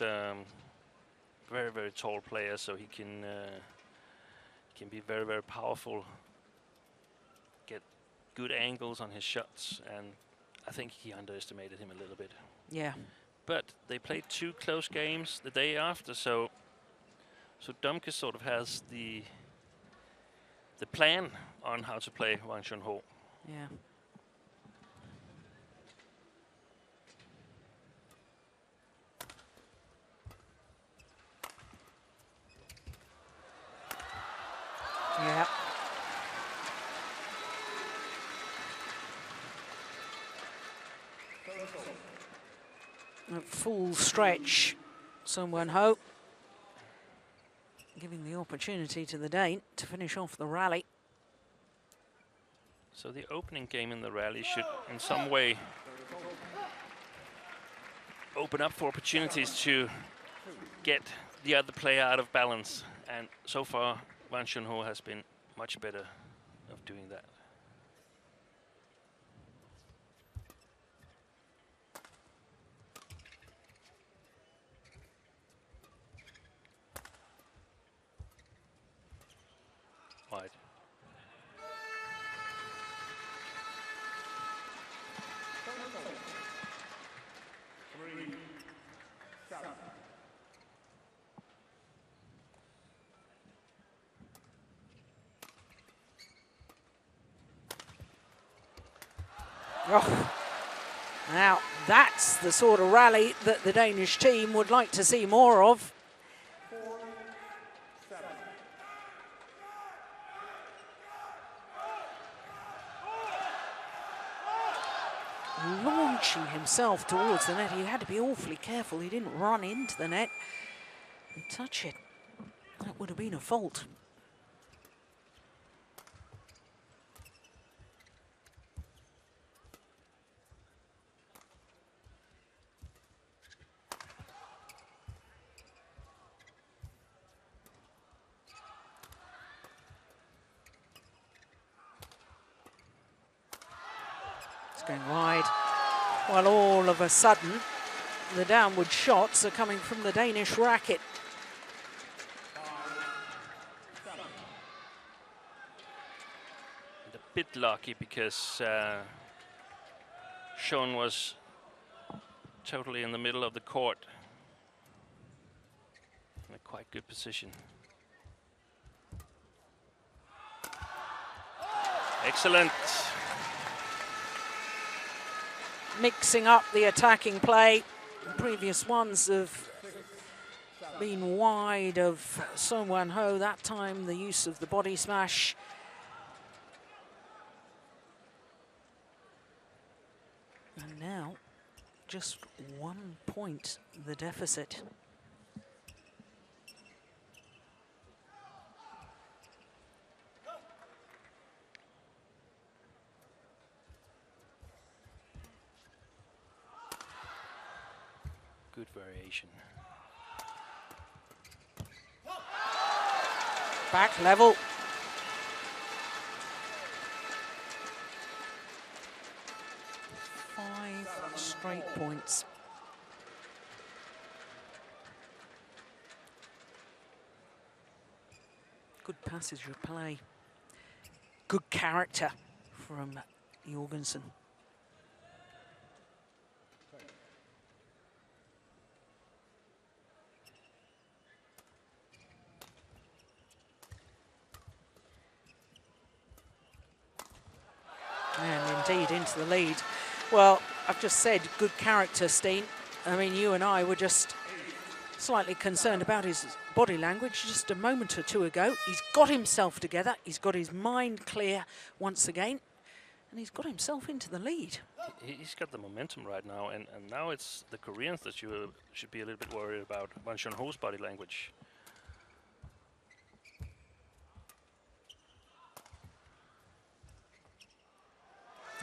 very, very tall player, so he can be very, very powerful, get good angles on his shots, and I think he underestimated him a little bit.
Yeah.
But they played 2 close games the day after, so Dongfeng sort of has the plan on how to play Wang Chunho.
Yeah. Yeah. At full stretch, Sung-Won Ho giving the opportunity to the Dane to finish off the rally.
So the opening game in the rally should in some way open up for opportunities to get the other player out of balance. And so far, Wang Chunho has been much better of doing that. Wide.
Oh. Now, that's the sort of rally that the Danish team would like to see more of. Launching himself towards the net, he had to be awfully careful. He didn't run into the net and touch it. That would have been a fault. Going wide. Well, all of a sudden, the downward shots are coming from the Danish racket.
A bit lucky because Sean was totally in the middle of the court. In a quite good position. Excellent.
Mixing up the attacking play. The previous ones have been wide of Son Wan Ho. That time the use of the body smash. And now just 1 point the deficit.
Good variation.
Back level. Five straight points. Good passage of play. Good character from Jorgensen. And indeed into the lead. Well, I've just said good character, Steen. I mean, you and I were just slightly concerned about his body language just a moment or two ago. He's got himself together. He's got his mind clear once again. And he's got himself into the lead.
He's got the momentum right now. And now it's the Koreans that you should be a little bit worried about. Wang Chunho's body language.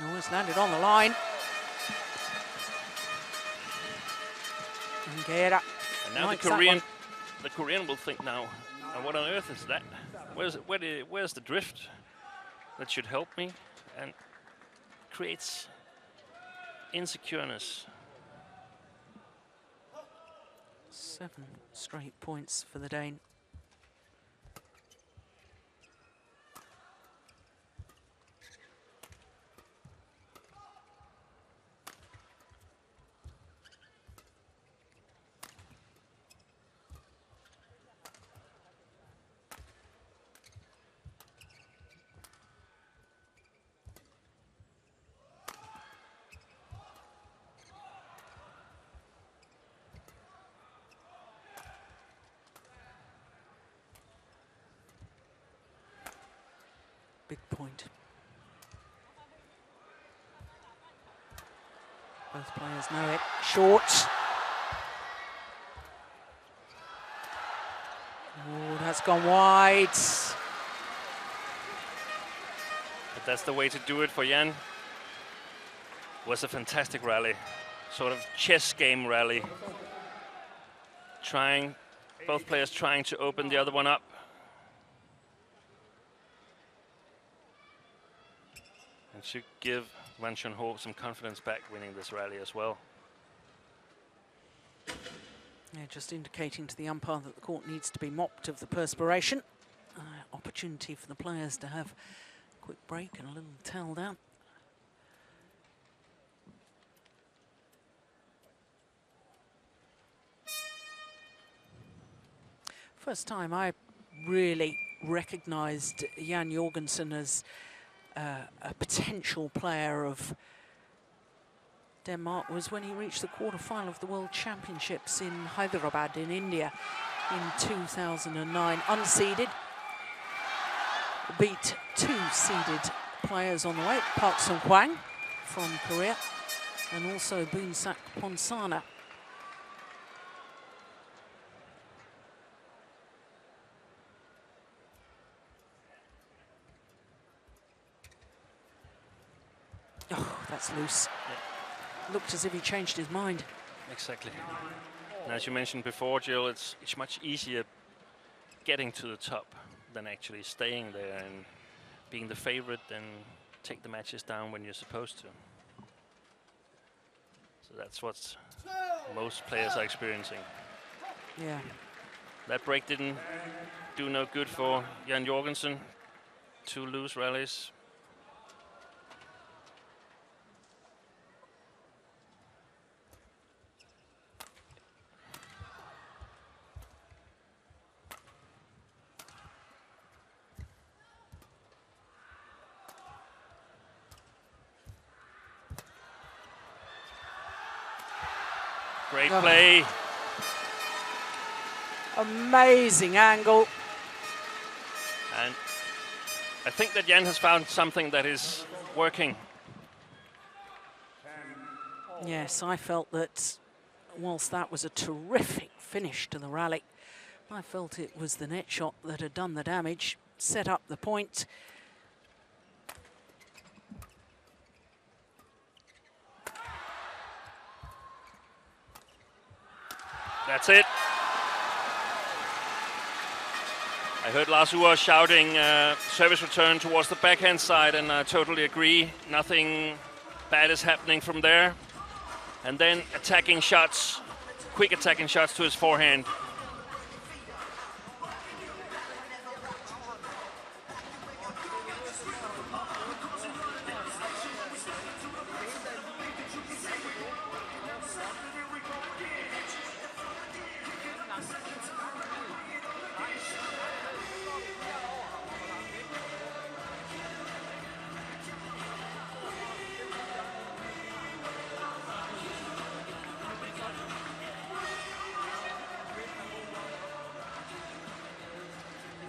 Oh, it's landed on the line. And Gade.
And now the Korean will think now, what on earth is that? Where's the drift that should help me? And creates insecureness.
7 straight points for the Dane. Big point. Both players know it. Short. Oh, that's gone wide.
But that's the way to do it for Jan. Was a fantastic rally. Sort of chess game rally. Both players trying to open the other one up. And should give Wang Chunho some confidence back winning this rally as well.
Yeah, just indicating to the umpire that the court needs to be mopped of the perspiration. Opportunity for the players to have a quick break and a little towel down. First time I really recognised Jan Jorgensen as a potential player of Denmark was when he reached the quarter-final of the World Championships in Hyderabad in India in 2009. Unseeded, beat two seeded players on the way, Park Sung-kwang from Korea and also Boonsak Ponsana. Oh, that's loose. Yeah. Looked as if he changed his mind.
Exactly. And as you mentioned before, Jill, it's much easier getting to the top than actually staying there and being the favorite and take the matches down when you're supposed to. So that's what most players are experiencing.
Yeah.
That break didn't do no good for Jan Jorgensen. 2 loose rallies. Great play.
Amazing angle.
And I think that Jan has found something that is working.
Yes, I felt that whilst that was a terrific finish to the rally, I felt it was the net shot that had done the damage, set up the point.
That's it. I heard Lars Ure shouting service return towards the backhand side, and I totally agree. Nothing bad is happening from there. And then attacking shots, quick attacking shots to his forehand.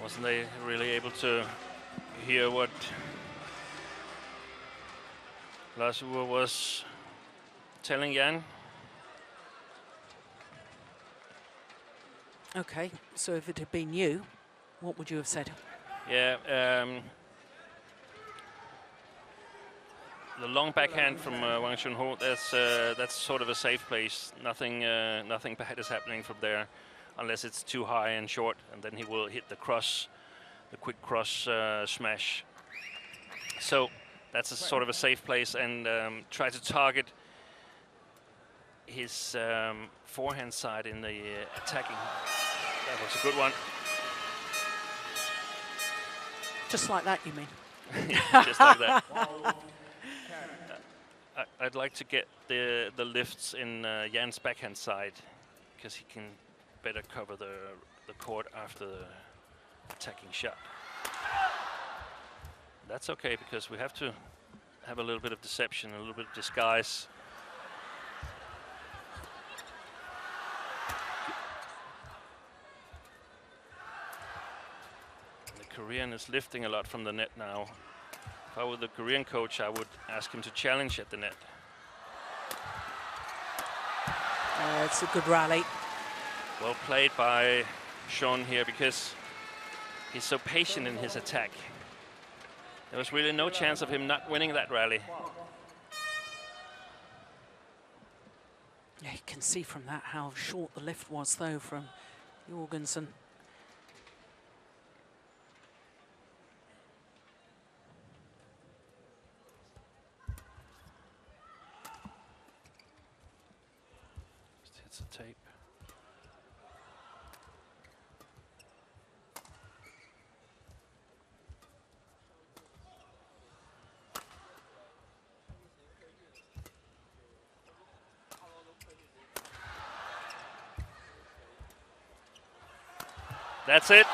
Wasn't they really able to hear what Lars Ure was telling Jan?
Okay, so if it had been you, what would you have said?
Yeah, the long backhand from Wang Chunho, that's sort of a safe place. Nothing bad is happening from there, unless it's too high and short, and then he will hit the cross, the quick cross smash. So that's a sort of a safe place, and try to target his forehand side in the attacking. That was a good one.
Just like that, you mean?
Just like that. I'd like to get the lifts in Jan's backhand side, because he can better cover the court after the attacking shot. That's okay, because we have to have a little bit of deception, a little bit of disguise. The Korean is lifting a lot from the net now. If I were the Korean coach, I would ask him to challenge at the net.
It's a good rally.
Well played by Sean here, because he's so patient in his attack. There was really no chance of him not winning that rally.
Yeah, you can see from that how short the lift was, though, from Jorgensen.
That's a tape. That's it.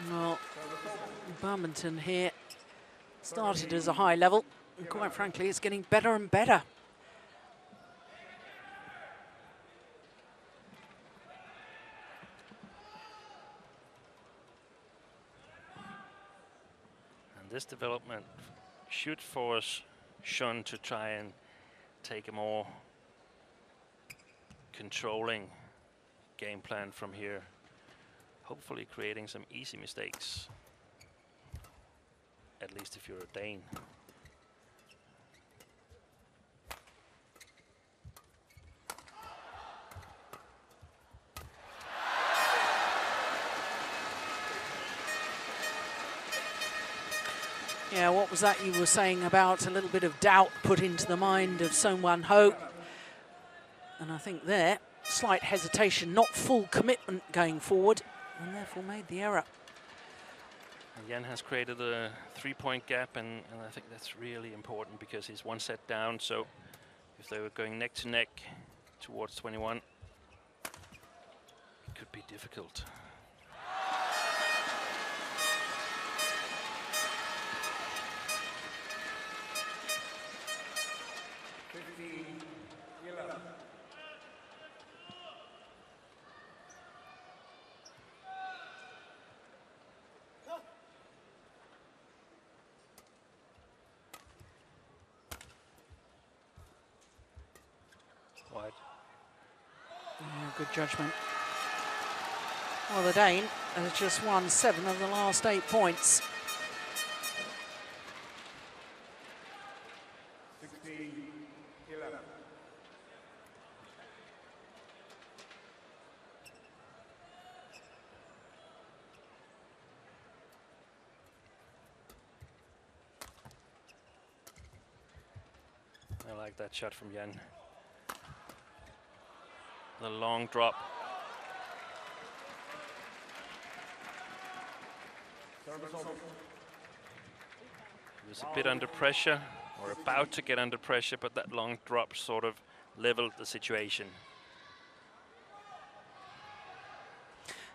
Well, badminton here started as a high level, and quite frankly, it's getting better and better.
And this development should force Shun to try and take a more controlling game plan from here, hopefully creating some easy mistakes, at least if you're a Dane.
Yeah, what was that you were saying about a little bit of doubt put into the mind of Son Wan Ho? And I think there, slight hesitation, not full commitment going forward, and therefore made the error.
And Jan has created a 3-point gap, and I think that's really important because he's one set down. So if they were going neck to neck towards 21, it could be difficult. Wide.
Yeah, good judgment. Well, the Dane has just won 7 of the last 8 points.
16-11.
I like that shot from Jan. The long drop. He was a bit under pressure, or about to get under pressure, but that long drop sort of leveled the situation.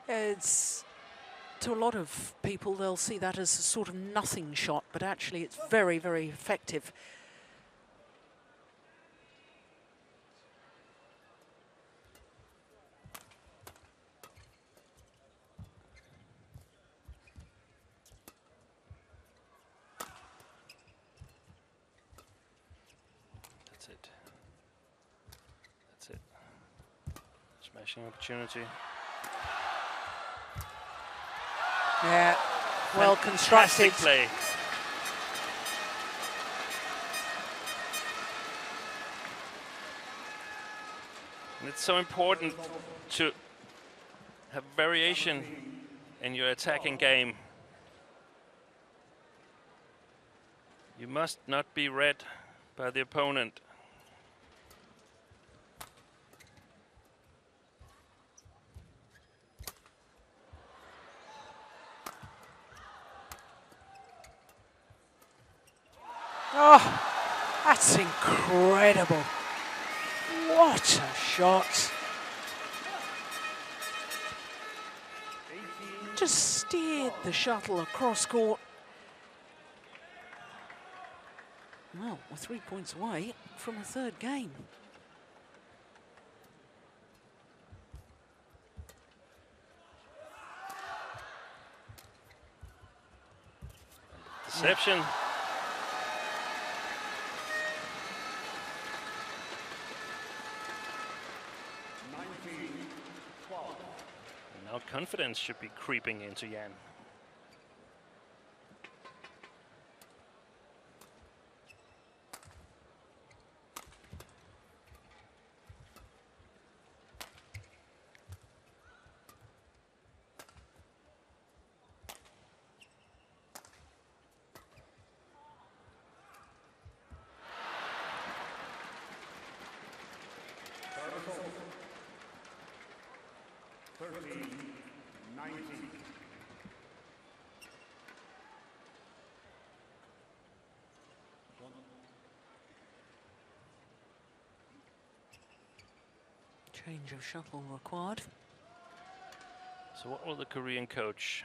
It's, to a lot of people, they'll see that as a sort of nothing shot, but actually it's very, very effective.
That's it. That's it. Smashing opportunity.
Yeah, well constructed.
Fantastic play. And it's so important to have variation in your attacking game. You must not be read by the opponent.
Oh, that's incredible. What a shot. Just steered the shuttle across court. Well, we're 3 points away from a third game.
Deception. Now confidence should be creeping into Jan.
13-19.
Change of shuttle required.
So what will the Korean coach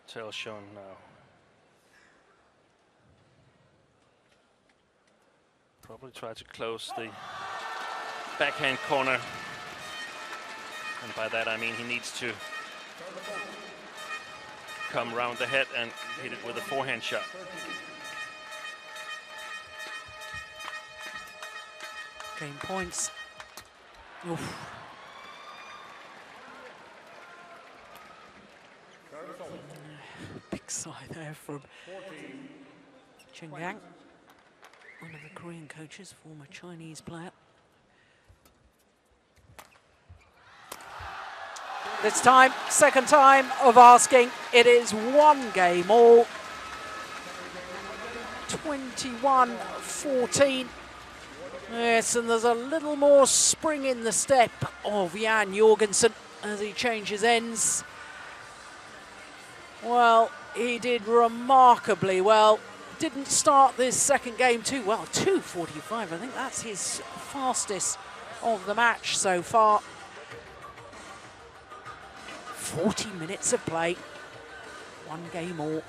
tell Sean now? Probably try to close the backhand corner. And by that I mean he needs to come round the head and hit it with a forehand shot.
Game points. Oof. Big sigh there from Chen Yang, one of the Korean coaches, former Chinese player. This time, second time of asking. It is 1 game all. 21-14. Yes, and there's a little more spring in the step of Jan Jorgensen as he changes ends. Well, he did remarkably well. Didn't start this second game too well. 2:45, I think that's his fastest of the match so far. 40 minutes of play. 1 game all.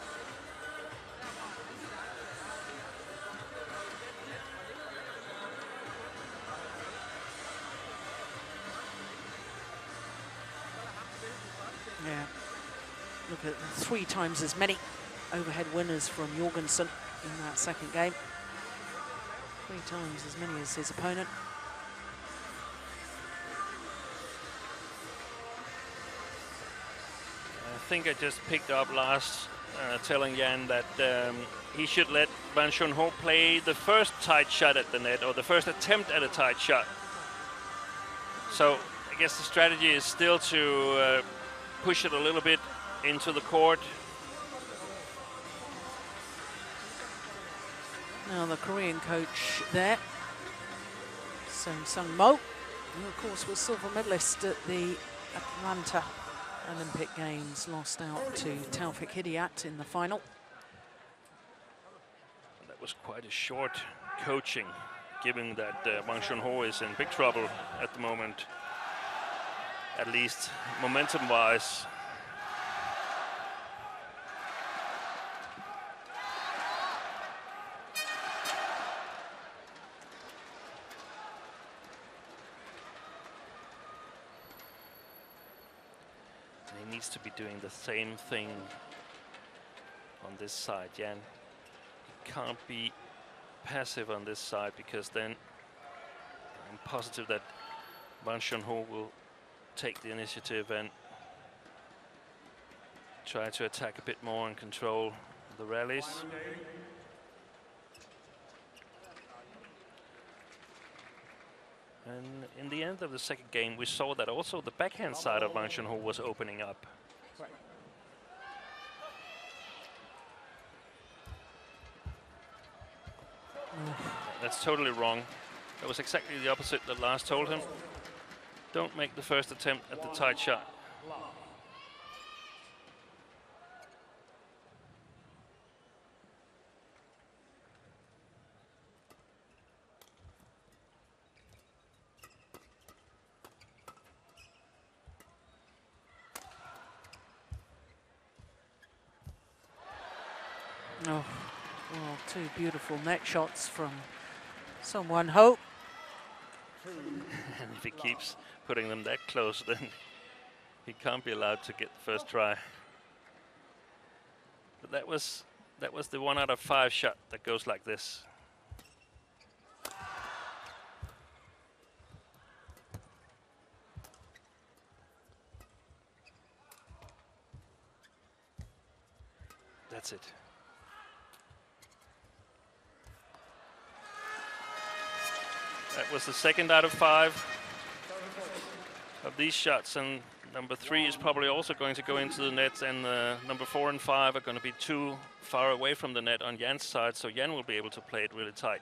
Yeah, look at 3 times as many overhead winners from Jorgensen in that second game. 3 times as many as his opponent.
I think I just picked up last telling Jan that he should let Ban Chun-ho play the first tight shot at the net, or the first attempt at a tight shot. So I guess the strategy is still to push it a little bit into the court.
Now the Korean coach there, Sung Mo, who of course was silver medalist at the Atlanta Olympic Games, lost out to Taufik Hidayat in the final.
That was quite a short coaching, given that Wang Chun-ho is in big trouble at the moment, at least momentum-wise. He needs to be doing the same thing on this side, Jan. He can't be passive on this side, because then I'm positive that Wang Chun-ho will take the initiative and try to attack a bit more and control the rallies. And in the end of the second game, we saw that also the backhand side of Wang Chun-ho was opening up. That's totally wrong. That was exactly the opposite that Lars told him. Don't make the first attempt at the tight shot.
Oh, well, 2 beautiful net shots from Sung Won-ho.
And if he keeps putting them that close, then he can't be allowed to get the first try. But that was the 1 out of 5 shot that goes like this. That's it. That was the 2nd out of 5 of these shots, and number 3 is probably also going to go into the net, and number 4 and 5 are going to be too far away from the net on Jan's side, so Jan will be able to play it really tight.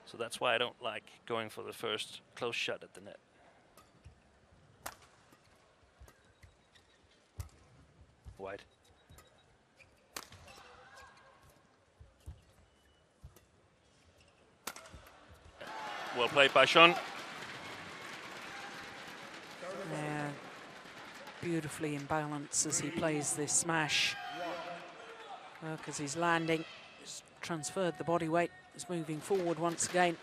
So that's why I don't like going for the first close shot at the net. White. Well played by Sean.
Yeah, beautifully in balance as he plays this smash. Because he's landing, he's transferred the body weight, he's moving forward once again.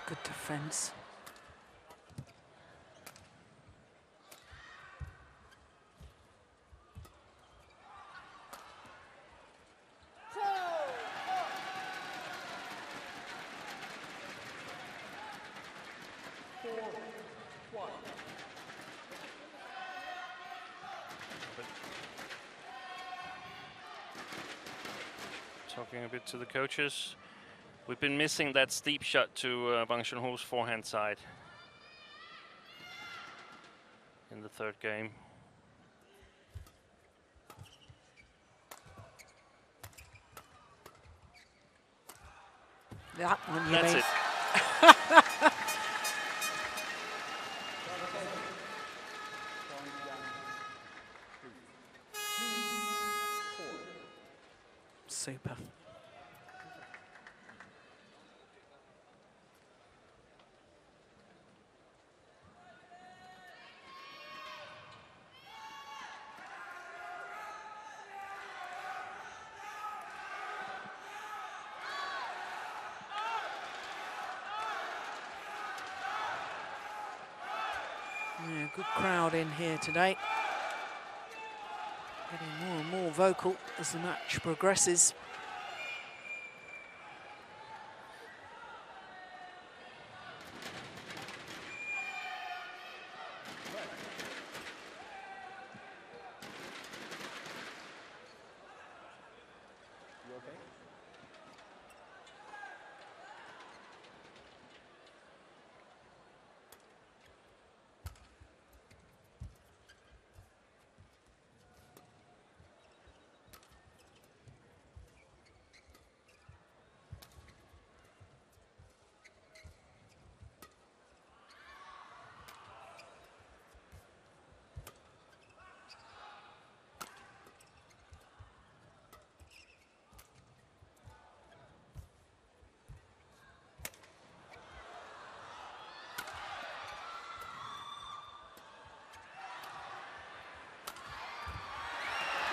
Good defense.
Talking a bit to the coaches. We've been missing that steep shot to Wang Chunho's forehand side in the third game.
That one, you
That's
mean.
it.
Super. Yeah, good crowd in here today. Getting more and more vocal as the match progresses.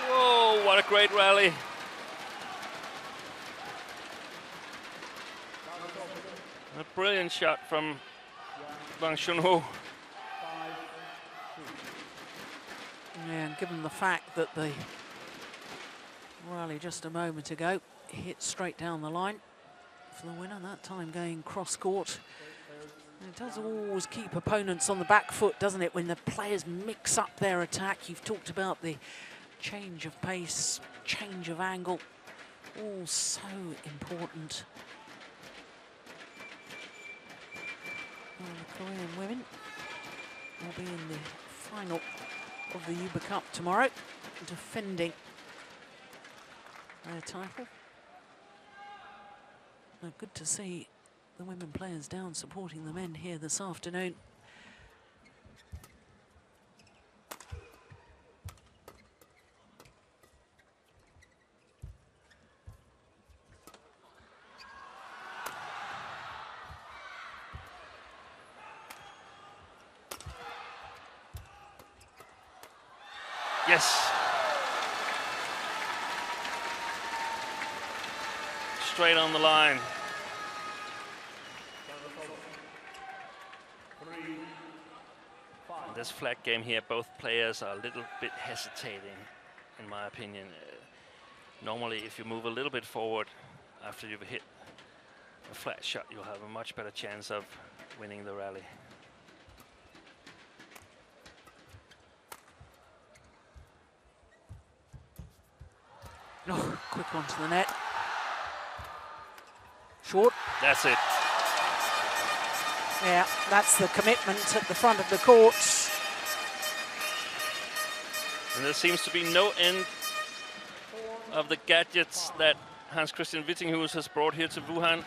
Whoa, what a great rally. A brilliant shot from Wang Chunho.
Yeah, and given the fact that the rally just a moment ago hit straight down the line for the winner, that time going cross court. And it does always keep opponents on the back foot, doesn't it, when the players mix up their attack. You've talked about the change of pace, change of angle, all so important. Well, the Korean women will be in the final of the Hubei Cup tomorrow, defending their title. Good to see the women players down supporting the men here this afternoon.
Yes. Straight on the line. In this flag game here, both players are a little bit hesitating, in my opinion. Normally, if you move a little bit forward after you've hit a flat shot, you'll have a much better chance of winning the rally.
Oh, quick onto the net. Short.
That's it.
Yeah, that's the commitment at the front of the courts.
And there seems to be no end of the gadgets that Hans Christian Wittinghus has brought here to Wuhan.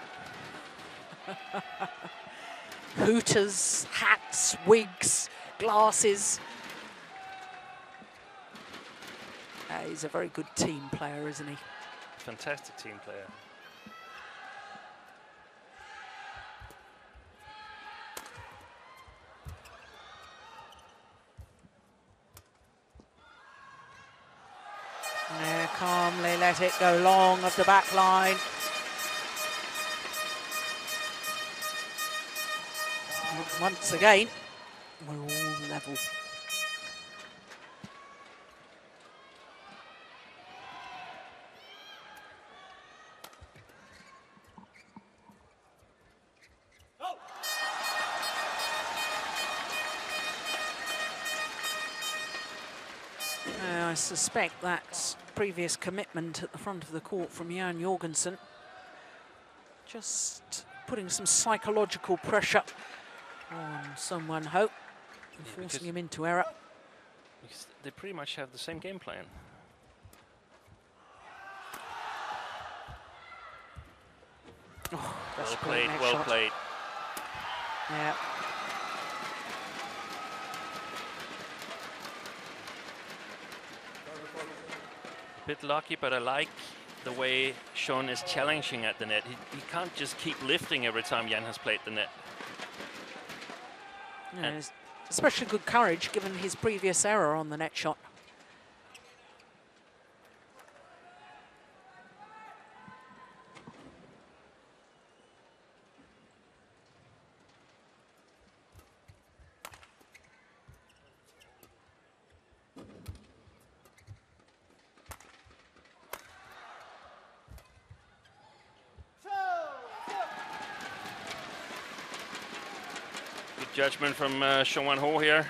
Hooters, hats, wigs, glasses. He's a very good team player, isn't he?
Fantastic team player.
Yeah, calmly let it go long of the back line. Once again, we're all level. I suspect that previous commitment at the front of the court from Jan Jorgensen, just putting some psychological pressure on Son Wan-ho and forcing him into error.
Because they pretty much have the same game plan.
Oh,
well played, well
shot.
played.
Yeah.
Bit lucky, but I like the way Sean is challenging at the net. He can't just keep lifting every time Jan has played the net.
Yeah, especially good courage given his previous error on the net shot.
Judgment from Sean Wan-ho here.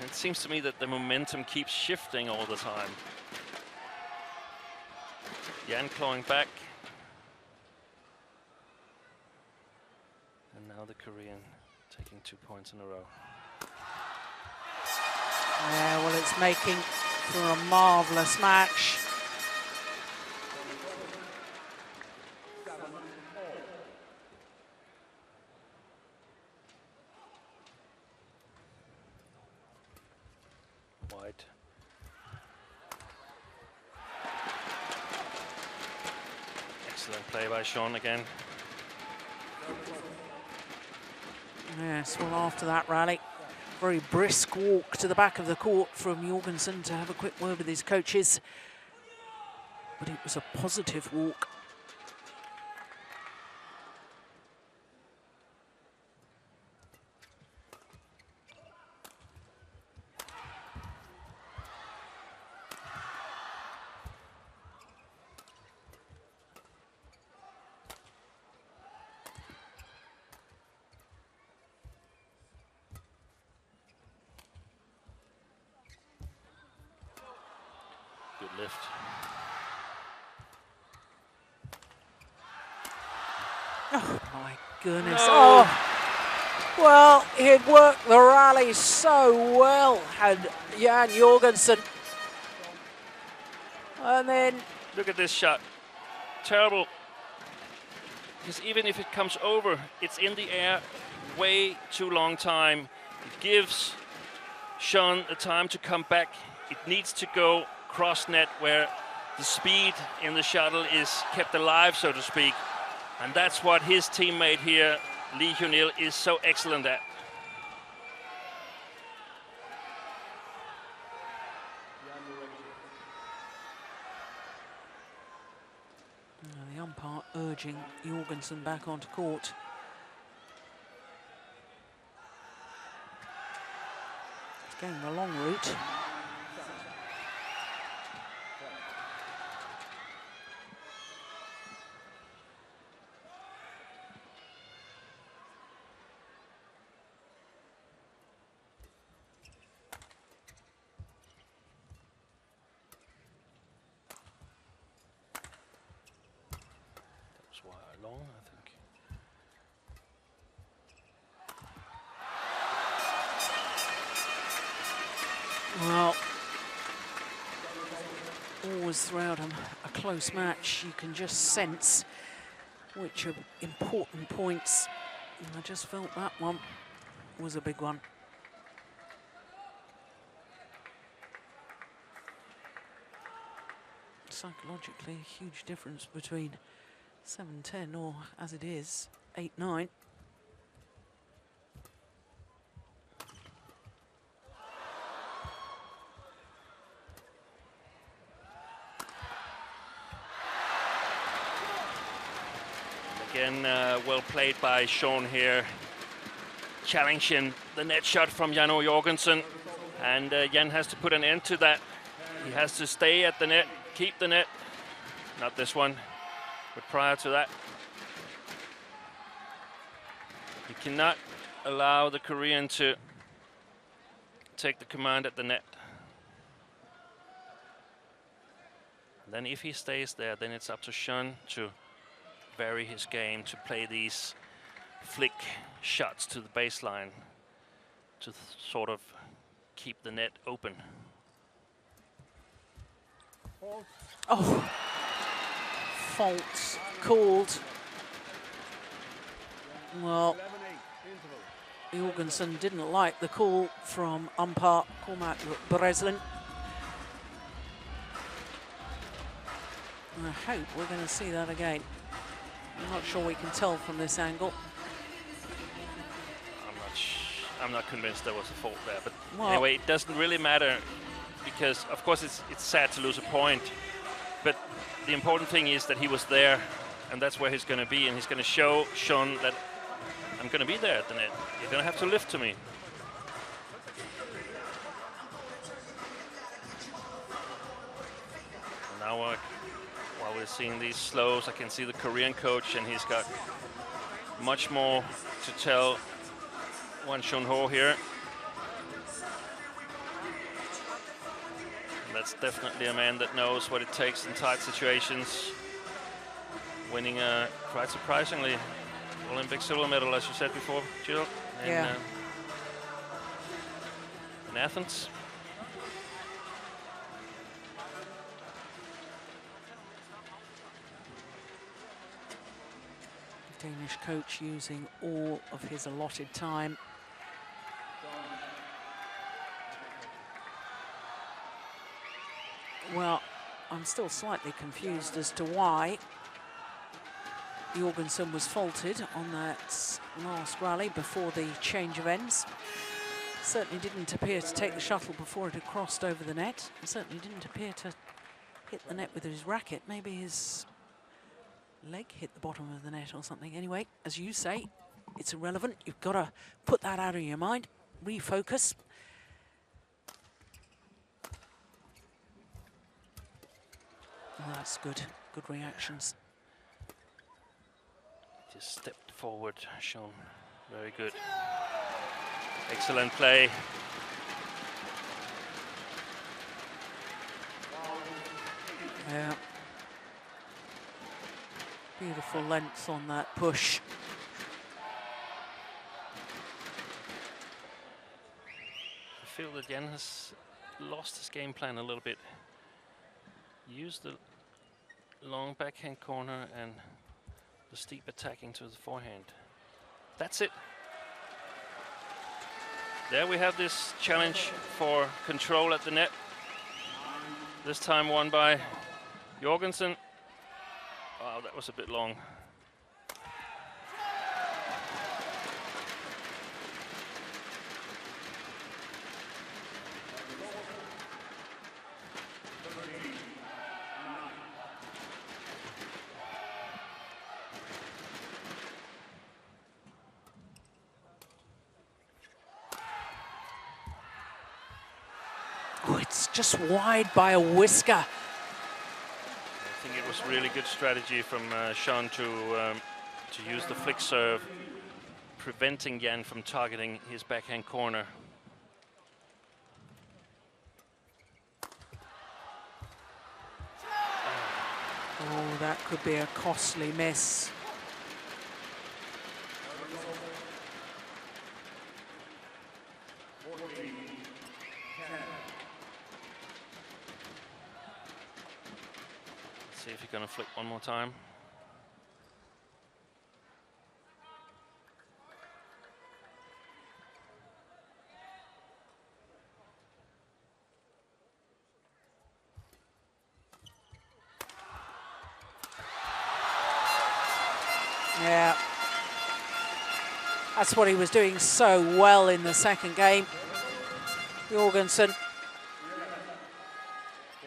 It seems to me that the momentum keeps shifting all the time. Jan clawing back. And now the Korean taking 2 points in a row.
Yeah, well, it's making for a marvellous match.
Excellent play by Sean again.
Yes, well, after that rally, very brisk walk to the back of the court from Jorgensen to have a quick word with his coaches. But it was a positive walk.
Good lift.
Oh my goodness.
No.
Oh, well, he'd worked the rally so well, had Jan Jorgensen. And then
Look at this shot. Terrible. Because even if it comes over, it's in the air way too long time. It gives Sean the time to come back. It needs to go cross net where the speed in the shuttle is kept alive, so to speak. And that's what his teammate here, Lee Hyun-il, is so excellent at.
the umpire urging Jorgensen back onto court. He's going the long route.
Long, I think.
Well, knows, throughout a close match, you can just sense which are important points. And I just felt that one was a big one. Psychologically, a huge difference between 7-10 or, as it is, 8-9.
Again, well played by Sean here, challenging the net shot from Janno Jorgensen. And Jan has to put an end to that. He has to stay at the net, keep the net. Not this one, but prior to that. You cannot allow the Korean to take the command at the net. And then if he stays there, then it's up to Sean to vary his game, to play these flick shots to the baseline, to sort of keep the net open.
Oh, fault called. Well, Jorgensen didn't like the call from umpire Cormac Breslin. I hope we're going to see that again. I'm not sure we can tell from this angle.
I'm not convinced there was a fault there, but
well,
anyway, it doesn't really matter because, of course, it's sad to lose a point, but the important thing is that he was there, and that's where he's going to be, and he's going to show Sean that I'm going to be there at the net. You're going to have to lift to me. And now, while we're seeing these slows, I can see the Korean coach, and he's got much more to tell Won Shun Ho here. And that's definitely a man that knows what it takes in tight situations. Winning a quite surprisingly Olympic silver medal, as you said before, Jill, in Athens.
Danish coach using all of his allotted time. Well, I'm still slightly confused as to why Jorgensen was faulted on that last rally before the change of ends. Certainly didn't appear to take the shuttle before it had crossed over the net. And certainly didn't appear to hit the net with his racket. Maybe his leg hit the bottom of the net or something. Anyway, as you say, it's irrelevant. You've got to put that out of your mind, refocus. Oh, that's good. Good reactions.
Just stepped forward, Sean. Very good. Excellent play.
Yeah. Beautiful length on that push.
I feel that Jan has lost his game plan a little bit. Use the long backhand corner and the steep attacking to the forehand. That's it. There we have this challenge for control at the net. This time won by Jorgensen. Wow, that was a bit long.
Oh, it's just wide by a whisker.
I think it was really good strategy from Sean to use the flick serve, preventing Jan from targeting his backhand corner.
Oh, that could be a costly miss.
See if he's gonna flip one more time.
Yeah. That's what he was doing so well in the second game. Jorgensen.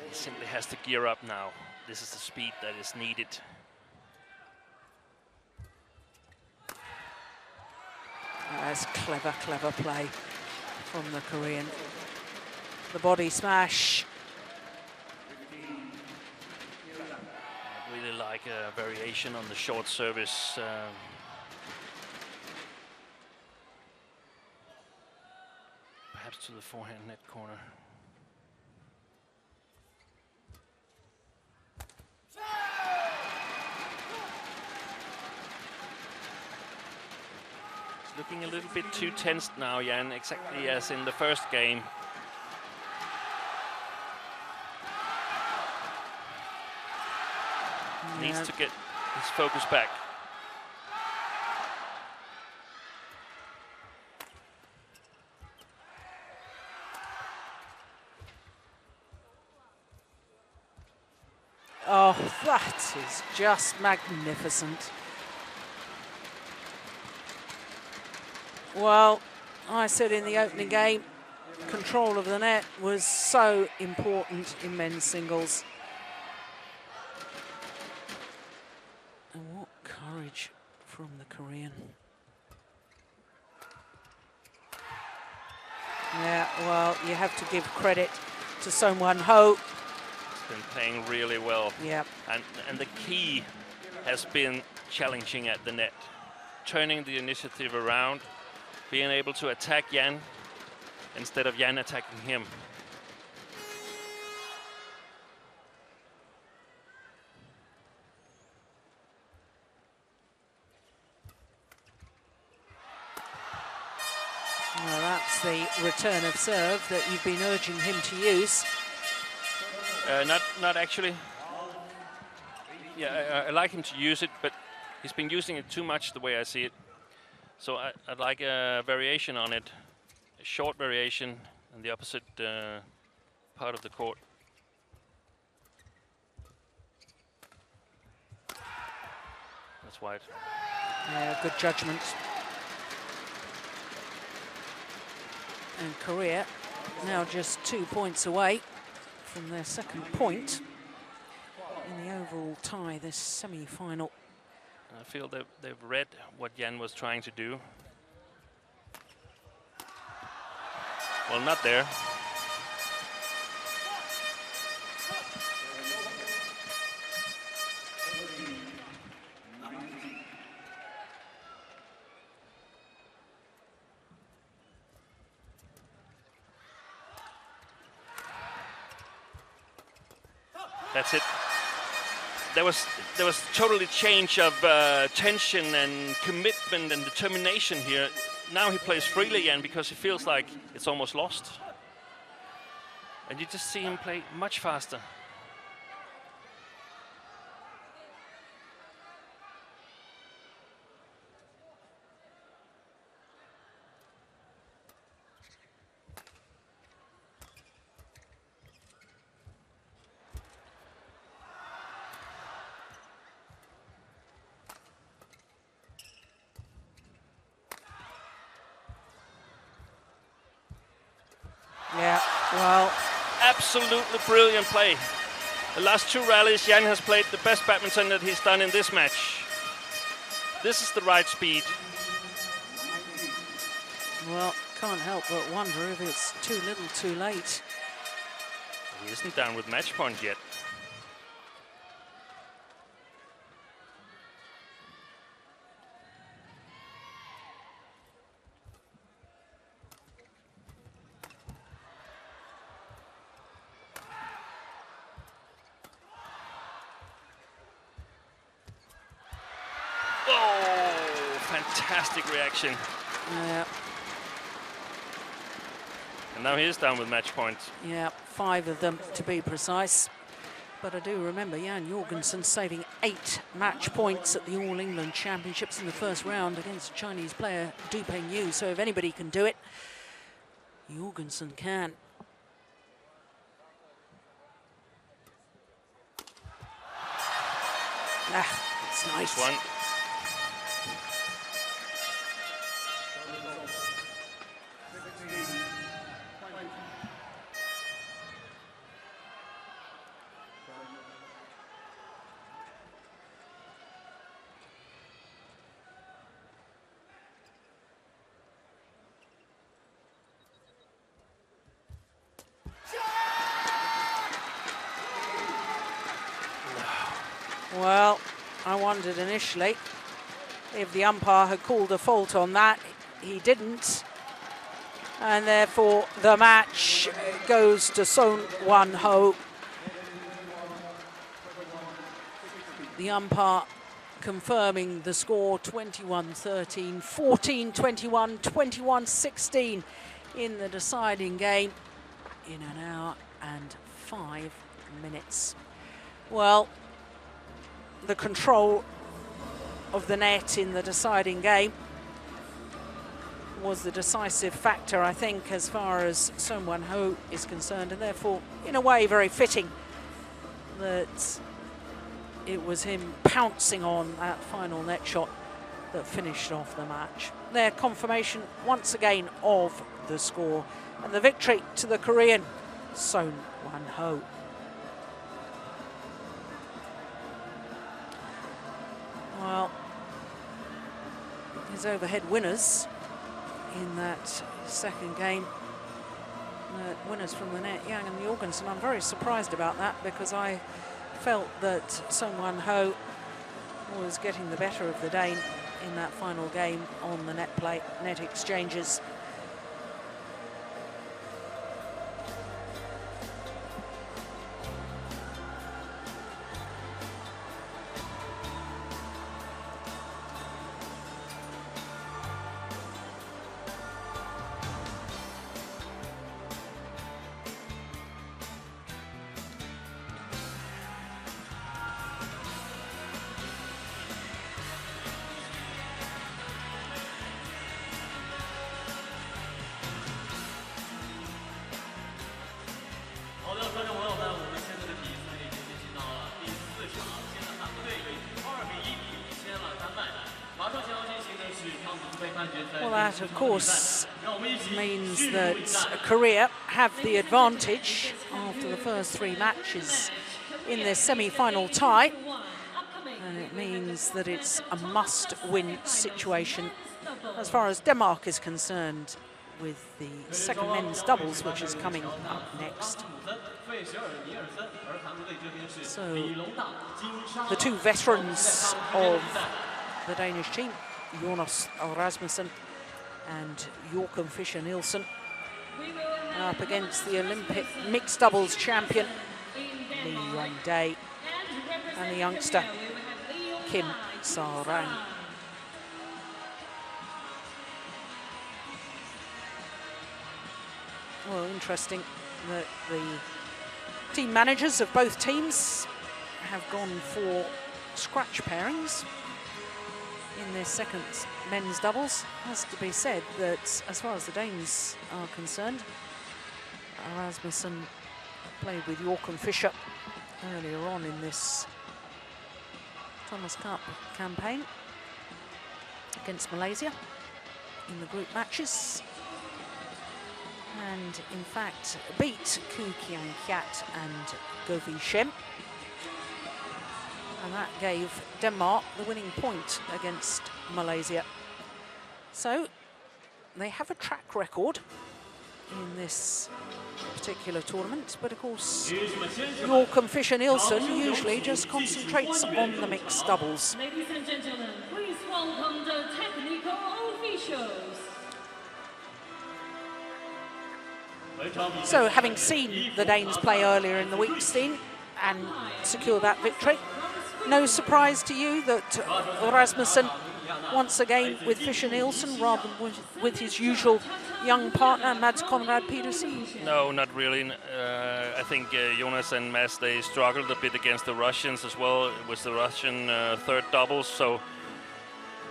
He simply has to gear up now. This is the speed that is needed.
That's clever, clever play from the Korean. The body smash.
I really like a variation on the short service. Perhaps to the forehand net corner. It's looking a little bit too tensed now, Jan, exactly as in the first game. Needs to get his focus back.
Oh, that is just magnificent. Well, I said in the opening game, control of the net was so important in men's singles. And what courage from the Korean. Yeah, well, you have to give credit to Son Won-ho.
He's been playing really well.
Yeah.
And the key has been challenging at the net, turning the initiative around, being able to attack Jan instead of Jan attacking him.
Well, that's the return of serve that you've been urging him to use.
Not actually. Yeah, I like him to use it, but he's been using it too much the way I see it. So I'd like a variation on it, a short variation in the opposite part of the court. That's wide.
Yeah, good judgment. And Korea now just 2 points away from their second point in the overall tie this semi-final.
I feel that they've read what Jan was trying to do. Well, not there. That's it. There was totally change of tension and commitment and determination here. Now he plays freely again because he feels like it's almost lost. And you just see him play much faster.
Yeah, well,
absolutely brilliant play. The last two rallies, Jan has played the best badminton that he's done in this match. This is the right speed.
Well, can't help but wonder if it's too little too late.
He isn't down with match point yet. Fantastic reaction.
Yeah.
And now he is down with match points.
Yeah, 5 of them to be precise. But I do remember Jan Jorgensen saving 8 match points at the All England Championships in the first round against a Chinese player, Dongfeng Yu. So if anybody can do it, Jorgensen can. Ah, that's nice.
One.
Well, I wondered initially if the umpire had called a fault on that. He didn't. And therefore the match goes to Son Wan-ho. The umpire confirming the score 21-13, 14-21, 21-16 in the deciding game in an hour and 5 minutes. Well, the control of the net in the deciding game was the decisive factor, I think, as far as Son Wan-ho is concerned, and therefore, in a way, very fitting that it was him pouncing on that final net shot that finished off the match. Their confirmation, once again, of the score, and the victory to the Korean, Son Wan-ho. Well, his overhead winners in that second game, winners from the net, Yang and Jorgensen. I'm very surprised about that because I felt that Son Wan-ho was getting the better of the Dane in that final game on the net play, net exchanges. Well, that, of course, means that Korea have the advantage after the first 3 matches in this semi-final tie. And it means that it's a must-win situation as far as Denmark is concerned with the second men's doubles, which is coming up next. So the 2 veterans of the Danish team, Jonas Rasmussen and Joachim Fischer-Nielsen, up against the Olympic mixed doubles champion, Lee Yong-dae, and the youngster, Kim Sa-rang. Well, interesting that the team managers of both teams have gone for scratch pairings in their second men's doubles. Has to be said that as far as the Danes are concerned, Rasmussen played with Joachim Fischer earlier on in this Thomas Cup campaign against Malaysia in the group matches, and in fact beat Koo Kiang-hiat and Go Vi-shem, and that gave Denmark the winning point against Malaysia. So they have a track record in this particular tournament, but of course Joachim Fischer-Nielsen usually just concentrates on the mixed doubles.
Ladies and gentlemen, please welcome the technical officials.
So having seen the Danes play earlier in the week, Steen, and secure that victory, no surprise to you that Rasmussen once again with Fischer-Nielsen rather than with his usual young partner, Mads Conrad Petersen?
No, not really. I think Jonas and Mads, they struggled a bit against the Russians as well. It was the Russian third doubles, so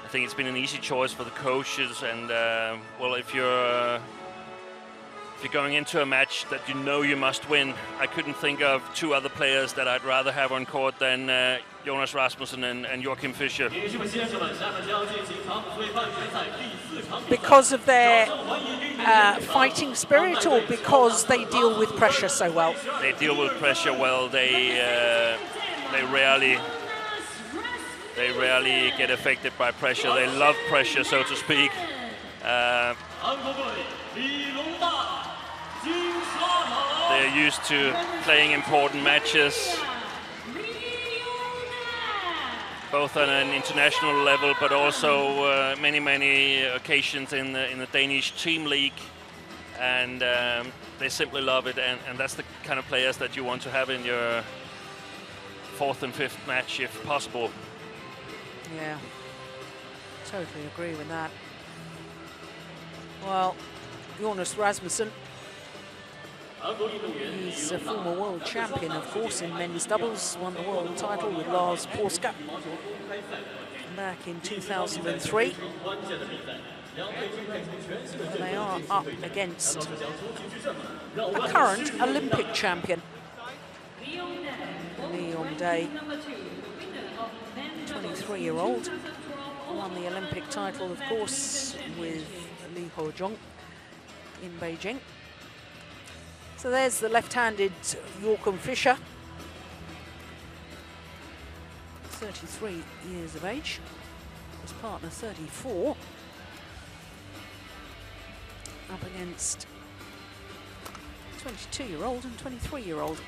I think it's been an easy choice for the coaches. And well, if you're going into a match that you know you must win, I couldn't think of two other players that I'd rather have on court than Jonas Rasmussen and Joachim Fischer.
Because of their fighting spirit, or because they deal with pressure so well?
They deal with pressure well. They rarely get affected by pressure. They love pressure, so to speak. They're used to playing important matches, both on an international level, but also many occasions in the Danish team league, and they simply love it. And that's the kind of players that you want to have in your fourth and fifth match, if possible.
Yeah, totally agree with that. Well, Jonas Rasmussen, he's a former world champion, of course, in men's doubles, won the world title with Lars Porska back in 2003. And they are up against a current Olympic champion, Lee Yong-dae, 23-year-old, won the Olympic title, of course, with Lee Ho-jung in Beijing. So there's the left-handed Joachim Fischer, 33 years of age. His partner, 34, up against 22-year-old and 23-year-old.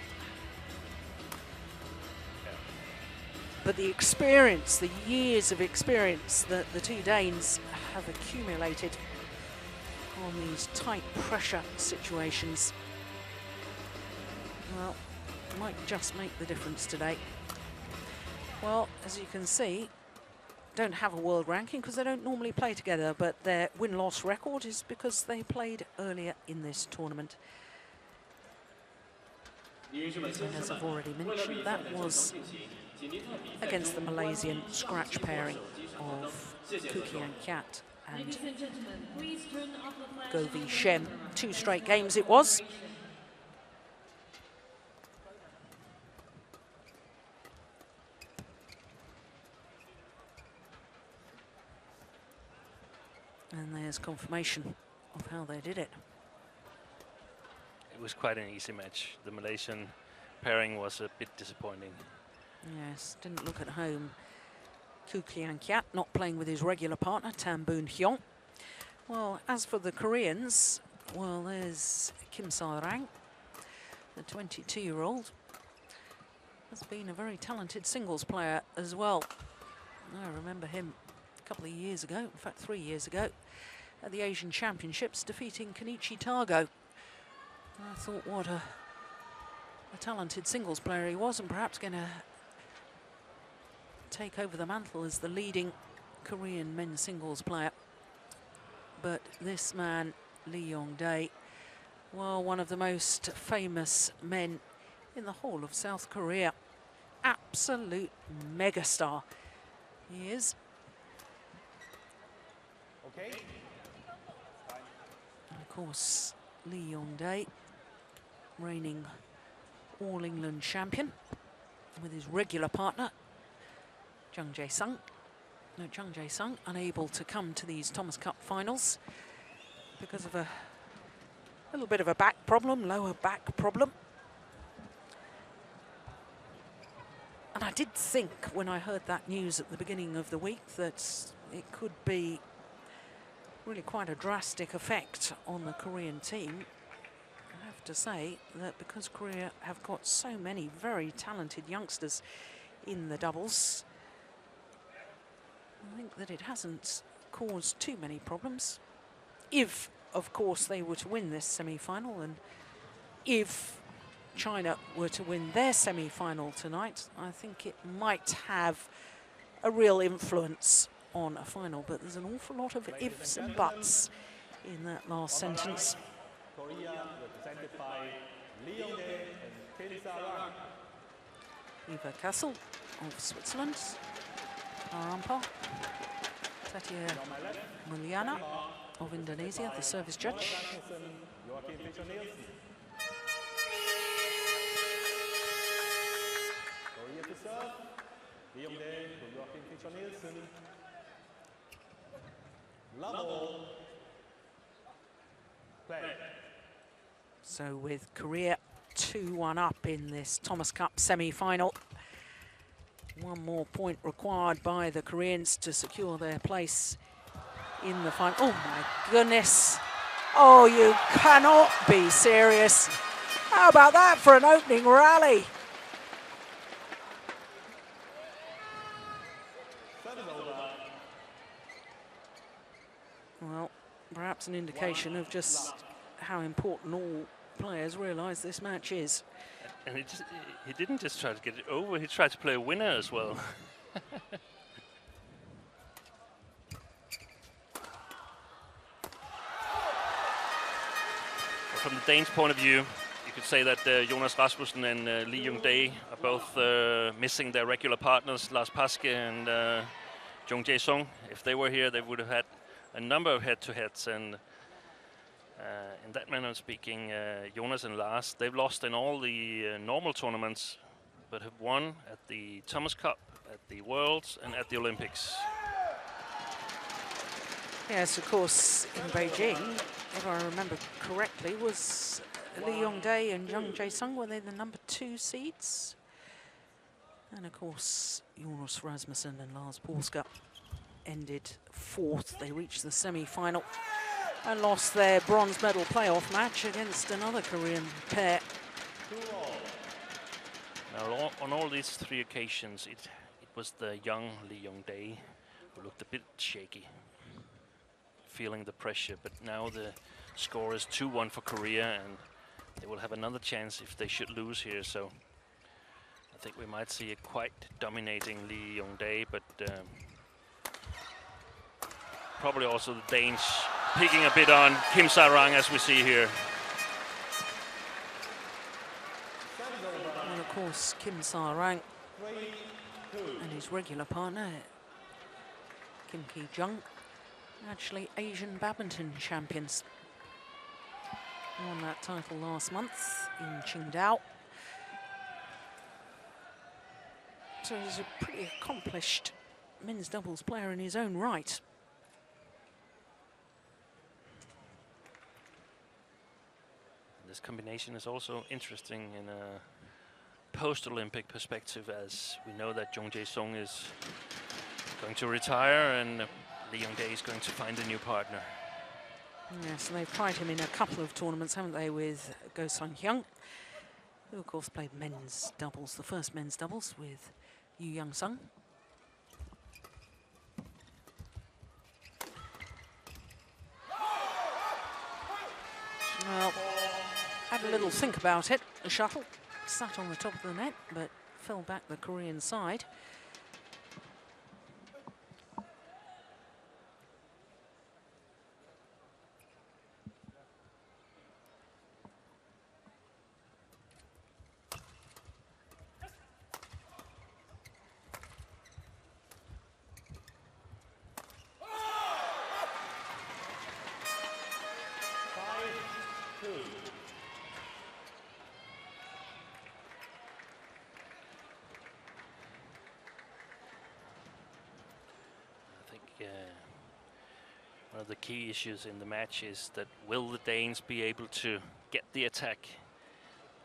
But the experience, the years of experience that the two Danes have accumulated on these tight pressure situations, well, might just make the difference today. Well, as you can see, don't have a world ranking because they don't normally play together, but their win-loss record is because they played earlier in this tournament. And as I've already mentioned, that was against the Malaysian scratch pairing of Koo Kian Kiat and Go Vi Shem. 2 straight games it was. And there's confirmation of how they did it.
It was quite an easy match. The Malaysian pairing was a bit disappointing.
Yes, didn't look at home. Koo Kian Kiat not playing with his regular partner, Tam Boon Hyung. Well, as for the Koreans, well, there's Kim Sa-rang, the 22-year-old. Has been a very talented singles player as well. I remember him a couple of years ago, in fact 3 years ago, at the Asian Championships, defeating Kenichi Tago. I thought what a talented singles player he was, and perhaps going to take over the mantle as the leading Korean men's singles player. But this man, Lee Yong-dae, well, one of the most famous men in the whole of South Korea. Absolute megastar he is.
Okay.
And of course, Lee Yong-dae, reigning All England champion, with his regular partner, Jung Jae-sung. No, Jung Jae-sung unable to come to these Thomas Cup finals because of a little bit of a back problem, lower back problem. And I did think when I heard that news at the beginning of the week that it could be really quite a drastic effect on the Korean team. I have to say that because Korea have got so many very talented youngsters in the doubles, I think that it hasn't caused too many problems. If, of course, they were to win this semi-final, and if China were to win their semi-final tonight, I think it might have a real influence on a final. But there's an awful lot of ifs and buts in that last sentence.
Korea, represented by Gade and Kim Sa-rang.
Eva Kassel of Switzerland, our umpire. Tatia Mulyana of Indonesia, the service judge.
Korea to serve. Gade, Level. Play.
So with Korea 2-1 up in this Thomas Cup semi-final. One more point required by the Koreans to secure their place in the final. Oh my goodness. Oh, you cannot be serious. How about that for an opening rally? Well, perhaps an indication of just how important all players realise this match is.
And he didn't just try to get it over, he tried to play a winner as well. From the Danes' point of view, you could say that Jonas Rasmussen and Lee Jung-dae are both missing their regular partners, Lars Paske and Jung Jae-sung. If they were here, they would have had a number of head-to-heads, and in that manner of speaking, Jonas and Lars, they've lost in all the normal tournaments, but have won at the Thomas Cup, at the Worlds, and at the Olympics.
Yes, of course, in Beijing, if I remember correctly, was Lee Jung-dae and Jung Jae-sung, were they the number 2 seeds? And of course, Jonas Rasmussen and Lars Paske ended 4th. They reached the semi-final and lost their bronze medal playoff match against another Korean pair.
Now, on all these 3 occasions, it was the young Lee Jung-dae who looked a bit shaky, feeling the pressure. But now the score is 2-1 for Korea, and they will have another chance if they should lose here. So I think we might see a quite dominating Lee Jung-dae, but probably also the Danes picking a bit on Kim Sa-rang, as we see here.
And of course, Kim Sa-rang and his regular partner, Kim Ki-jung, actually Asian badminton champions. Won that title last month in Qingdao. So he's a pretty accomplished men's doubles player in his own right.
This combination is also interesting in a post-Olympic perspective, as we know that Jung Jae-sung is going to retire and Lee Jung-dae is going to find a new partner.
Yes, and they've tried him in a couple of tournaments, haven't they, with Go Sung-hyun, who of course played men's doubles, the first men's doubles with Yu Young-sung. Well, had a little think about it. The shuttle sat on the top of the net, but fell back the Korean side.
One of the key issues in the match is that will the Danes be able to get the attack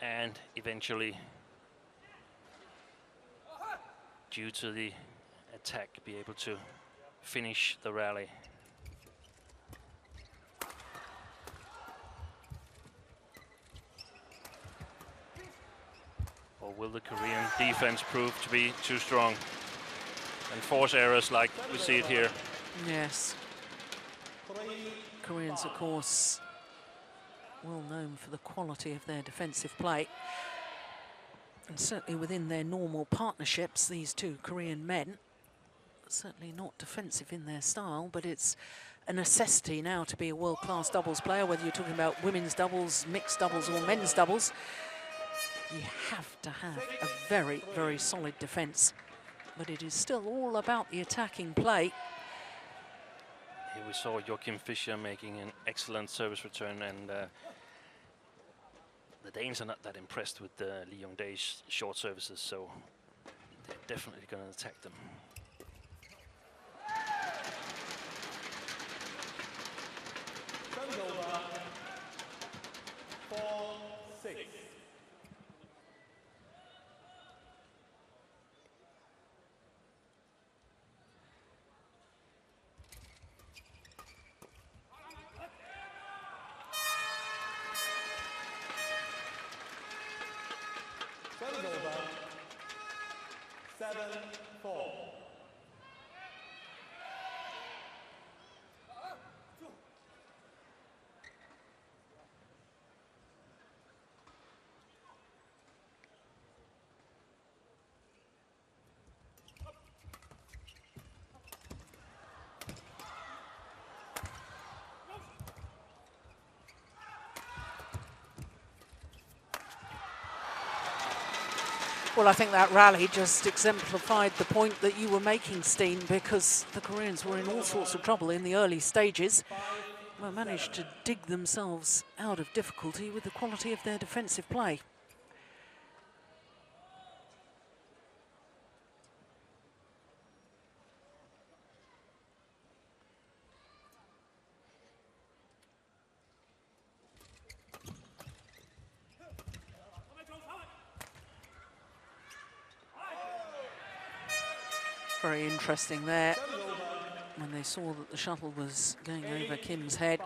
and eventually, due to the attack, be able to finish the rally. Or will the Korean defense prove to be too strong and force errors like we see it here?
Yes. Koreans, of course, well known for the quality of their defensive play. And certainly within their normal partnerships, these two Korean men, certainly not defensive in their style, but it's a necessity now to be a world-class doubles player, whether you're talking about women's doubles, mixed doubles or men's doubles. You have to have a very, very solid defence. But it is still all about the attacking play.
Here we saw Joachim Fischer making an excellent service return, and the Danes are not that impressed with Lee Yong-dae's short services, so they're definitely going to attack them.
Service over. 4-6. Service over. 7-4.
Well, I think that rally just exemplified the point that you were making, Steen, because the Koreans were in all sorts of trouble in the early stages, but managed to dig themselves out of difficulty with the quality of their defensive play. Very interesting there when they saw that the shuttle was going over Kim's head.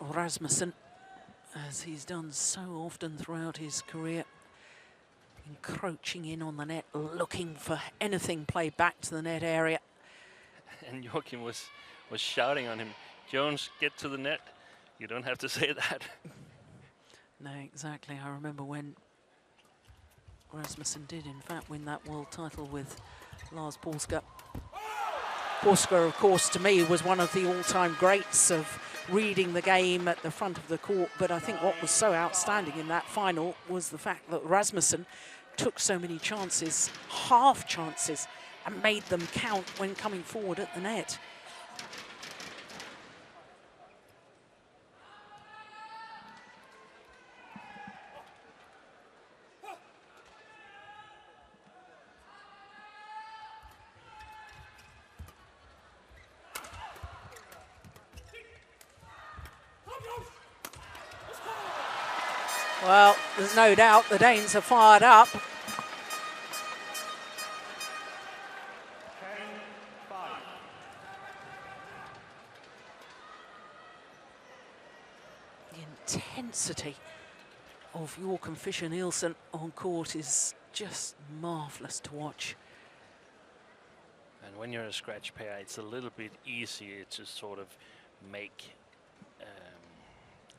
Rasmussen, as he's done so often throughout his career, encroaching in on the net, looking for anything played back to the net area.
And Joachim was shouting on him, "Jones, get to the net." You don't have to say that.
No, exactly. I remember when Rasmussen did, in fact, win that world title with Lars Polska. Polska, of course, to me, was one of the all-time greats of reading the game at the front of the court. But I think what was so outstanding in that final was the fact that Rasmussen took so many chances, half chances, and made them count when coming forward at the net. Well, there's no doubt the Danes are fired up. The intensity of Joachim Fischer-Nielsen on court is just marvellous to watch.
And when you're a scratch pair, it's a little bit easier to sort of make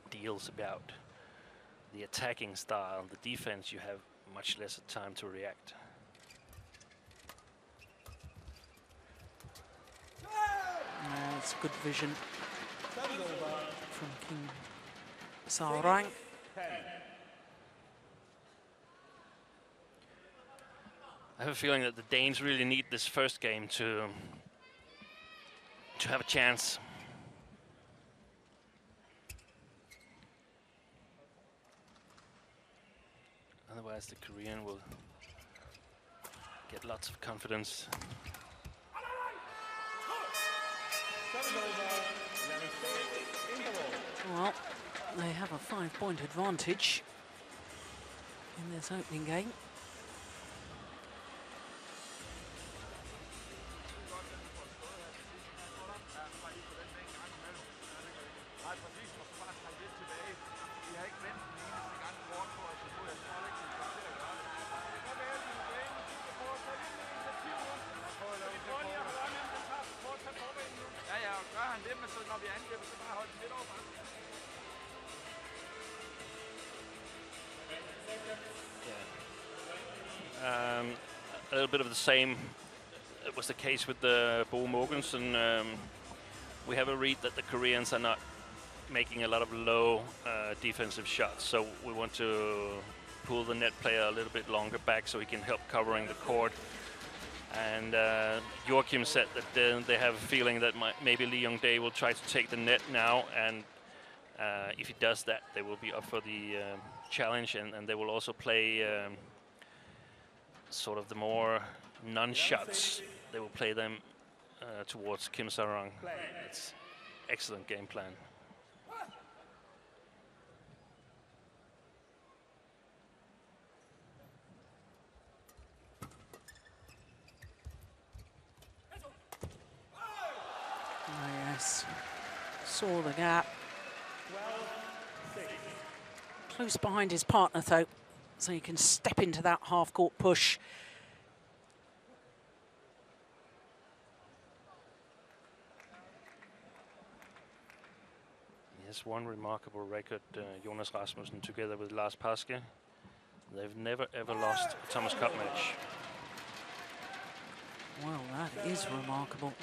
deals about the attacking style. The defense, you have much less time to react.
It's good vision from Kim Saorang.
I have a feeling that the Danes really need this first game to have a chance. Otherwise, the Korean will get lots of confidence.
Well, they have a 5-point advantage in this opening game.
A little bit of the same. It was the case with the Bo Morgensen we have a read that the Koreans are not making a lot of low defensive shots, so we want to pull the net player a little bit longer back so he can help covering the court. And Joachim said that they have a feeling that maybe Lee Young-dae will try to take the net now, and if he does that, they will be up for the challenge, and they will also play sort of the more non-shots. They will play them towards Kim Sarang. It's excellent game plan.
Oh, yes, saw the gap. Close behind his partner though, so he can step into that half-court push.
He has one remarkable record, Jonas Rasmussen, together with Lars Paske. They've never ever lost a Thomas Cup match.
Well, that is remarkable.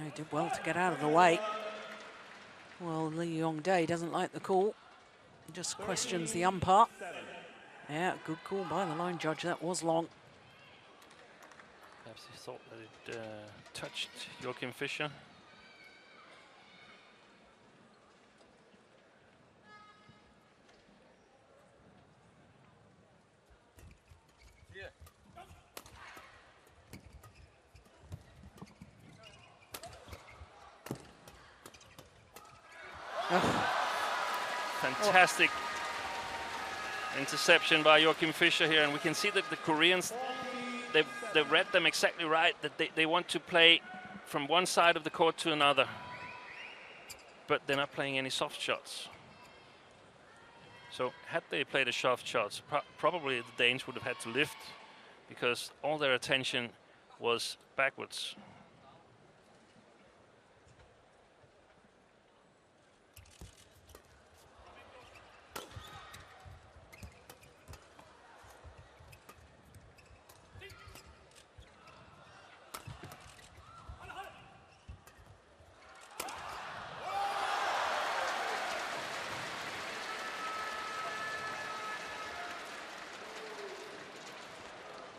He did well to get out of the way. Well, Lee Young-dae doesn't like the call. He just questions the umpire. Yeah, good call by the line judge. That was long.
Perhaps he thought that it touched Joachim Fischer. Fantastic interception by Joachim Fischer here, and we can see that the Koreans, they've read them exactly right, that they want to play from one side of the court to another, but they're not playing any soft shots. So had they played a soft shots, probably the Danes would have had to lift, because all their attention was backwards.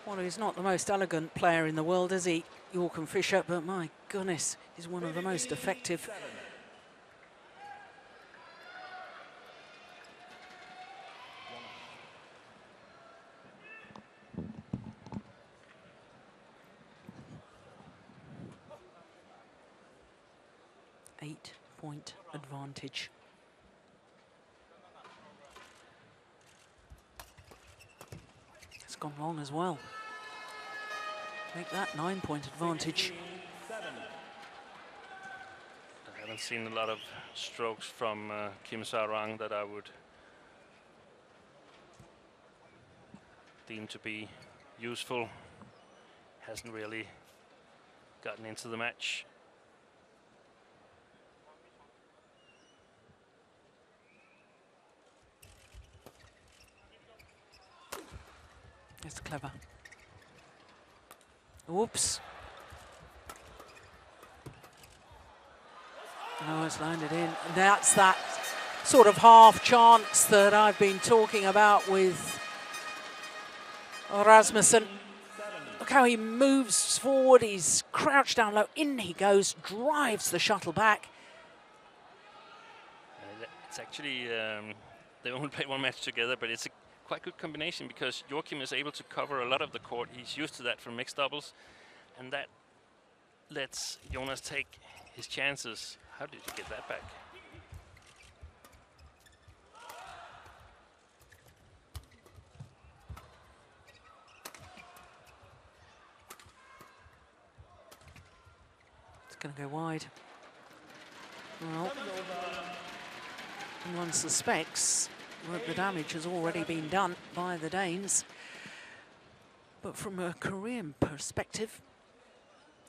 Well, he's not the most elegant player in the world, is he, Joachim Fischer? But my goodness, he's one of the most effective. Eight-point advantage. It's gone wrong as well. Make that 9-point advantage.
I haven't seen a lot of strokes from Kim Sarang that I would deem to be useful. Hasn't really gotten into the match.
That's clever. Oops. No, it's landed in. That's that sort of half chance that I've been talking about with Rasmussen. Look how he moves forward. He's crouched down low. In he goes, drives the shuttle back.
It's actually, they only played one match together, but it's a quite good combination because Joachim is able to cover a lot of the court. He's used to that from mixed doubles, and that lets Jonas take his chances. How did he get that back?
It's going to go wide. Well, one suspects that the damage has already been done by the Danes. But from a Korean perspective,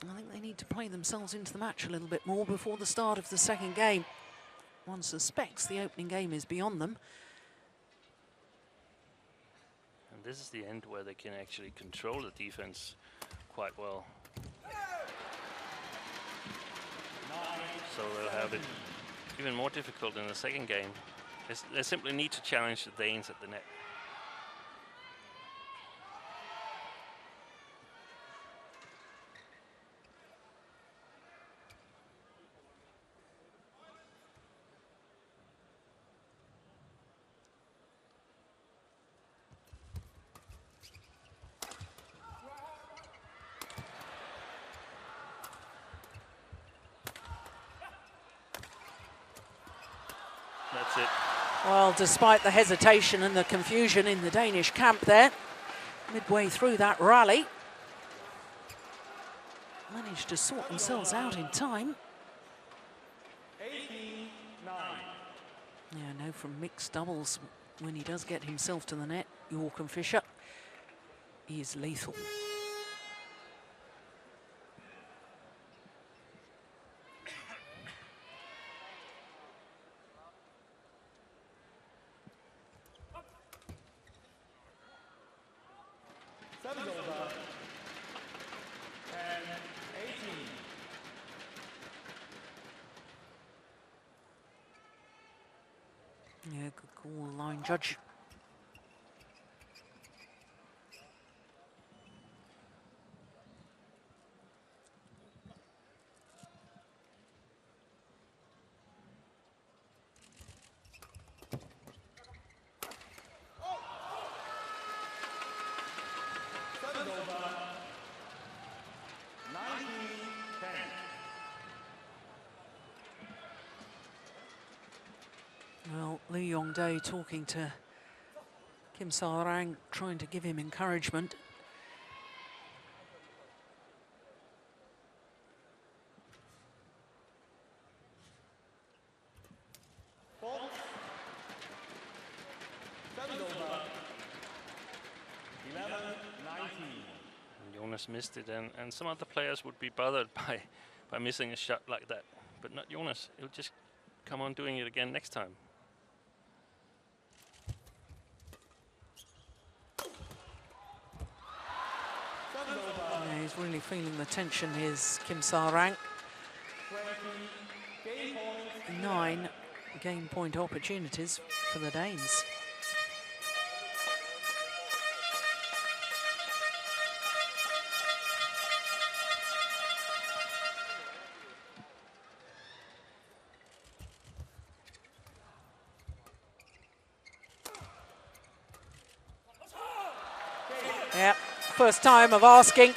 I think they need to play themselves into the match a little bit more before the start of the second game. One suspects the opening game is beyond them.
And this is the end where they can actually control the defense quite well. So they'll have it even more difficult in the second game. They simply need to challenge the Danes at the net. That's it.
Well, despite the hesitation and the confusion in the Danish camp there, midway through that rally, managed to sort themselves out in time.
18-9.
Yeah, no, from mixed doubles, when he does get himself to the net, York and Fischer, he is lethal. Yeah, good call, line judge. Well, Lee Yong-dae talking to Kim Sa-rang, trying to give him encouragement.
Jonas missed it, and some other players would be bothered by missing a shot like that, but not Jonas. He'll just come on doing it again next time.
Yeah, he's really feeling the tension, is Kim Sa-rang. 9 game point opportunities for the Danes. Yeah, first time of asking,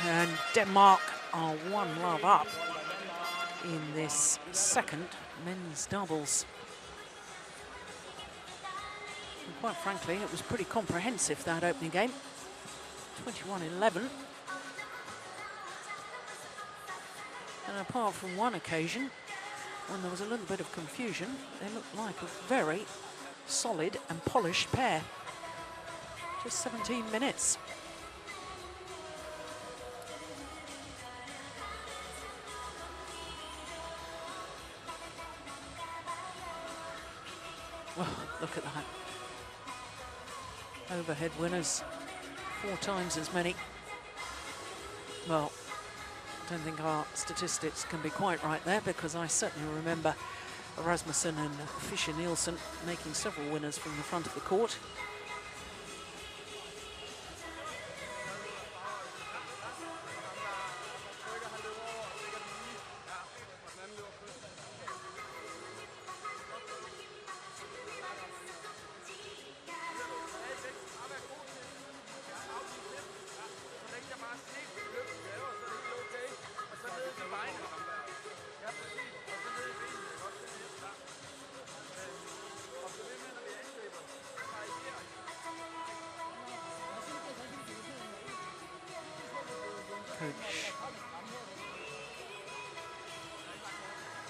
and Denmark are 1-love up in this second men's doubles. And quite frankly, it was pretty comprehensive, that opening game. 21-11. And apart from one occasion, when there was a little bit of confusion, they looked like a very solid and polished pair. Just 17 minutes. Well, look at that. Overhead winners, 4 times as many. Well, I don't think our statistics can be quite right there, because I certainly remember Rasmussen and Fischer-Nielsen making several winners from the front of the court.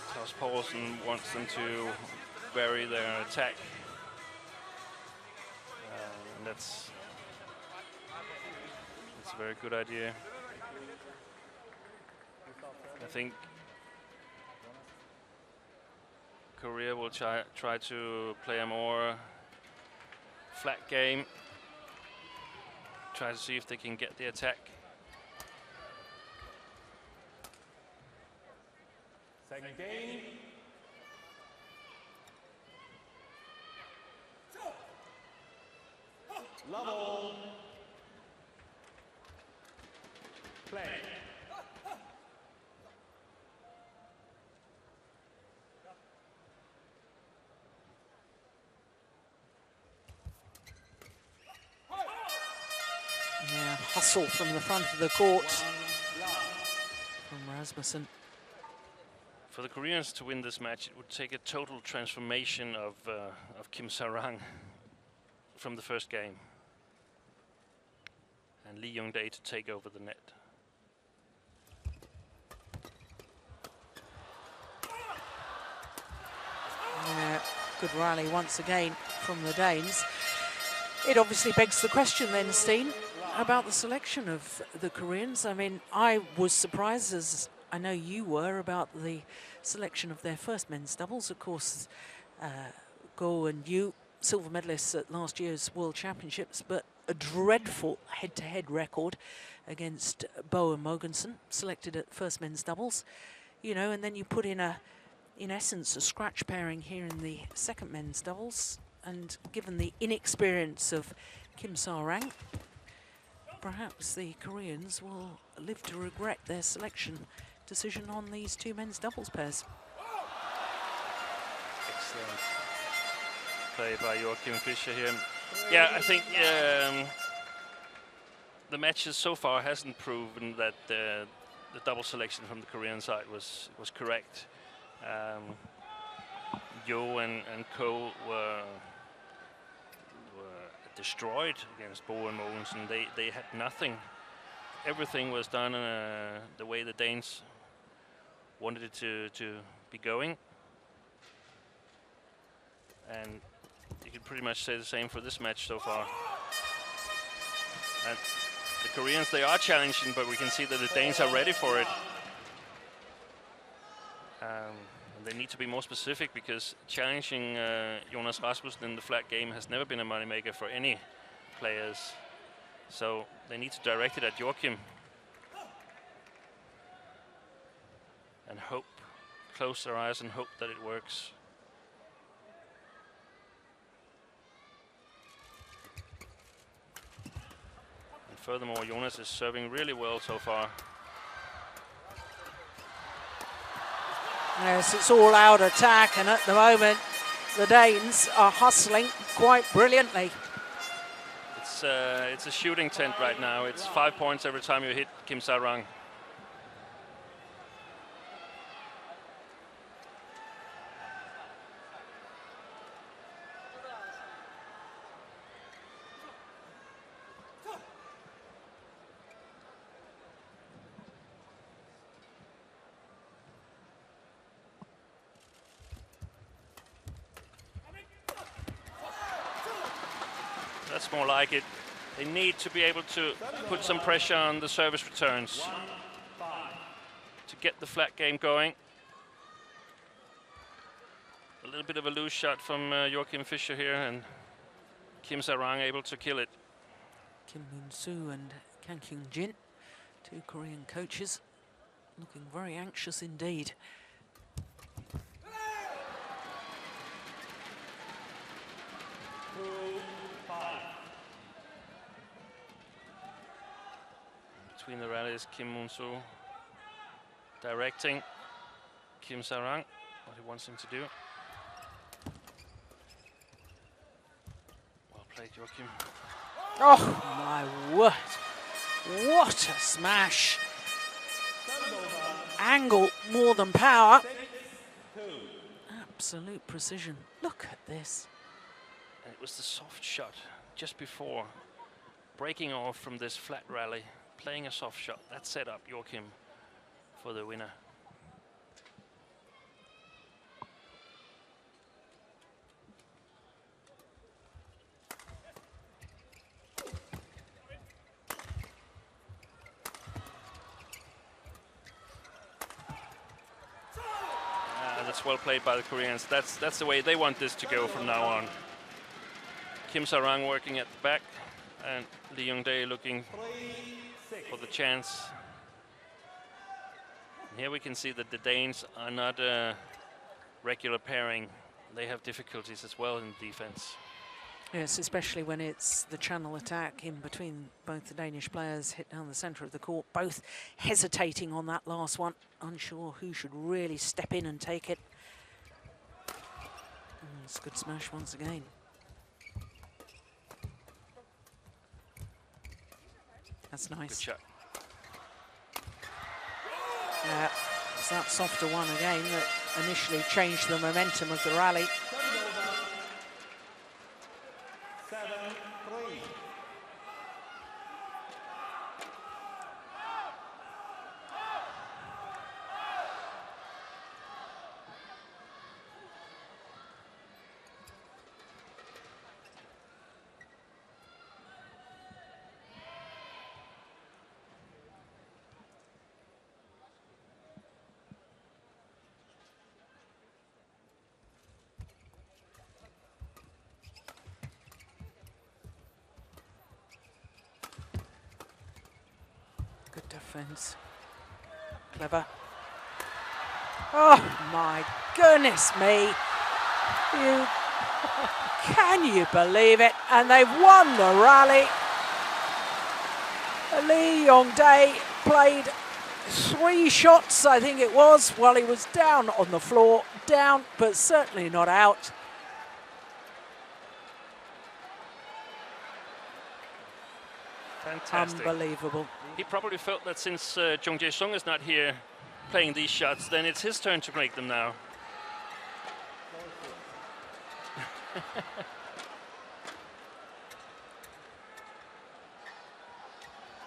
Klaus Poulsen wants them to vary their attack. And that's a very good idea. I think Korea will try to play a more flat game. Try to see if they can get the attack.
Second game. Level. Play.
Yeah, hustle from the front of the court from Rasmussen.
For the Koreans to win this match, it would take a total transformation of Kim Sa-rang from the first game, and Lee Young-dae to take over the net.
Yeah, good rally once again from the Danes. It obviously begs the question then, Steen, about the selection of the Koreans. I mean, I was surprised, as I know you were, about the selection of their first men's doubles. Of course, Go and Yu, silver medalists at last year's World Championships, but a dreadful head-to-head record against Bo and Jorgensen, selected at first men's doubles. You know, and then you put in essence, a scratch pairing here in the second men's doubles. And given the inexperience of Kim Sa-rang, perhaps the Koreans will live to regret their selection decision on these two men's doubles pairs.
Excellent play by Joachim Fischer here. Yeah, I think the matches so far hasn't proven that the double selection from the Korean side was correct. Yo and Ko were destroyed against Bo and Mogensen. They had nothing. Everything was done the way the Danes wanted it to be going. And you could pretty much say the same for this match so far. And the Koreans, they are challenging, but we can see that the Danes are ready for it. They need to be more specific, because challenging Jonas Rasmussen in the flat game has never been a moneymaker for any players. So they need to direct it at Joachim and hope, close their eyes and hope that it works. And furthermore, Jonas is serving really well so far.
Yes, it's all out attack, and at the moment the Danes are hustling quite brilliantly.
It's a shooting tent right now. It's 5 points every time you hit Kim Sa-rang. That's more like it. They need to be able to put some pressure on the service returns to get the flat game going. A little bit of a loose shot from Joachim Fischer here, and Kim Sa-rang able to kill it.
Kim Moon-soo and Kang Kyung-jin, two Korean coaches, looking very anxious indeed.
Between the rallies, Kim Moon-soo directing Kim Sa-rang, what he wants him to do. Well played, Joachim.
Oh my word, what a smash. Angle more than power. Absolute precision, look at this.
And it was the soft shot just before, breaking off from this flat rally, playing a soft shot. That set up Joachim for the winner. That's well played by the Koreans. That's the way they want this to go from now on. Kim Sarang working at the back, and Lee Young-dae looking for the chance. And here we can see that the Danes are not a regular pairing. They have difficulties as well in defense.
Yes, especially when it's the channel attack in between both the Danish players, hit down the centre of the court, both hesitating on that last one, unsure who should really step in and take it. It's a good smash once again. That's nice.
Good shot.
Yeah, it's that softer one again that initially changed the momentum of the rally. Good defense. Clever. Oh my goodness me. Can you believe it? And they've won the rally. Lee Young-dae played 3 shots, I think it was, while he was down on the floor. Down, but certainly not out.
Fantastic.
Unbelievable.
He probably felt that since Jung Jae-sung is not here playing these shots, then it's his turn to make them now.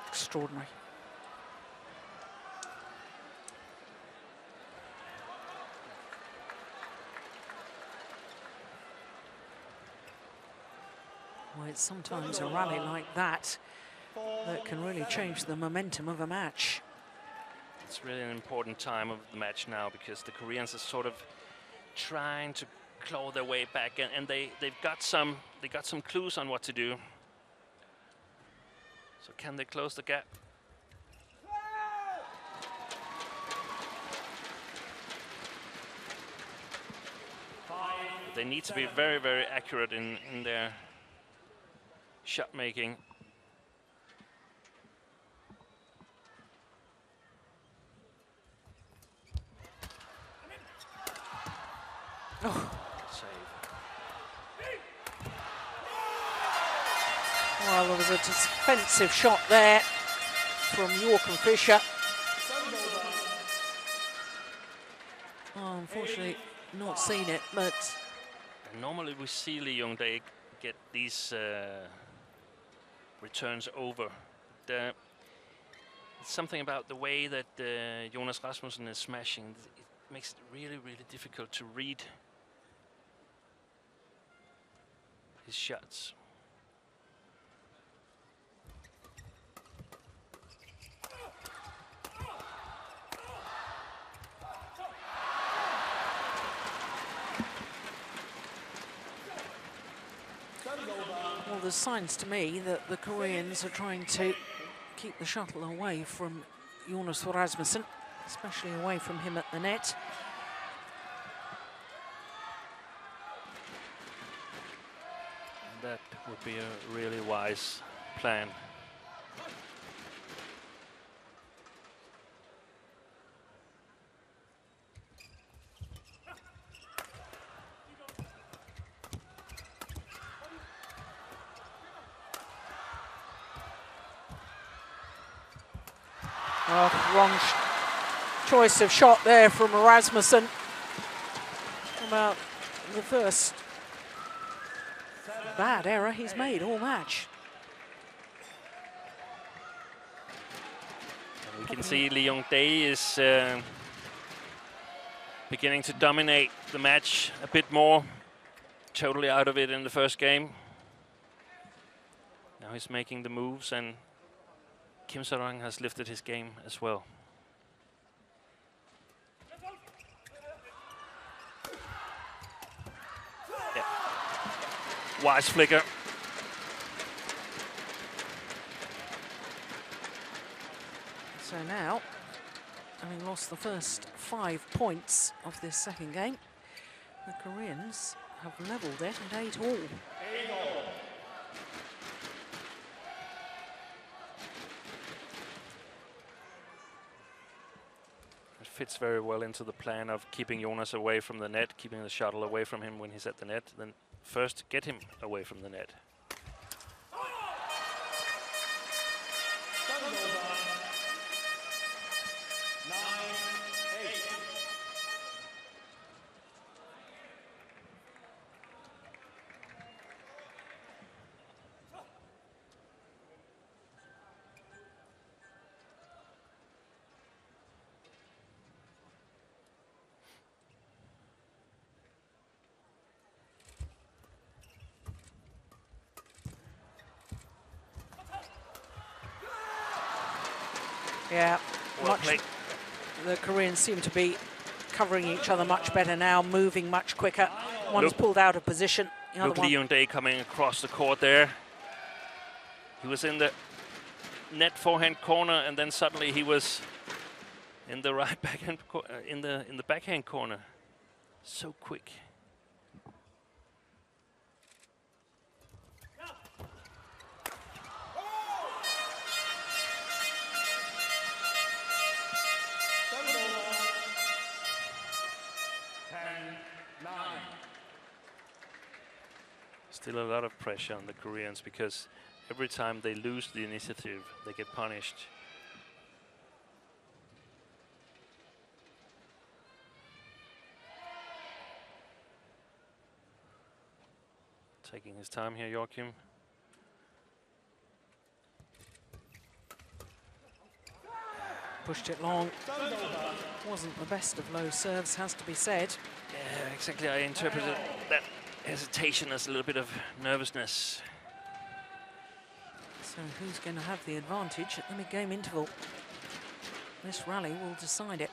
Extraordinary. Well, it's sometimes a rally like that that can really change the momentum of a match.
It's really an important time of the match now because the Koreans are sort of trying to claw their way back, and they've got some clues on what to do. So can they close the gap? They need to be very, very accurate in their shot making.
Oh.
Save.
Well, there was a defensive shot there from Joachim Fischer. Oh, unfortunately, not seen it, but...
And normally we see Lee Young-dae get these returns over. It's something about the way that Jonas Rasmussen is smashing. It makes it really, really difficult to read his shots.
Well, there's signs to me that the Koreans are trying to keep the shuttle away from Jonas Rasmussen, especially away from him at the net.
That would be a really wise plan.
Oh, wrong choice of shot there from Rasmussen. About the first bad error he's made all match.
And we can see Lee Young-dae is beginning to dominate the match a bit more. Totally out of it in the first game. Now he's making the moves, and Kim Sarang has lifted his game as well. Wise flicker.
So now, having lost the first 5 points of this second game, the Koreans have levelled it at 8-all.
It fits very well into the plan of keeping Jonas away from the net, keeping the shuttle away from him when he's at the net, then first get him away from the net.
Yeah,
Well played.
the Koreans seem to be covering each other much better now, moving much quicker. One's pulled out of position. The other
Look,
one.
Lee Young-dae coming across the court there. He was in the net forehand corner, and then suddenly he was in the right backhand in the backhand corner. So quick. Still a lot of pressure on the Koreans because every time they lose the initiative, they get punished. Taking his time here, Joachim.
Pushed it long. Wasn't the best of low serves, has to be said.
Yeah, exactly. I interpreted that hesitation as a little bit of nervousness.
So who's going to have the advantage at the mid-game interval? This rally will decide it.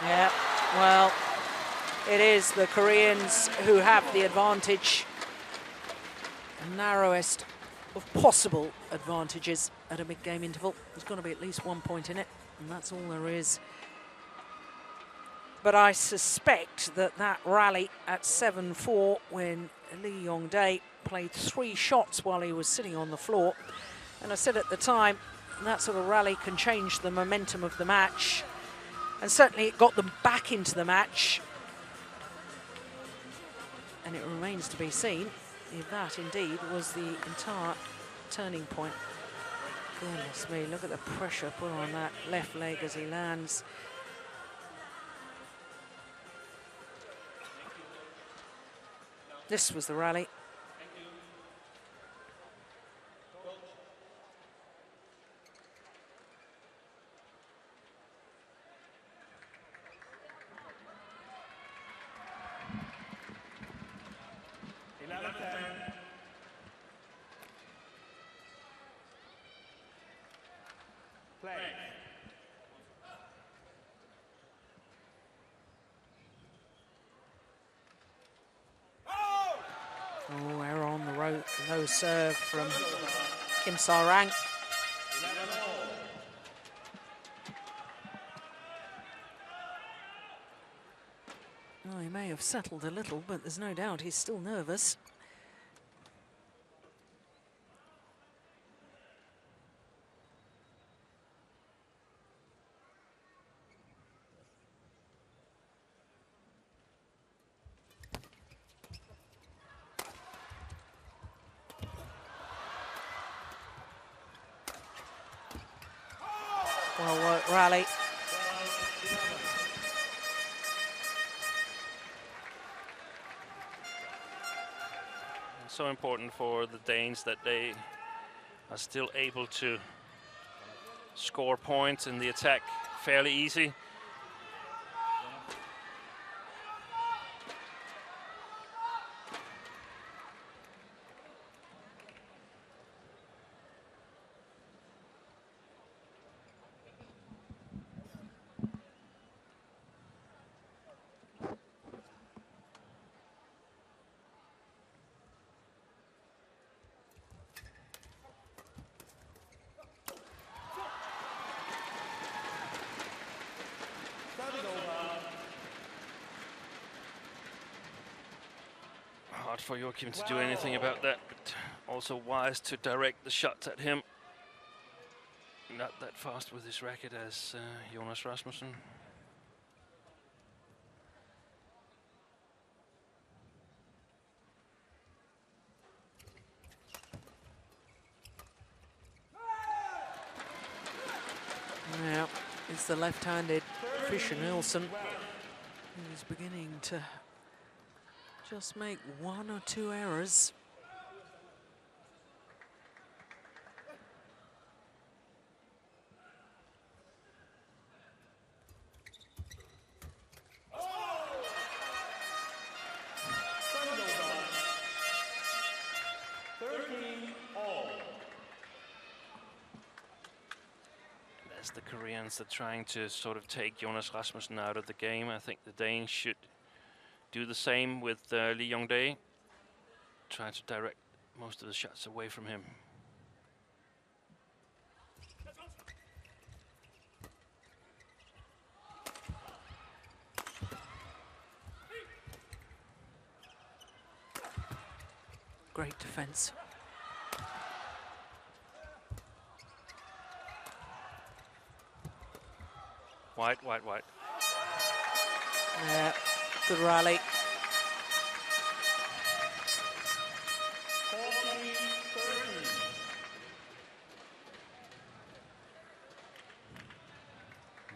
Yeah, well, it is the Koreans who have the advantage. Narrowest of possible advantages at a mid-game interval. There's got to be at least 1 point in it, and that's all there is. But I suspect that that rally at 7-4, when Lee Young-dae played 3 shots while he was sitting on the floor, and I said at the time, that sort of rally can change the momentum of the match, and certainly it got them back into the match, and it remains to be seen if that indeed was the entire turning point. Goodness me, look at the pressure put on that left leg as he lands. This was the rally. Oh, error on the low serve from Kim Sa-rang. Oh, he may have settled a little, but there's no doubt he's still nervous. Well worked rally.
So important for the Danes that they are still able to score points in the attack fairly easy. hard for Joachim to do anything about that, but also wise to direct the shots at him. Not that fast with his racket as Jonas Rasmussen.
Yeah, it's the left-handed Fischer Nielsen who's beginning to just make one or two errors.
As the Koreans are trying to sort of take Jonas Rasmussen out of the game, I think the Danes should do the same with Lee Yong-dae. Try to direct most of the shots away from him.
Great defense.
White, white, white.
Yeah, good rally.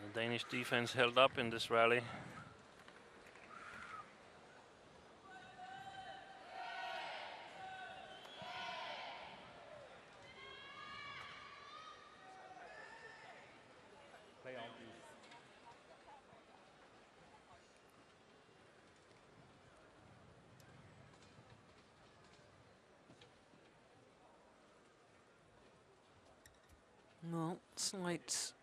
The Danish defense held up in this rally.
Well, slight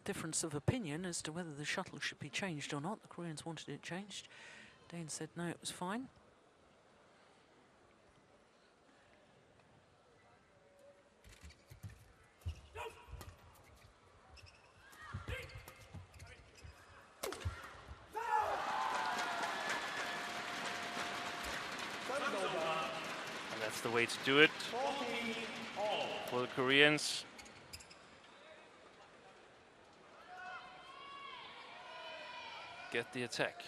difference of opinion as to whether the shuttle should be changed or not. The Koreans wanted it changed. Danes said no, it was fine.
And that's the way to do it for the Koreans. Get the attack.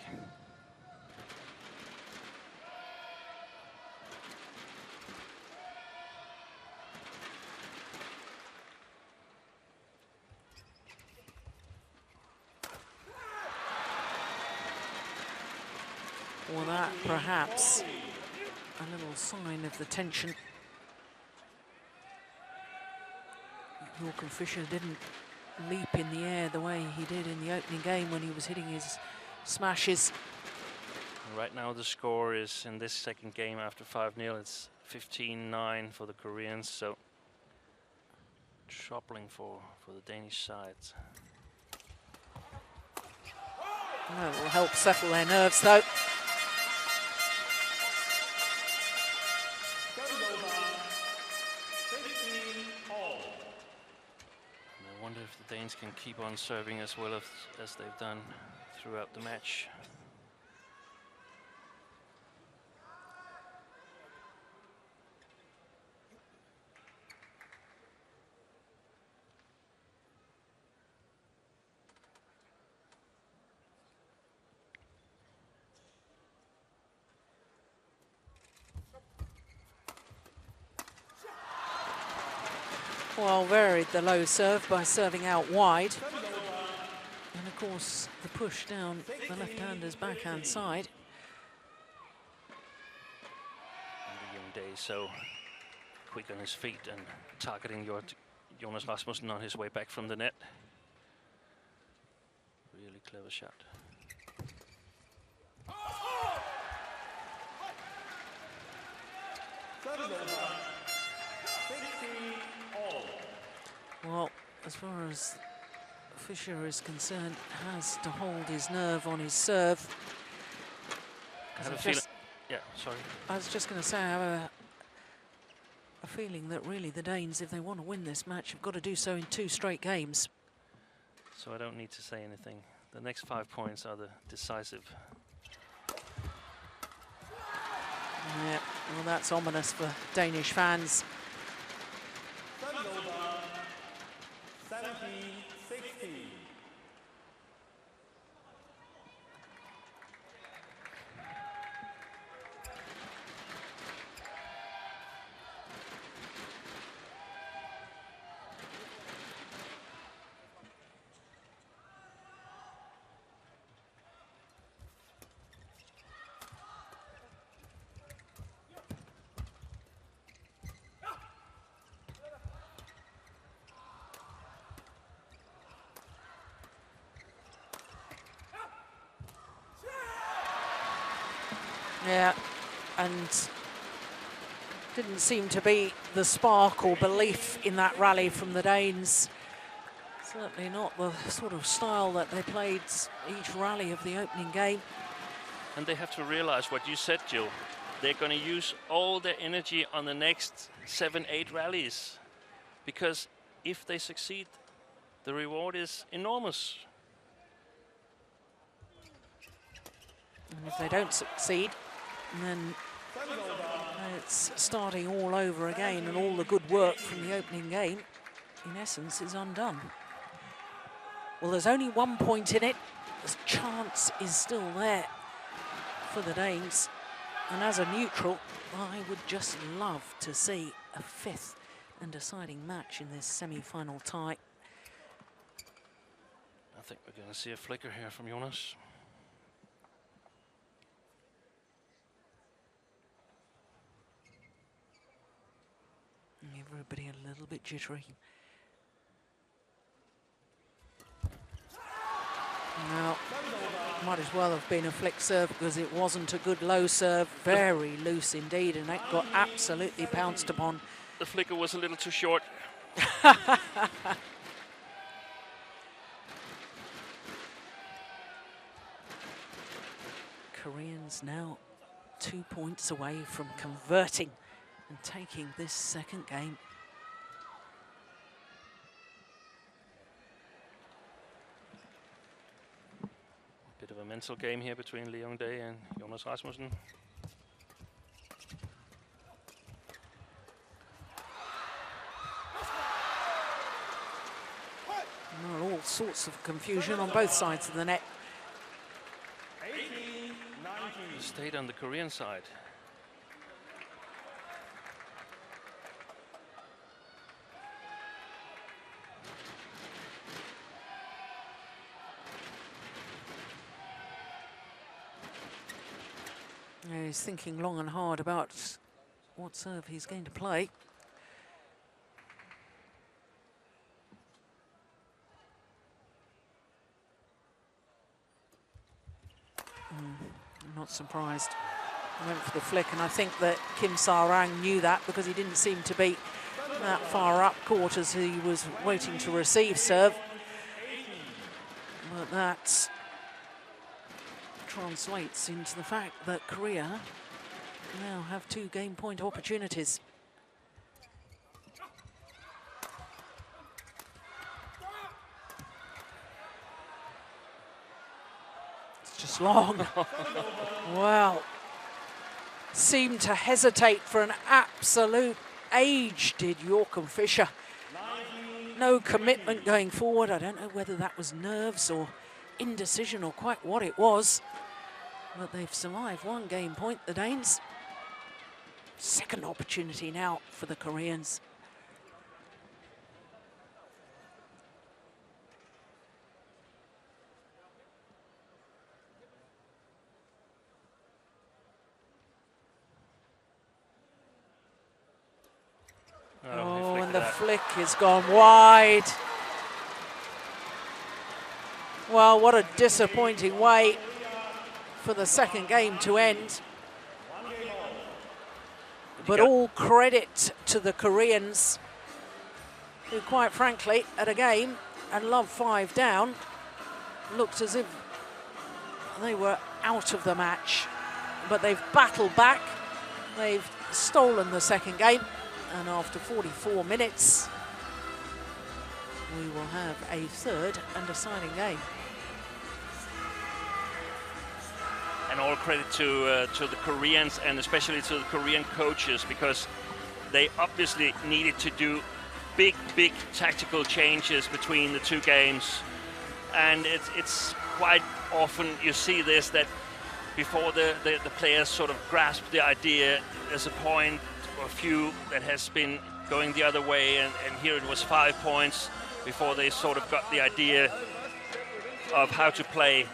Well, that perhaps a little sign of the tension. Joachim Fischer didn't leap in the air the way he did in the opening game when he was hitting his smashes.
Right now the score is in this second game after 5-0, it's 15-9 for the Koreans, so troubling for the Danish side.
That will help settle their nerves though.
I wonder if the Danes can keep on serving as well as they've done throughout the match.
Well, varied the low serve by serving out wide. And of course, the push down the left-hander's backhand side.
And Yong-dae so quick on his feet and targeting Jonas Rasmussen on his way back from the net. Really clever shot.
Well, as far as Fischer is concerned, has to hold his nerve on his serve.
I have a feeling. Yeah, sorry.
I was just going to say, I have a feeling that really the Danes, if they want to win this match, have got to do so in 2 straight games.
So I don't need to say anything. The next 5 points are the decisive.
Yeah, well, that's ominous for Danish fans. Yeah, and didn't seem to be the spark or belief in that rally from the Danes. Certainly not the sort of style that they played each rally of the opening game.
And they have to realize what you said, Jill. They're going to use all their energy on the next 7-8 rallies. Because if they succeed, the reward is enormous.
And if they don't succeed, then it's starting all over again, and all the good work from the opening game, in essence, is undone. Well, there's only 1 point in it. The chance is still there for the Danes. And as a neutral, I would just love to see a 5th and deciding match in this semi-final tie.
I think we're going to see a flicker here from Jonas.
Everybody a little bit jittery. Now, might as well have been a flick serve because it wasn't a good low serve. Very loose indeed, and that got absolutely pounced upon.
The flicker was a little too short.
Koreans now 2 points away from converting and taking this second game.
Bit of a mental game here between Lee Young-dae and Jonas Rasmussen.
Well, all sorts of confusion on both sides of the net.
Stayed on the Korean side.
Yeah, he's thinking long and hard about what serve he's going to play. I'm not surprised. He went for the flick, and I think that Kim Sa-rang knew that because he didn't seem to be that far up court as he was waiting to receive serve. But that translates into the fact that Korea now have 2 game point opportunities. It's just long. Well, seemed to hesitate for an absolute age, did Joachim Fischer. No commitment going forward. I don't know whether that was nerves or indecision or quite what it was. But they've survived 1 game point, the Danes. Second opportunity now for the Koreans. Oh, and the flick has gone wide. Well, what a disappointing way for the second game to end. But all credit to the Koreans, who quite frankly, at a game and love 5 down, looked as if they were out of the match. But they've battled back, they've stolen the second game, and after 44 minutes, we will have a 3rd and deciding game.
and all credit to the Koreans and especially to the Korean coaches, because they obviously needed to do big tactical changes between the two games. And it's quite often you see this, that before the players sort of grasp the idea, there's a point or a few that has been going the other way, and here it was 5 points before they sort of got the idea of how to play.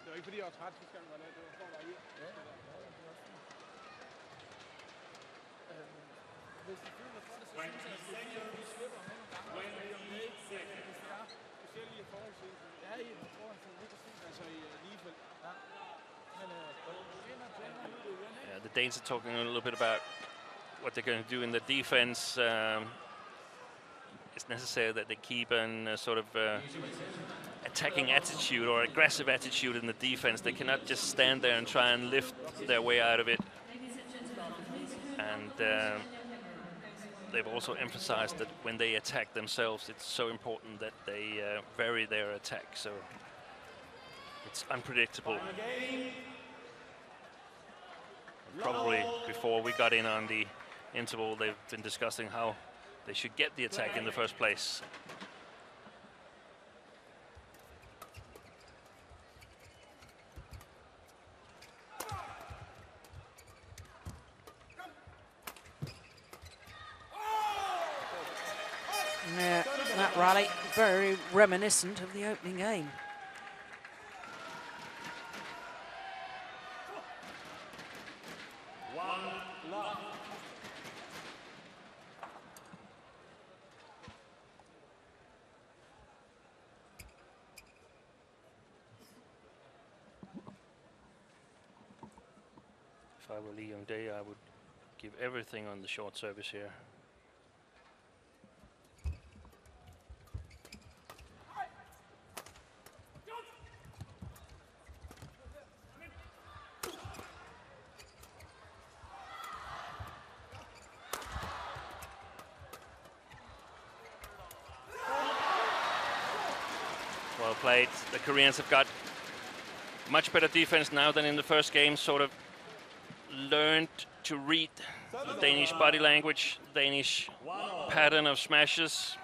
Det var ikke fordi jeg var træt sidste gang, det var for at være i. Hvis du føler for det, så synes jeg, at vi slipper med nogle gange. Hvis det er specielt i forholdsvis. Ja, i forholdsvis. Lige præcis. Altså i ligefældt. Ja. Men
the Danes are talking a little bit about what they're going to do in the defense. It's necessary that they keep a sort of attacking attitude or aggressive attitude in the defense. They cannot just stand there and try and lift their way out of it. And they've also emphasized that when they attack themselves, it's so important that they vary their attack. So it's unpredictable. Probably before we got in on the interval, they've been discussing how they should get the attack in the first place.
Yeah, that rally, very reminiscent of the opening game.
If I were Lee Young-dae, I would give everything on the short service here. Well played. The Koreans have got much better defense now than in the first game, sort of learned to read the Danish body language, Danish pattern of smashes.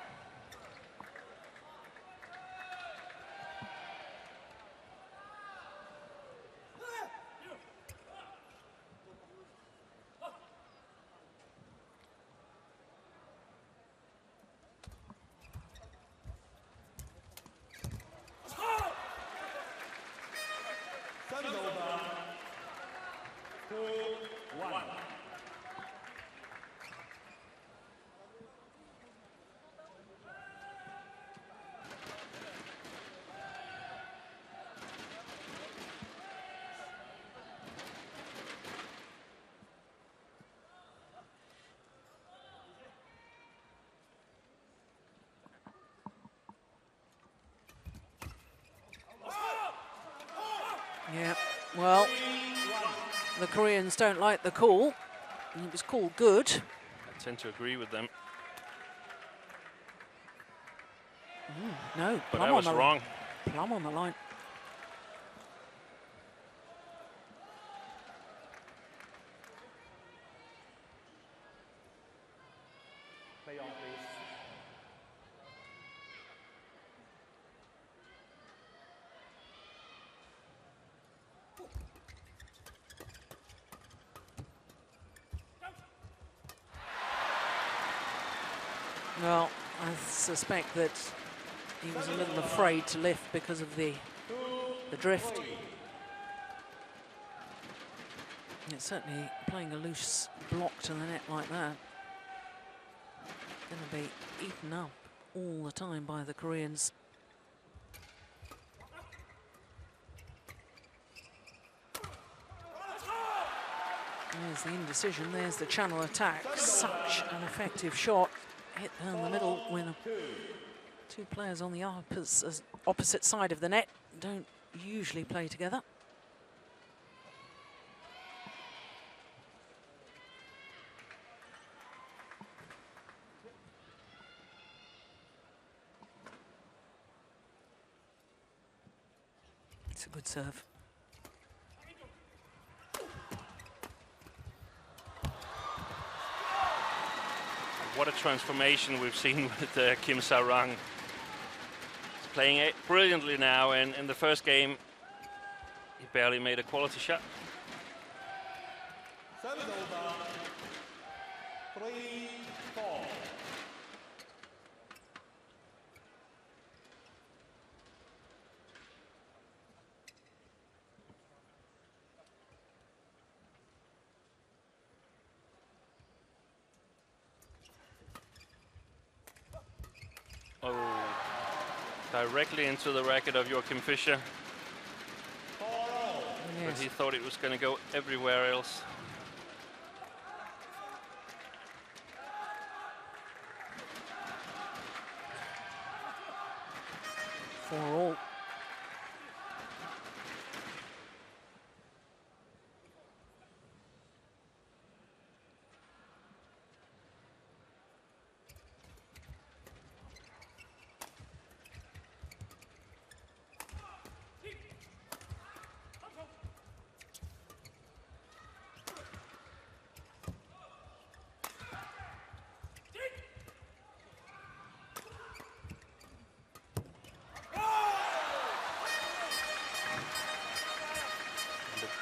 Yeah, well, the Koreans don't like the call. It was called good.
I tend to agree with them.
No,
but I was wrong.
Plum on the line.
Play on, please.
Well, I suspect that he was a little afraid to lift because of the drift. It's certainly playing a loose block to the net like that. Going to be eaten up all the time by the Koreans. There's the indecision, there's the channel attack. Such an effective shot. Hit down the middle when two players on the opposite side of the net don't usually play together. It's a good serve.
What a transformation we've seen with Kim Sa-rang. He's playing it brilliantly now, and in the first game, he barely made a quality shot.
Service over. 3-4.
Oh, directly into the racket of Joachim Fischer. But he thought it was going to go everywhere else.
For all.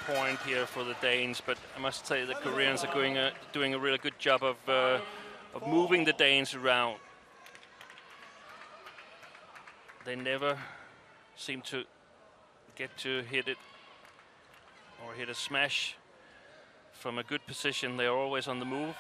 Point here for the Danes, but I must say the Koreans are doing a really good job of moving the Danes around. They never seem to get to hit it or hit a smash from a good position. They are always on the move.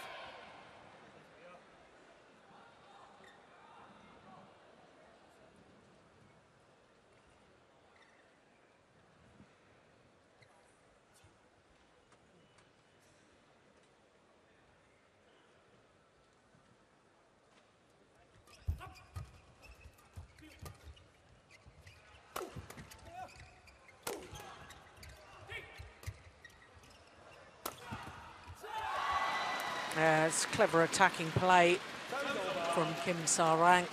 It's clever attacking play from Kim Sa-rang.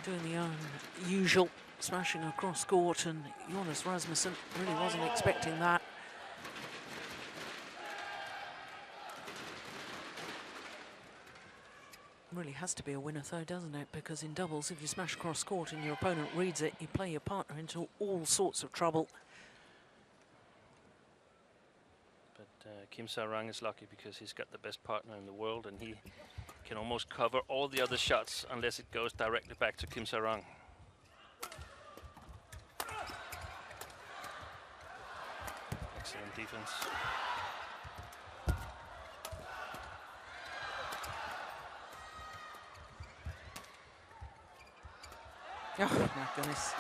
Doing the unusual, smashing across court, and Jonas Rasmussen really wasn't expecting that. Really has to be a winner though, doesn't it? Because in doubles, if you smash across court and your opponent reads it, you play your partner into all sorts of trouble.
Kim Sa-rang is lucky because he's got the best partner in the world, and he can almost cover all the other shots unless it goes directly back to Kim Sa-rang. Excellent defense.
Oh my goodness.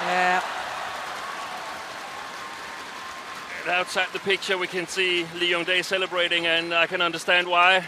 Yeah.
And outside the picture we can see Lee Yong-dae celebrating, and I can understand why.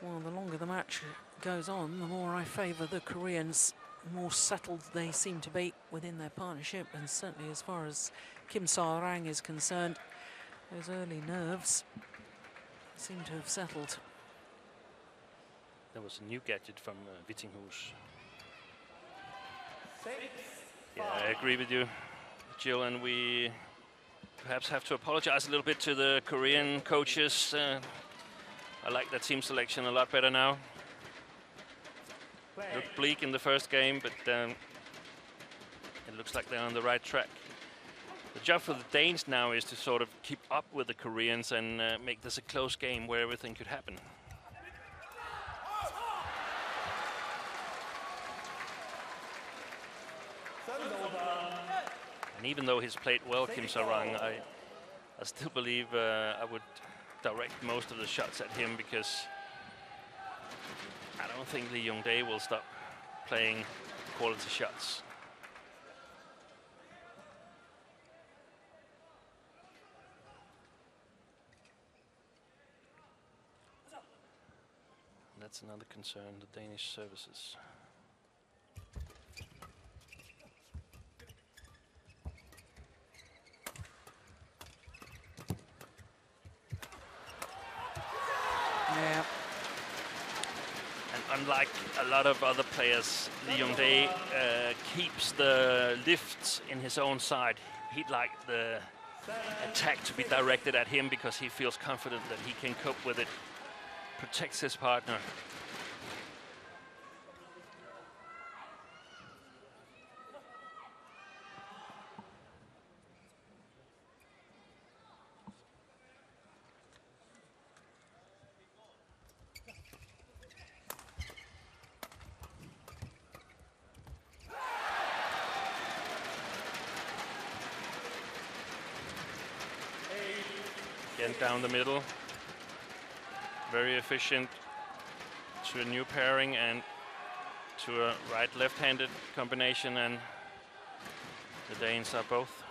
Well, the longer the match goes on, the more I favour the Koreans. The more settled they seem to be within their partnership, and certainly as far as Kim Sa-rang is concerned, those early nerves seem to have settled.
There was a new gadget from Vittinghus. Yeah, I agree with you, Jill, and we perhaps have to apologize a little bit to the Korean coaches. I like that team selection a lot better now. Looked bleak in the first game, but it looks like they're on the right track. The job for the Danes now is to sort of keep up with the Koreans and make this a close game where everything could happen. And even though he's played well, Kim Sarang, I still believe I would direct most of the shots at him, because I don't think Lee Yong-dae will stop playing quality shots. That's another concern, the Danish services.
Yeah.
And unlike a lot of other players, Lee Yong-dae keeps the lifts in his own side. He'd like the attack to be directed at him because he feels confident that he can cope with it, protects his partner. Again, down the middle. Very efficient to a new pairing and to a right-left-handed combination, and the Danes are both.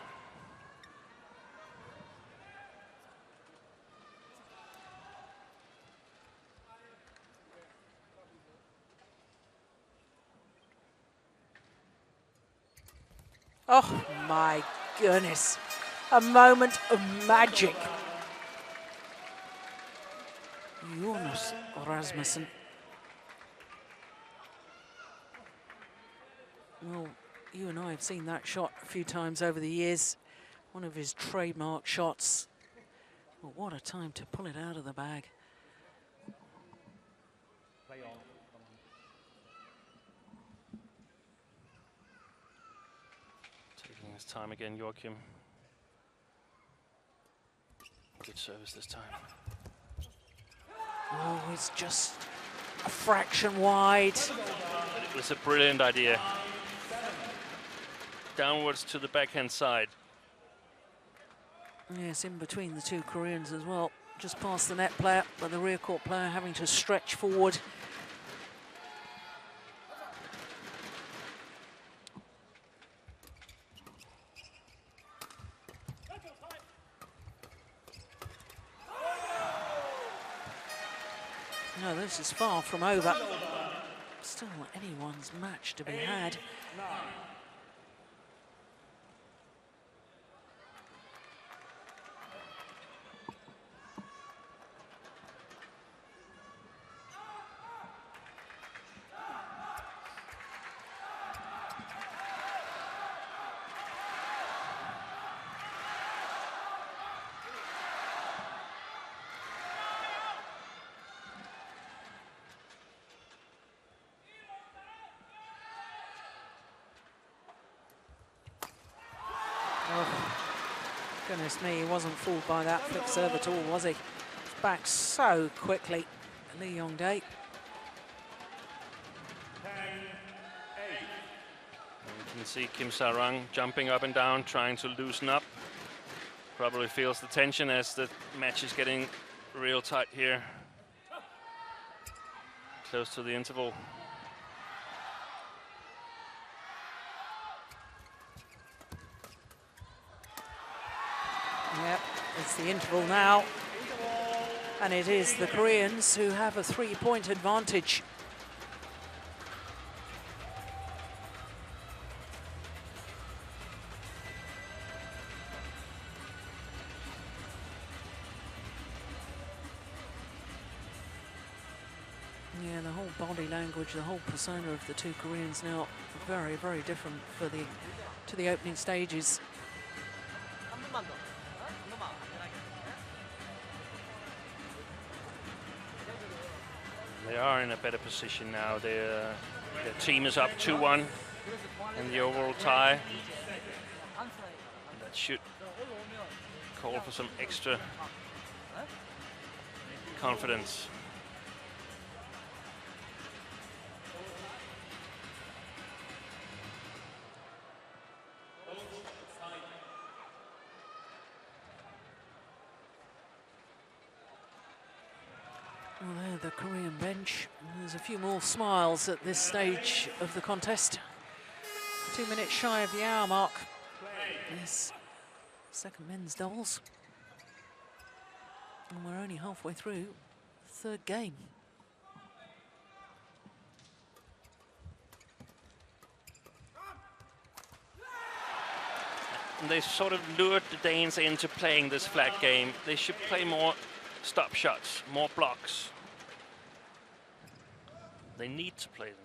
Oh my goodness, a moment of magic. Jonas Rasmussen. Well, you and I have seen that shot a few times over the years. One of his trademark shots. Well, what a time to pull it out of the bag.
Taking his time again, Joachim. Good service this time.
Oh, it's just a fraction wide.
But it was a brilliant idea. Downwards to the backhand side.
Yes, in between the two Koreans as well. Just past the net player, but the rear court player having to stretch forward. No, this is far from over. Still anyone's match to be had. Goodness me, he wasn't fooled by that flick serve at all, was he? Back so quickly, Lee Yong-dae.
You can see Kim Sarang jumping up and down, trying to loosen up. Probably feels the tension as the match is getting real tight here. Close to the interval.
Yep, it's the interval now. And it is the Koreans who have a 3-point advantage. Yeah, the whole body language, the whole persona of the two Koreans now very, very different for to the opening stages.
They are in a better position now. Their team is up 2-1 in the overall tie. That That should call for some extra confidence.
Well, there, the Korean bench. There's a few more smiles at this stage of the contest. 2 minutes shy of the hour mark. This second men's doubles. And we're only halfway through the third game.
And they sort of lured the Danes into playing this flat game. They should play more stop shots, more blocks. They need to play them.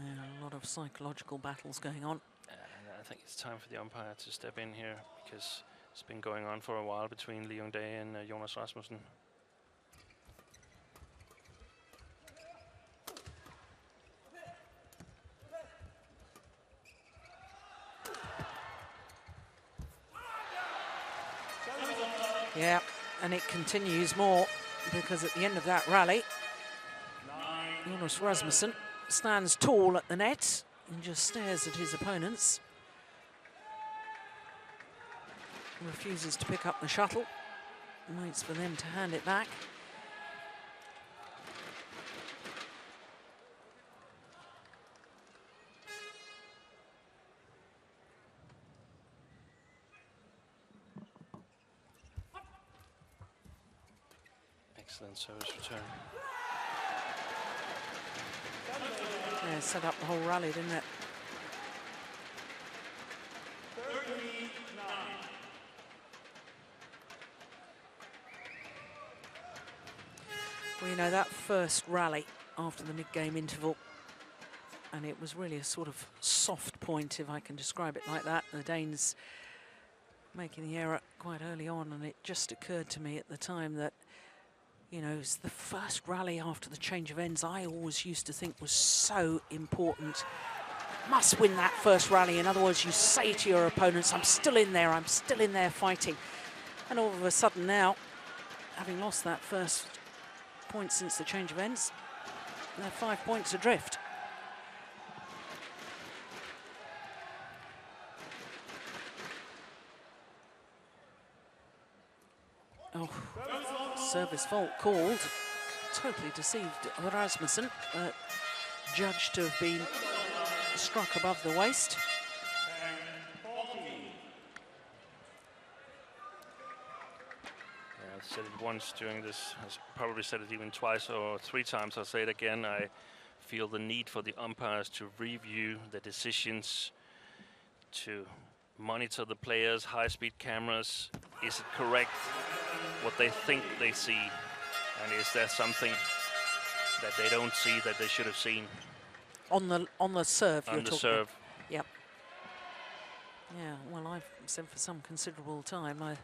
Yeah, a lot of psychological battles going on.
I think it's time for the umpire to step in here, because it's been going on for a while between Lee Young-dae and Jonas Rasmussen.
Yeah, and it continues more, because at the end of that rally, Jonas Rasmussen stands tall at the net and just stares at his opponents. Refuses to pick up the shuttle, waits for them to hand it back.
Excellent service return.
Yeah, set up the whole rally, didn't it? Well, you know, that first rally after the mid-game interval, and it was really a sort of soft point, if I can describe it like that. The Danes making the error quite early on, and it just occurred to me at the time that, you know, it's the first rally after the change of ends I always used to think was so important. Must win that first rally. In other words, you say to your opponents, I'm still in there fighting. And all of a sudden now, having lost that first point since the change of ends, they're 5 points adrift. Oh, service fault called. Totally deceived Rasmussen, judged to have been struck above the waist.
I've said it once during this, I've probably said it even twice or 3 times. I'll say it again. I feel the need for the umpires to review the decisions, to monitor the players, high-speed cameras. Is it correct what they think they see? And is there something that they don't see that they should have seen?
On the serve,
on
you're
the
talking.
serve.
Yep. Yeah, well, I've said for some considerable time, I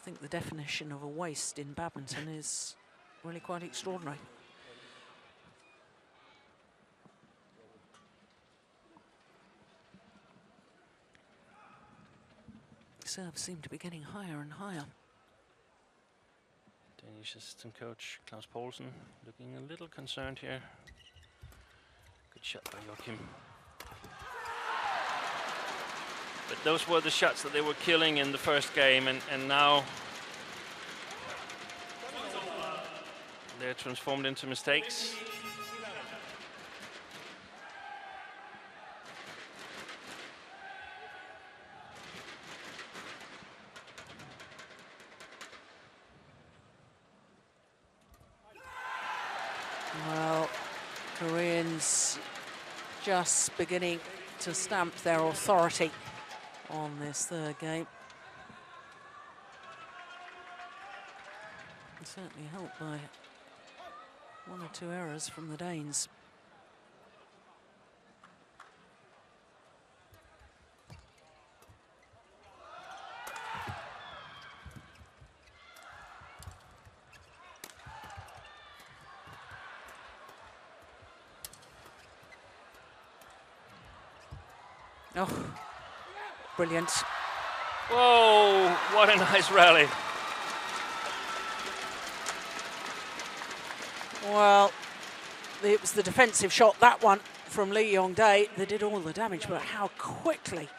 think the definition of a waist in badminton is really quite extraordinary. Serves seem to be getting higher and higher.
Danish assistant coach Claus Poulsen looking a little concerned here. Good shot by Joachim. But those were the shots that they were killing in the first game, and now they're transformed into mistakes.
Well, Koreans just beginning to stamp their authority on this third game. And certainly helped by 1 or 2 errors from the Danes. Oh, brilliant.
Whoa, what a nice rally.
Well, it was the defensive shot, that one, from Lee Yong-dae that did all the damage, but how quickly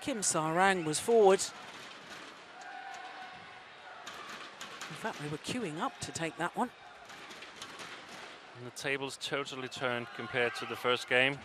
Kim Sa-rang was forward. In fact, they were queuing up to take that one.
And the tables totally turned compared to the first game.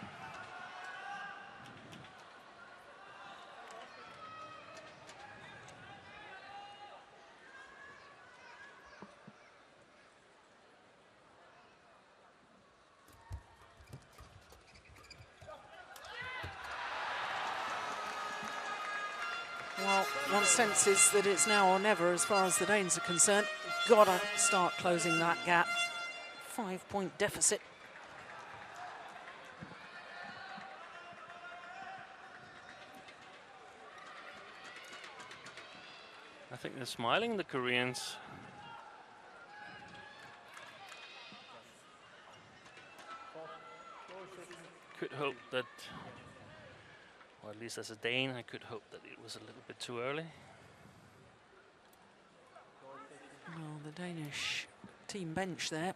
Well, one senses that it's now or never as far as the Danes are concerned. Gotta start closing that gap. 5-point deficit.
I think they're smiling, the Koreans. Could hope that, or at least as a Dane, I could hope that it was a little bit too early.
Well, the Danish team bench there.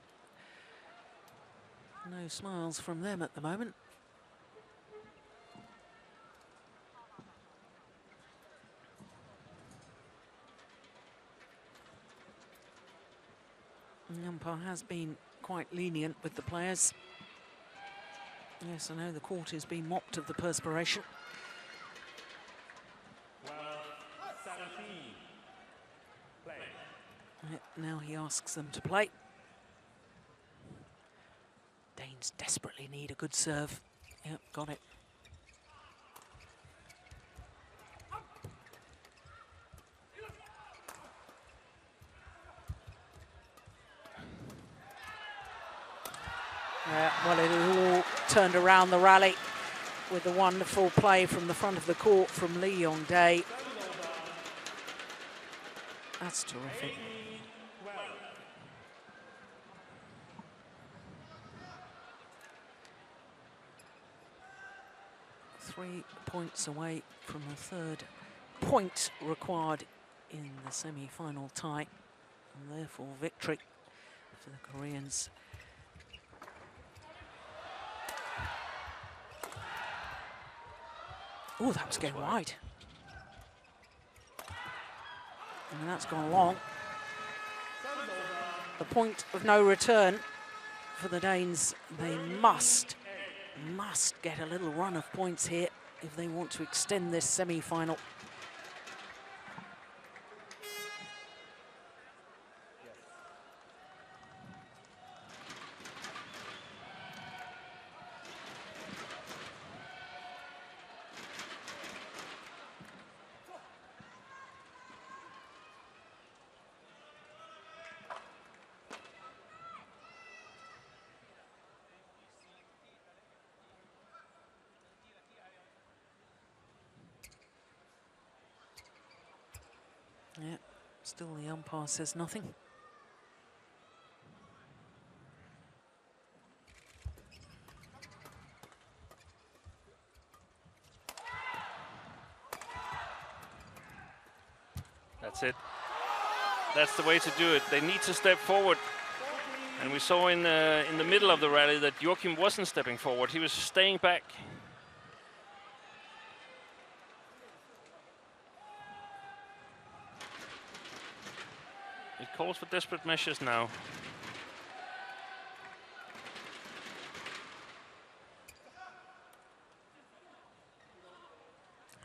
No smiles from them at the moment. The umpire has been quite lenient with the players. Yes, I know the court has been mopped of the perspiration. Now he asks them to play. Danes desperately need a good serve. Yep, got it. Well, it all turned around the rally with a wonderful play from the front of the court from Lee Yong-dae. That's terrific. 3 points away from the third point required in the semi-final tie, and therefore victory for the Koreans. Oh, that was going wide. And that's gone long. The point of no return for the Danes. They must get a little run of points here if they want to extend this semi-final. Yeah, still the umpire says nothing.
That's it. That's the way to do it. They need to step forward. And we saw in the middle of the rally that Joachim wasn't stepping forward. He was staying back. It calls for desperate measures now.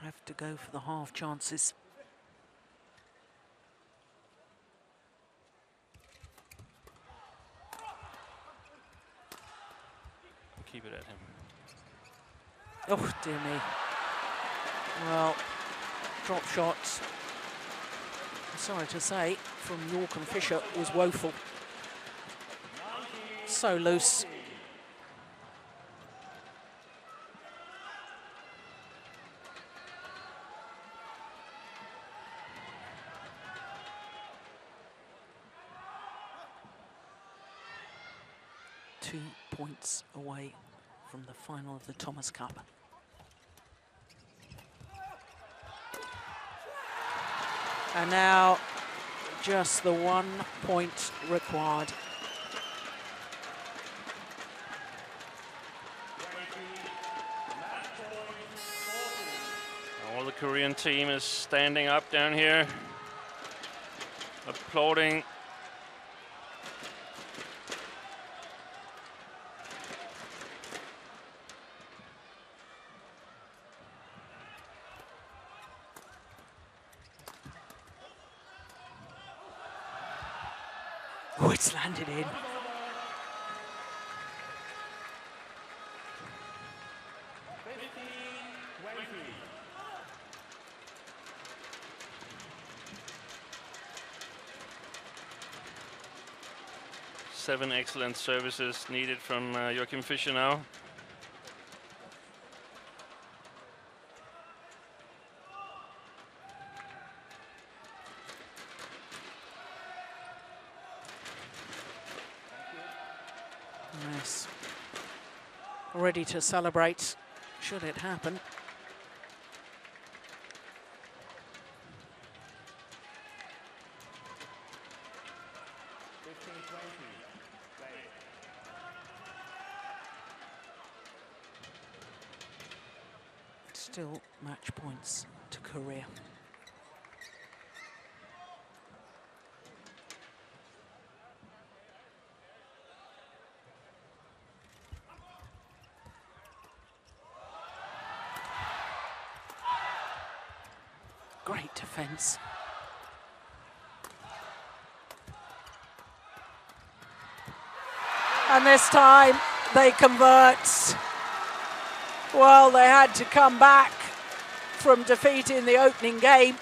Have to go for the half chances.
Keep it at him.
Oh, dear me. Well, drop shots, I'm sorry to say, from York and Fisher was woeful. So loose. Two points away from the final of the Thomas Cup. And now just the 1 point required.
All the Korean team is standing up down here, applauding.
Oh, it's landed in.
Seven excellent services needed from Joachim Fischer now.
Nice. Ready to celebrate, should it happen. Still match points to Korea. Great defense. And this time they convert. Well, they had to come back from defeat in the opening game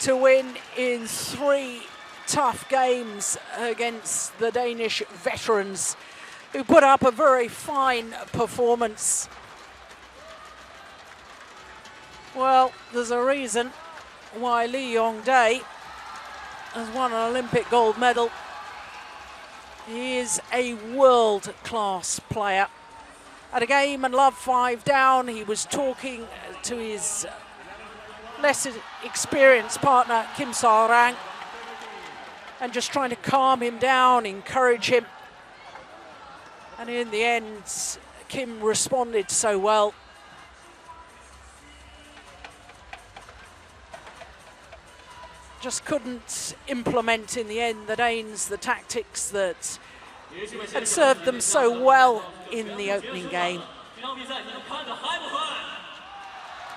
to win in 3 tough games against the Danish veterans, who put up a very fine performance. Well, there's a reason why Lee Yong-dae has won an Olympic gold medal. He is a world-class player. At a game and love 5 down, he was talking to his less experienced partner, Kim Sa-rang, and just trying to calm him down, encourage him. And in the end, Kim responded so well. Just couldn't implement in the end, the Danes, the tactics that had served them so well in the opening game.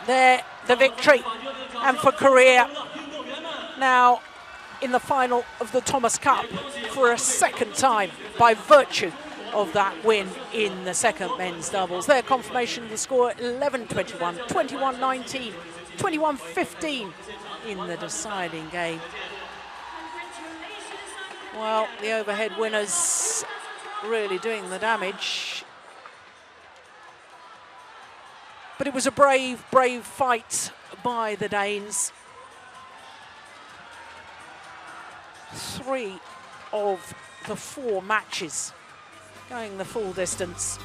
There, the victory, and for Korea now in the final of the Thomas Cup for a second time by virtue of that win in the second men's doubles. Their confirmation of the score 11-21, 21-19, 21-15 in the deciding game. Well, the overhead winners really doing the damage. But it was a brave, brave fight by the Danes. 3 of the 4 matches going the full distance.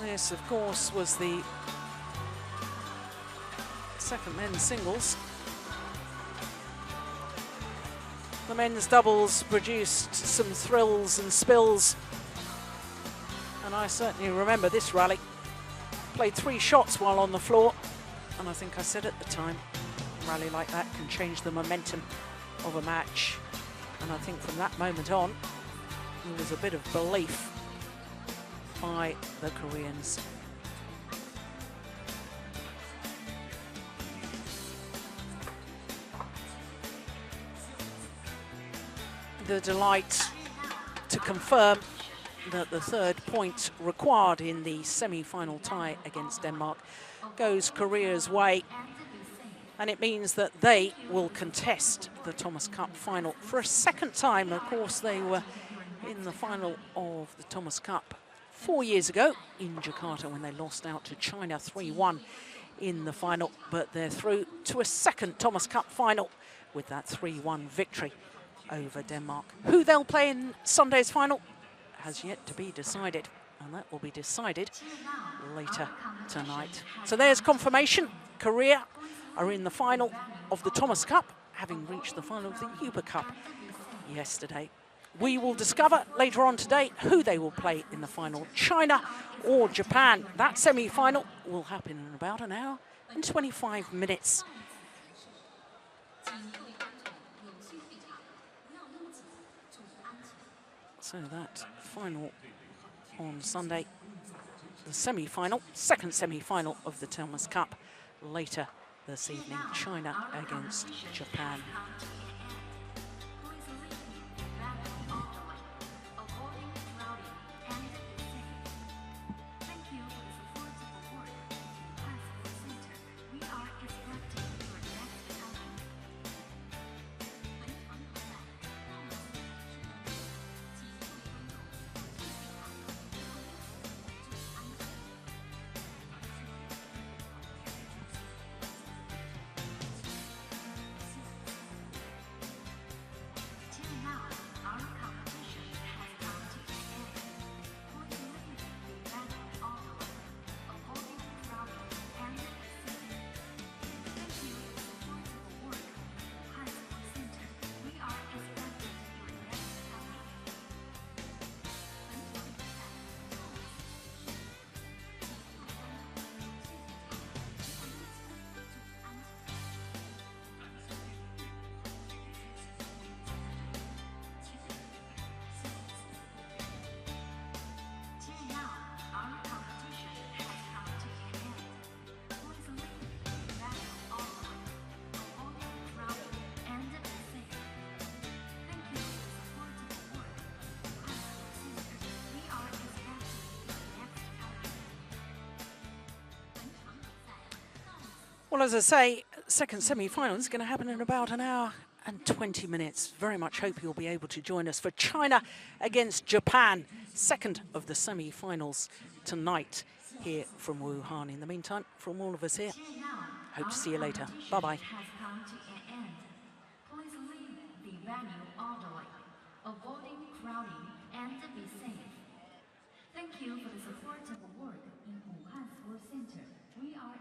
This, of course, was the second men's singles. The men's doubles produced some thrills and spills, and I certainly remember this rally. Played 3 shots while on the floor, and I think I said at the time, a rally like that can change the momentum of a match. And I think from that moment on, there was a bit of belief by the Koreans. The delight to confirm that the 3rd point required in the semi-final tie against Denmark goes Korea's way, and it means that they will contest the Thomas Cup final for a second time. Of course, they were in the final of the Thomas Cup 4 years ago in Jakarta when they lost out to China 3-1 in the final, but they're through to a second Thomas Cup final with that 3-1 victory over Denmark. Who they'll play in Sunday's final has yet to be decided. and that will be decided later tonight. So there's confirmation. Korea are in the final of the Thomas Cup, having reached the final of the Hubei Cup yesterday. We will discover later on today who they will play in the final, China or Japan. That semi-final will happen in about an hour and 25 minutes. So that final on Sunday, the semi-final, second semi-final of the Thomas Cup. Later this evening, China against Japan. Well, as I say, second semi-final is going to happen in about an hour and 20 minutes. Very much hope you'll be able to join us for China against Japan, second of the semi-finals tonight here from Wuhan. In the meantime, from all of us here, hope to see you later. Bye-bye.
Please leave the venue orderly, avoiding crowding and be safe. Thank you for the support of work in Wuhan Sports Center. We are